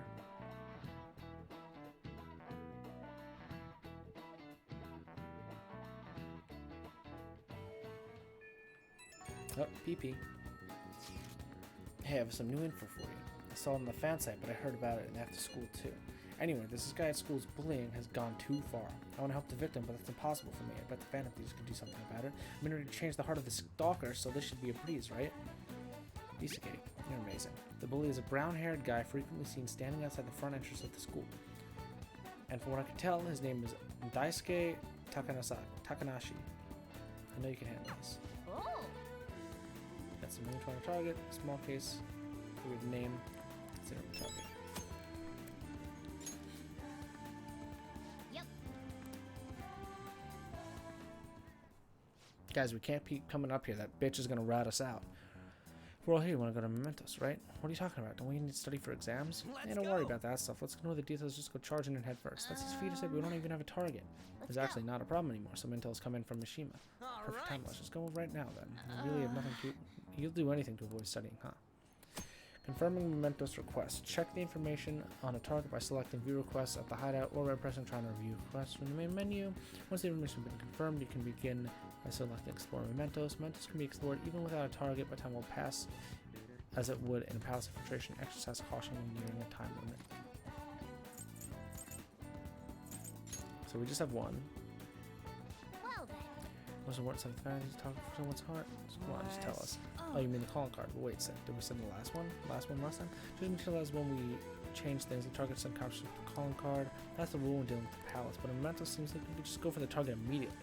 Oh, PP. Hey, I have some new info for you. I saw it on the fan site, but I heard about it after school too. Anyway, this guy at school's bullying has gone too far. I want to help the victim, but that's impossible for me. I bet the Phantom Thieves could do something about it. I'm in order to change the heart of the stalker, so this should be a breeze, right? Bisake, you're amazing. The bully is a brown-haired guy frequently seen standing outside the front entrance of the school. And from what I can tell, his name is Daisuke Takanashi. I know you can handle this. Oh. That's a moving to target, small case, weird name, consider him a target. Yep. Guys, we can't keep coming up here. That bitch is gonna rat us out. We're all here. You wanna go to Mementos, right? What are you talking about? Don't we need to study for exams? Hey, don't worry about that stuff. Let's ignore the details. Just go charging in head first. That's his feet. We don't even have a target. It's actually not a problem anymore. Some intel's come in from Mishima. Perfect time. Let's just go right now then. We really have nothing to. You'll do anything to avoid studying, huh? Confirming Mementos request. Check the information on a target by selecting view requests at the hideout or by pressing try to review requests from the main menu. Once the information has been confirmed, you can begin by selecting explore Mementos. Mementos can be explored even without a target, but time will pass as it would in a palace infiltration. Exercise caution when nearing a time limit. So we just have one. Well then. Was there words of fantasies talking for someone's heart? So come on, just tell us. Oh, you mean the calling card? But wait a sec. Did we send the last one? Last time? Just materialize when we change things. The target send copies of the calling card. That's the rule when dealing with the palace. But in Mementos seems like we could just go for the target immediately.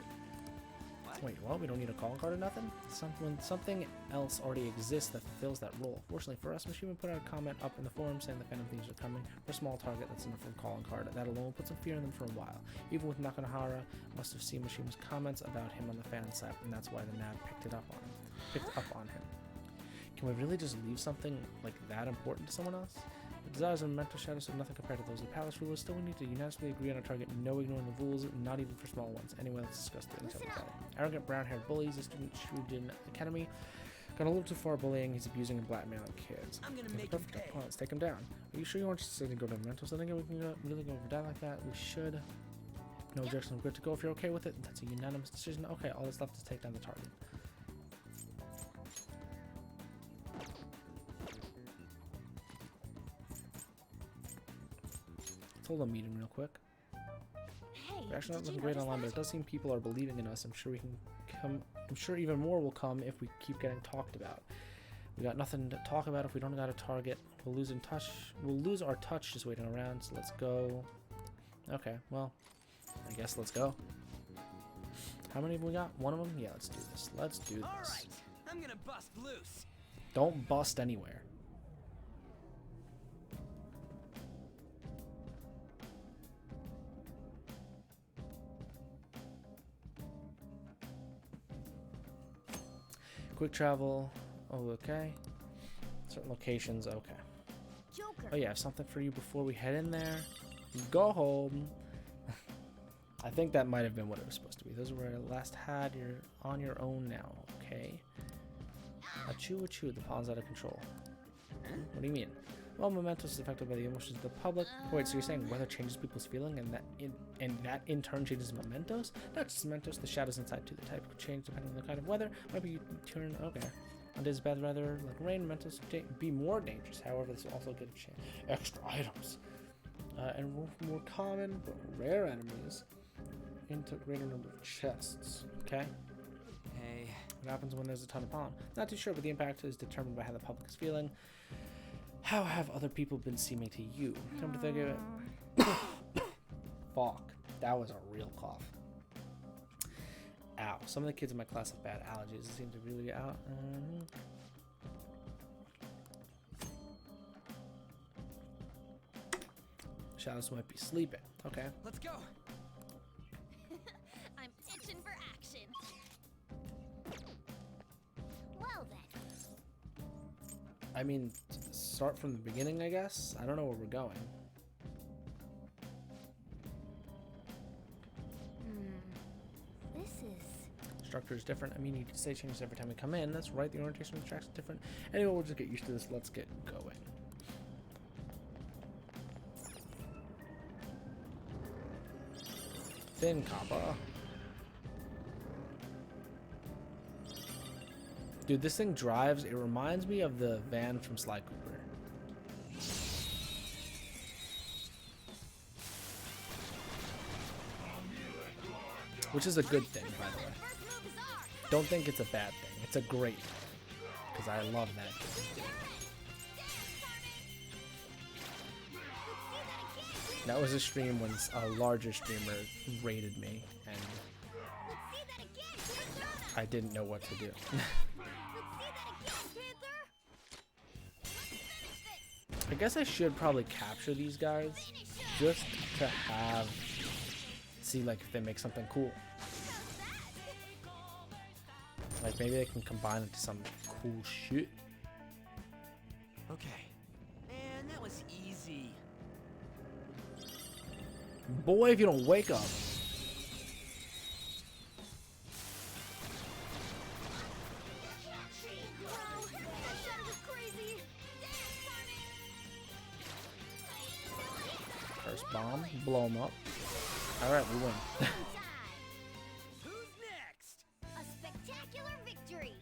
Wait, what? We don't need a calling card or nothing? Something else already exists that fulfills that role. Fortunately for us, Mishima put out a comment up in the forum saying the Phantom Thieves are coming. For a small target, that's enough for a calling card. That alone put some fear in them for a while. Even with Nakanohara, must have seen Mishima's comments about him on the fan site, and that's why the NAB picked up on him. Can we really just leave something like that important to someone else? The desires of mental shadows are nothing compared to those of the palace rulers. Still, we need to unanimously agree on a target, no ignoring the rules, not even for small ones. Anyway, let's discuss the details about it. Arrogant brown-haired bully is a student at Shujin Academy. Gone a little too far bullying. He's abusing and blackmailing kids. I'm gonna make perfect. him pay. Come on, let's take him down. Are you sure you want us to go to mental? So I think we can really go over that like that. We should. No objection. We're good to go if you're okay with it. That's a unanimous decision. Okay, all that's left is take down the target. Hold a meeting real quick. Hey, We're actually not did looking you great notice online, but that? it does seem people are believing in us. I'm sure we can come. I'm sure even more will come if we keep getting talked about. We got nothing to talk about if we don't got a target. We'll lose in touch. We'll lose our touch just waiting around. So let's go. Okay, well, I guess let's go. How many have we got? One of them? Yeah, let's do this. Let's do this. All right, I'm gonna bust loose. Don't bust anywhere. Quick travel. Oh, okay. Certain locations. Okay. Joker. Oh yeah, I have something for you before we head in there. Go home. I think that might have been what it was supposed to be. Those were I last had. You're on your own now. Okay. Achoo, achoo. The pollen's out of control. What do you mean? Well, Mementos is affected by the emotions of the public. Wait, so you're saying weather changes people's feeling, and that in turn changes Mementos? Not just Mementos, the shadows inside too. The type could change depending on the kind of weather. Maybe you turn okay. On days of bad weather, like rain, Mementos be more dangerous. However, this will also get a chance. Extra items, and more common but rare enemies into greater number of chests. Okay. Hey. What happens when there's a ton of pollen? Not too sure, but the impact is determined by how the public is feeling. How have other people been seeming to you? Come to think of it. Fuck. That was a real cough. Ow. Some of the kids in my class have bad allergies. It seems to really get out. Shadows might be sleeping. Okay. Let's go. I'm itching for action. Well then. I mean, start from the beginning, I guess. I don't know where we're going. This is... Structure is different. I mean, you can say changes every time we come in. That's right. The orientation of the tracks is different. Anyway, we'll just get used to this. Let's get going. Thin copper. Dude, this thing drives. It reminds me of the van from Sly Cooper. Which is a good thing, by the way. Don't think it's a bad thing. It's a great thing. Because I love that game. That was a stream when a larger streamer raided me, and I didn't know what to do. I guess I should probably capture these guys just to have see like if they make something cool. Like maybe they can combine it to some cool shit. Okay. Man, that was easy. Boy, if you don't wake up. First bomb, blow him up. Alright, we win. Who's next? A spectacular victory.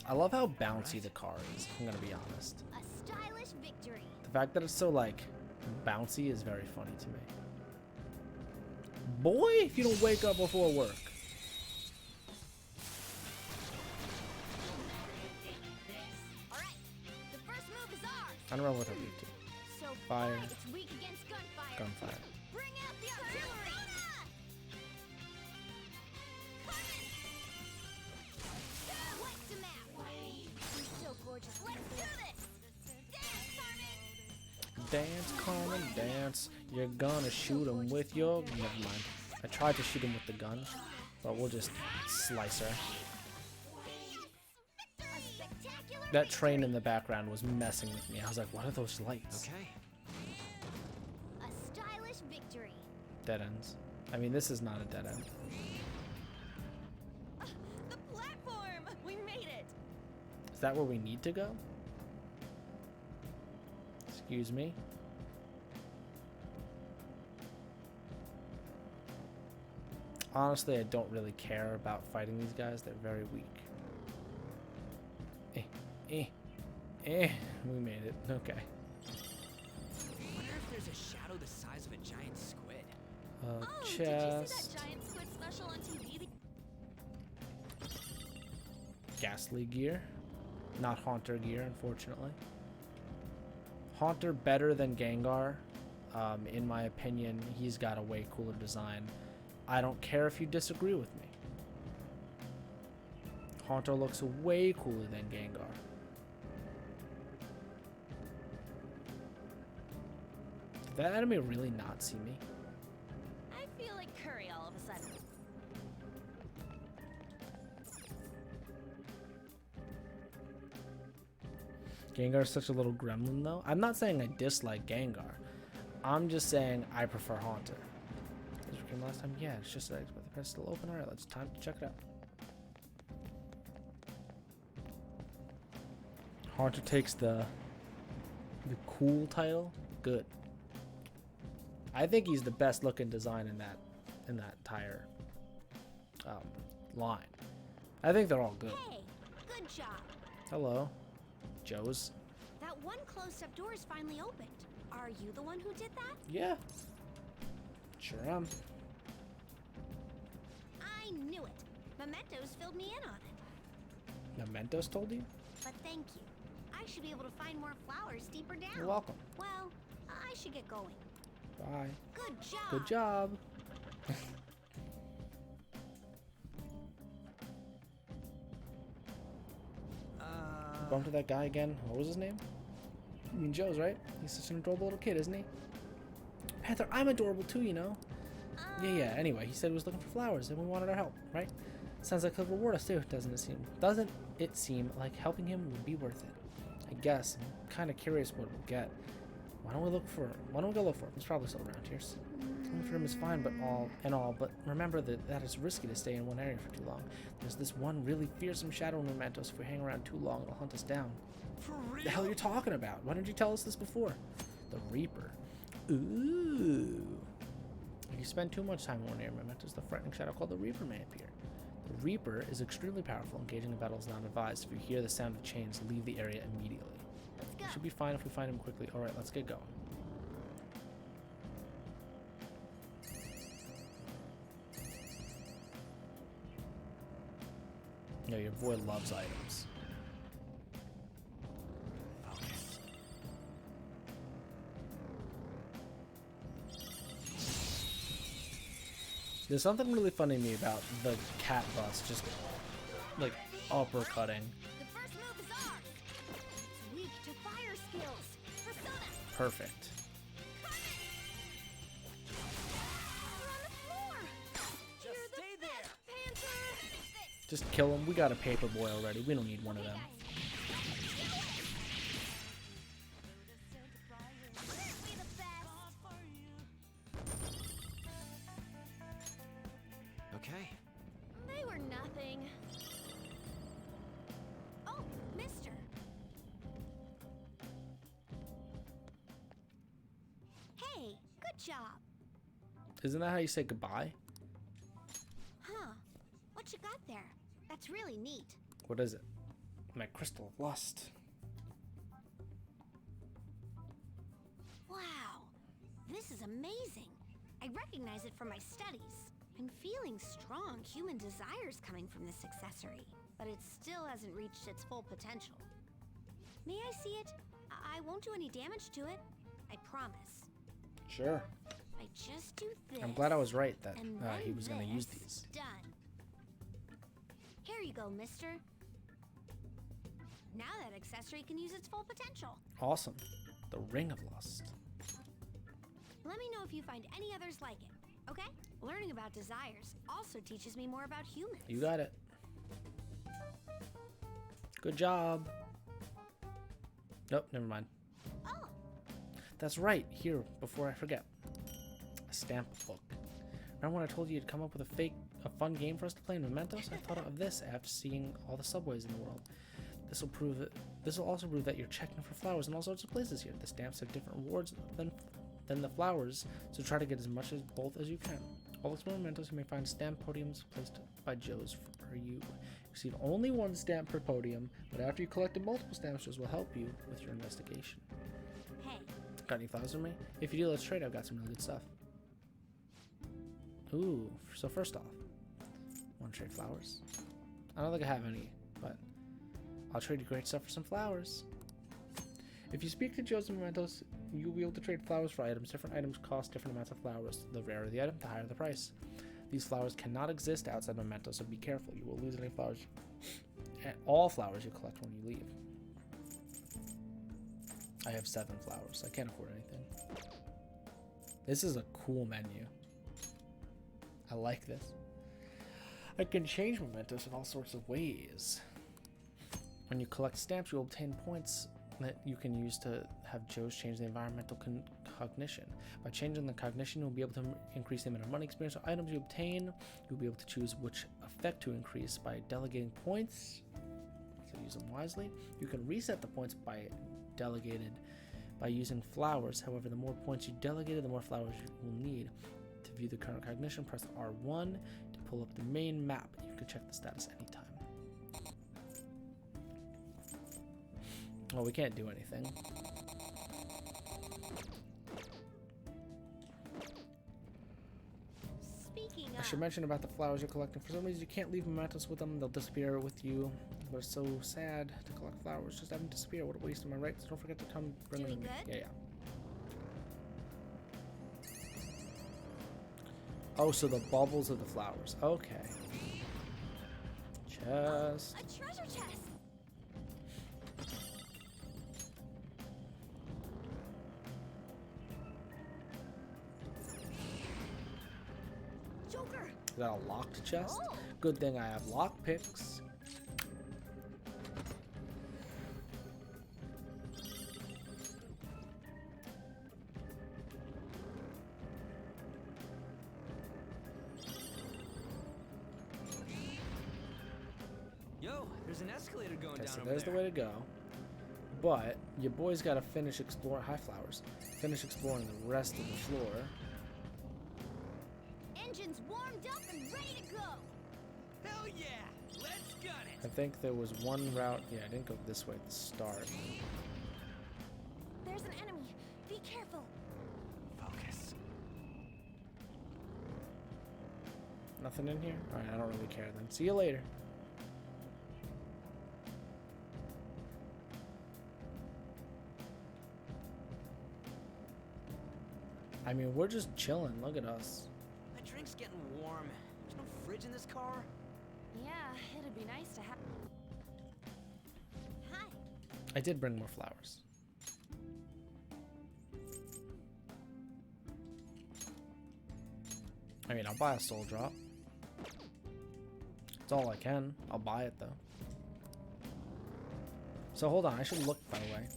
I love how bouncy the car is, I'm gonna be honest. A stylish victory. The fact that it's so like bouncy is very funny to me. Boy, if you don't wake up before work. Alright, the first move is ours. I don't know what they're weak to. So Fire. It's weak against gunfire. Gunfire. Bring out the artillery. What's the map? You're so gorgeous. Let's do this. Dance, Carmen, dance. You're gonna shoot him with your... Never mind. I tried to shoot him with the gun, but we'll just slice her. That train in the background was messing with me. I was like, what are those lights? Okay. A stylish victory. Dead ends. I mean, this is not a dead end. The platform! We made it! Is that where we need to go? Excuse me? Honestly, I don't really care about fighting these guys. They're very weak. We made it. Okay. I wonder if there's a shadow the size of a giant squid. Chest. Did you see that giant squid special on TV? Ghastly gear. Not Haunter gear, unfortunately. Haunter better than Gengar. In my opinion, he's got a way cooler design. I don't care if you disagree with me. Haunter looks way cooler than Gengar. Did that enemy really not see me? I feel like curry all of a sudden. Gengar is such a little gremlin, though. I'm not saying I dislike Gengar. I'm just saying I prefer Haunter. This came last time? Yeah, it's just like, but the press still open. Alright, let's time to check it out. Haunter takes the cool title. Good. I think he's the best looking design in that entire line. I think they're all good. Hey, good job. Hello, Joe's. That one closed-up door is finally opened. Are you the one who did that? Yeah. Sure am. I knew it. Mementos filled me in on it. Mementos told you? But thank you. I should be able to find more flowers deeper down. You're welcome. Well, I should get going. Bye. Good job. Good job. Bumped into that guy again. What was his name? I mean, Joe's, right? He's such an adorable little kid, isn't he? Panther, I'm adorable too, you know? Yeah. Anyway, he said he was looking for flowers and we wanted our help, right? Sounds like he'll reward us too, doesn't it seem like helping him would be worth it? I guess. I'm kind of curious what we'll get. Why don't we go look for him? He's probably still around here. Looking for him is fine, but remember that it's risky to stay in one area for too long. There's this one really fearsome shadow in Mementos. If we hang around too long, it'll hunt us down. For real? The hell are you talking about? Why didn't you tell us this before? The Reaper. Ooh. If you spend too much time in one area, Mementos, the frightening shadow called the Reaper may appear. The Reaper is extremely powerful. Engaging in battle is not advised. If you hear the sound of chains, leave the area immediately. Let's go. We should be fine if we find him quickly. Alright, let's get going. No, your boy loves items. There's something really funny to me about the cat bus just like uppercutting. The first move is ours. It's weak to fire skills. Persona. Perfect. Just stay there. Just kill him. We got a paper boy already. We don't need one of them. Okay. They were nothing. Oh, mister. Hey, good job. Isn't that how you say goodbye? Huh. What you got there? That's really neat. What is it? My crystal of lust. Wow. This is amazing. I recognize it from my studies. I'm feeling strong human desires coming from this accessory, but it still hasn't reached its full potential. May I see it? I won't do any damage to it. I promise. Sure. I just do this. I'm glad I was right that and he then was going to use this. these. Done. Here you go, mister. Now that accessory can use its full potential. Awesome. The Ring of Lust. Let me know if you find any others like it, okay? Learning about desires also teaches me more about humans. You got it. Good job. Nope, never mind. Oh. That's right. Here, before I forget. A stamp book. Remember when I told you you'd come up with a fun game for us to play in Mementos? I thought of this after seeing all the subways in the world. This will also prove that you're checking for flowers in all sorts of places here. The stamps have different rewards than the flowers, so try to get as much as both as you can. All explore Mementos, you may find stamp podiums placed by Joe's for you. You receive only one stamp per podium, but after you collected multiple stamps, Joe's will help you with your investigation. Hey. Got any flowers for me? If you do, let's trade. I've got some really good stuff. Ooh, so first off, want to trade flowers? I don't think I have any, but I'll trade you great stuff for some flowers. If you speak to Joe's and Mementos, you'll be able to trade flowers for items. Different items cost different amounts of flowers. The rarer the item, the higher the price. These flowers cannot exist outside Mementos, so be careful. You will lose any flowers, all flowers you collect when you leave. I have 7 flowers. I can't afford anything. This is a cool menu. I like this. I can change Mementos in all sorts of ways. When you collect stamps, you obtain points that you can use to have Joe's change the environmental cognition. By changing the cognition, you'll be able to increase the amount of money experience or items you obtain. You'll be able to choose which effect to increase by delegating points, so use them wisely. You can reset the points by using flowers. However, the more points you delegated, the more flowers you will need. To view the current cognition, press R1 to pull up the main map. You can check the status anytime. Well, we can't do anything. Speaking I should mention about the flowers you're collecting. For some reason, you can't leave mementos with them. They'll disappear with you. But it's so sad to collect flowers. Just have them disappear. What a waste, am I right? So don't forget to come bring them to me. Doing Yeah. Oh, so the bubbles of the flowers. Okay. Chest. A treasure chest. Joker. Is that a locked chest? Good thing I have lock picks. Yo, there's an escalator going Okay, down so over there's there. the way to go. But your boy's got to finish exploring. High flowers. Finish exploring the rest of the floor. Engines warmed up and ready to go. Hell yeah! Let's gun I think there was one route. Yeah, I didn't go this way at the start. There's an enemy. Be careful. Focus. Nothing in here? Alright, I don't really care then. See you later. I mean, we're just chilling. Look at us. My drink's getting warm. There's no fridge in this car. Yeah, it'd be nice to have. Hi. I did bring more flowers. I mean, I'll buy a soul drop. It's all I can. I'll buy it though. So hold on, I should look by the way.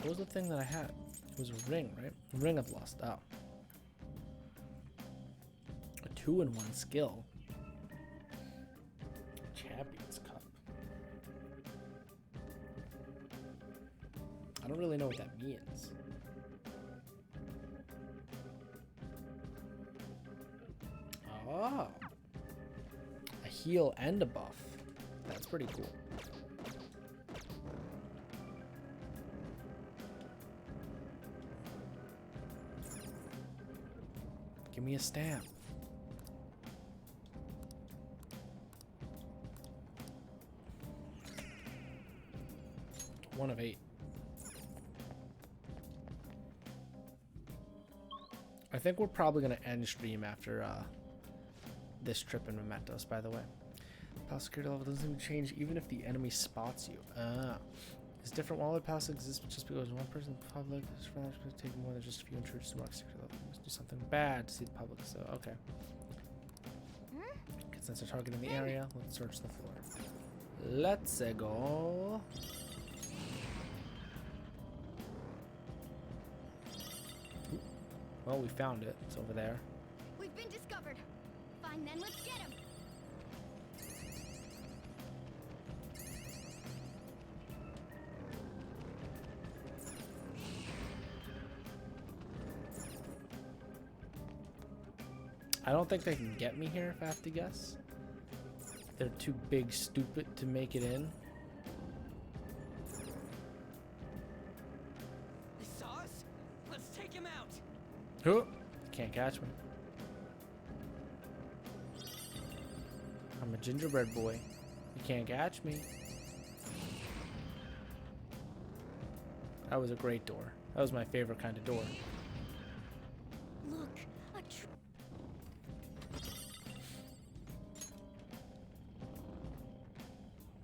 What was the thing that I had? It was a ring, right? A ring of lust. Oh. A 2-in-1 skill. Champions Cup. I don't really know what that means. Oh. A heal and a buff. That's pretty cool. Give me a stamp. One of 8. I think we're probably gonna end stream after this trip in Mementos, by the way. Pal security level doesn't even change even if the enemy spots you. It's different while the pass exists, but just because one person in public is going to take more than just a few intruders to mark security level. You must do something bad to see the public, so okay. Since they're targeting the area, let's search the floor. Let's go. Ooh. Well, we found it. It's over there. We've been discovered. Fine then, let's get him. I don't think they can get me here if I have to guess. They're too big stupid to make it in. They saw us? Let's take him out. Huh? Can't catch me. I'm a gingerbread boy. You can't catch me. That was a great door. That was my favorite kind of door. Look, a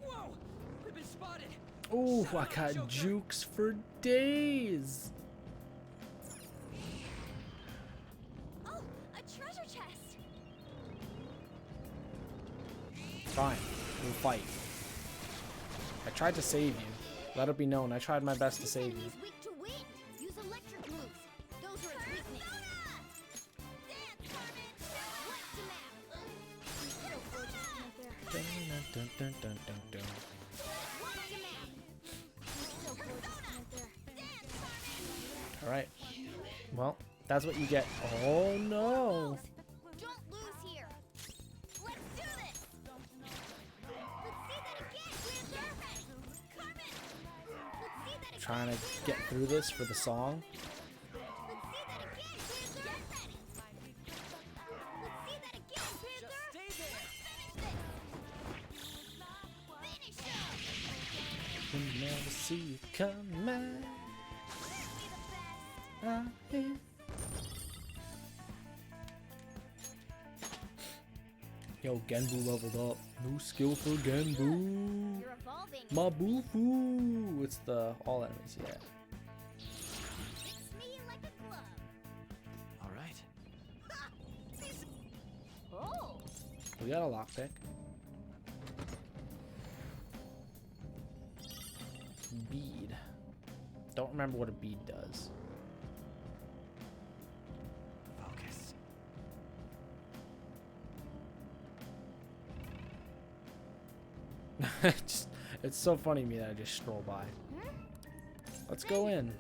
Whoa! We've been spotted. Ooh, I got jukes for days. Oh, a treasure chest. Fine, we'll fight. I tried to save you. Let it be known, I tried my best to save you. Weak to wind. Use electric moves. Those are its weakness. Dun, dun, dun, dun, dun, dun. All right. Well, that's what you get. Oh no! Don't lose here. trying to get through this for the song. Can never see it coming. Yo, Genbu leveled up. New skill for Genbu. You're evolving. Mabufu. It's the all enemies, yeah. Fits me like a glove. All right. Oh. We got a lockpick. Bead. Don't remember what a bead does. Focus. It's so funny to me that I just stroll by. Let's go in.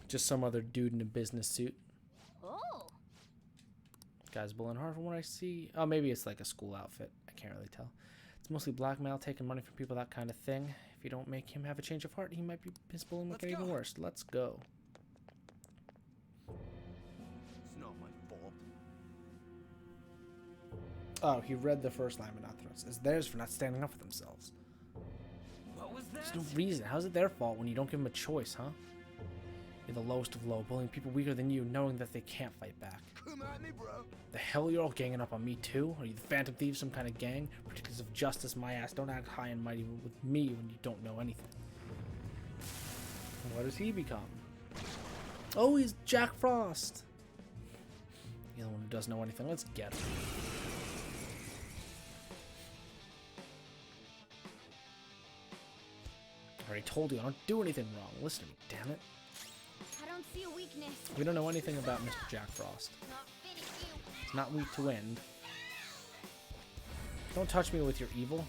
Just some other dude in a business suit. Oh. Guy's bullying hard from what I see. Oh, maybe it's like a school outfit. I can't really tell. It's mostly blackmail, taking money from people, that kind of thing. If you don't make him have a change of heart, he might be his bullying will get even worse. Let's go. It's not my fault. Oh, he read the first line but not the rest. It's theirs for not standing up for themselves. What was that? There's no reason. How's it their fault when you don't give them a choice, huh? You're the lowest of low, bullying people weaker than you, knowing that they can't fight back. Come at me, bro. The hell, you're all ganging up on me too? Are you the Phantom Thieves, some kind of gang? Particulars of justice, my ass. Don't act high and mighty with me when you don't know anything. What does he become? Oh, he's Jack Frost. The other one who doesn't know anything. Let's get him. I already told you I don't do anything wrong. Listen to me, damn it. I don't see a weakness. We don't know anything about Mr. Jack Frost. Not finish you. It's not weak to wind. Don't touch me with your evil.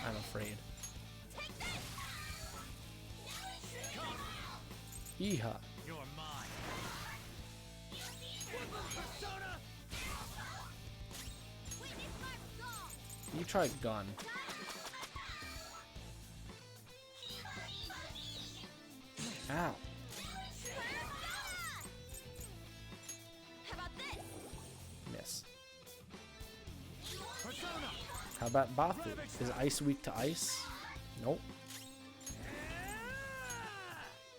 I'm afraid. Yeehaw. You're mine. You try gun. Ow. How about this? Miss. How about Bathu? Is ice weak to ice? Nope.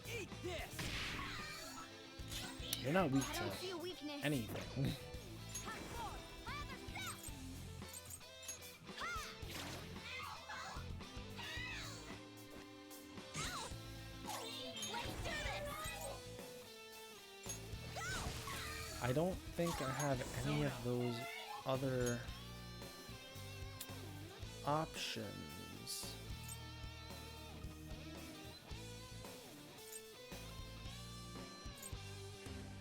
Eat this. You're not weak I don't see a to weakness. anything. I don't think I have any of those other options.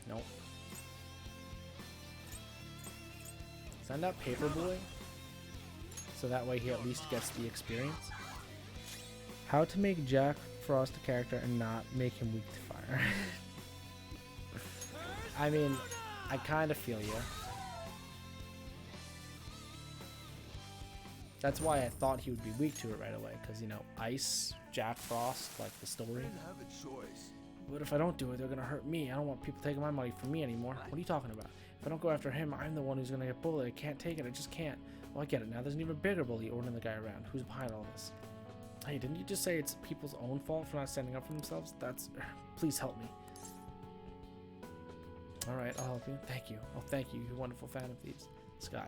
Nope. Send out Paperboy, so that way he at least gets the experience. How to make Jack Frost a character and not make him weak to fire. I mean, I kind of feel you. That's why I thought he would be weak to it right away, because, you know, Ice, Jack Frost, like the story. Have a choice. But if I don't do it, they're going to hurt me. I don't want people taking my money from me anymore. What are you talking about? If I don't go after him, I'm the one who's going to get bullied. I can't take it. I just can't. Well, I get it now. There's an even bigger bully ordering the guy around. Who's behind all this? Hey, didn't you just say it's people's own fault for not standing up for themselves? That's... Please help me. Alright, I'll help you. Thank you. Oh, thank you, you wonderful Phantom Thieves. This guy.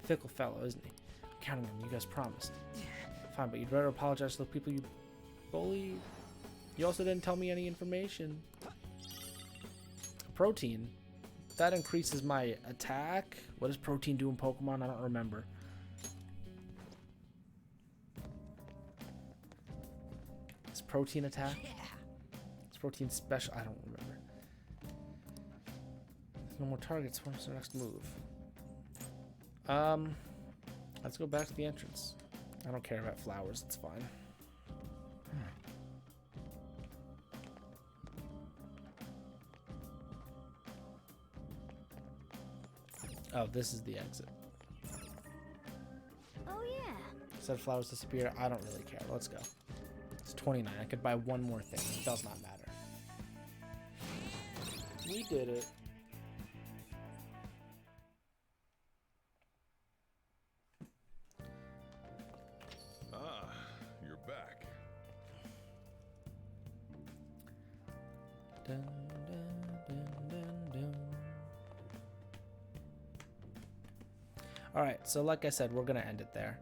Fickle fellow, isn't he? I'm counting on you guys promised. Fine, but you'd better apologize to the people you bullied. You also didn't tell me any information. Protein. That increases my attack. What does protein do in Pokemon? I don't remember. It's protein attack? It's protein special. I don't remember. No more targets. What's the next move? Let's go back to the entrance. I don't care about flowers. It's fine. Oh, this is the exit. Said flowers disappear. I don't really care. Let's go. It's 29. I could buy one more thing. It does not matter. We did it. Ah, you're back. Dun, dun, dun, dun, dun. All right, so like I said, we're gonna end it there.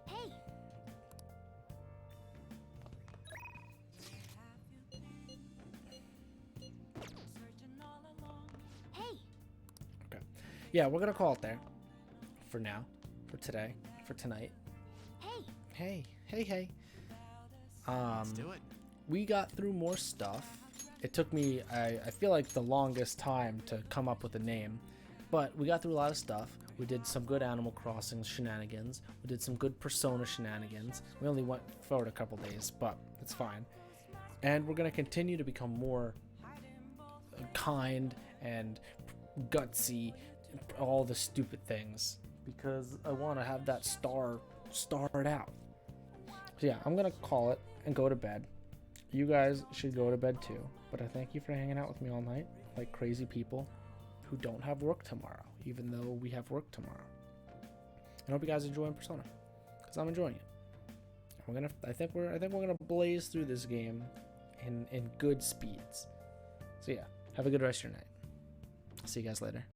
Hey. Hey. Okay. Yeah, we're gonna call it there for now, for today, for tonight. Hey. Hey. Let's do it. We got through more stuff. It took me, I feel like, the longest time to come up with a name, but we got through a lot of stuff. We did some good Animal Crossing shenanigans. We did some good Persona shenanigans. We only went forward a couple days, but it's fine. And we're gonna continue to become more kind and gutsy, all the stupid things, because I want to have that starred out. So yeah, I'm gonna call it and go to bed. You guys should go to bed too, but I thank you for hanging out with me all night like crazy people who don't have work tomorrow, even though we have work tomorrow. I hope you guys enjoy Persona, because I'm enjoying it. I think we're gonna blaze through this game in good speeds. So yeah, have a good rest of your night. See you guys later.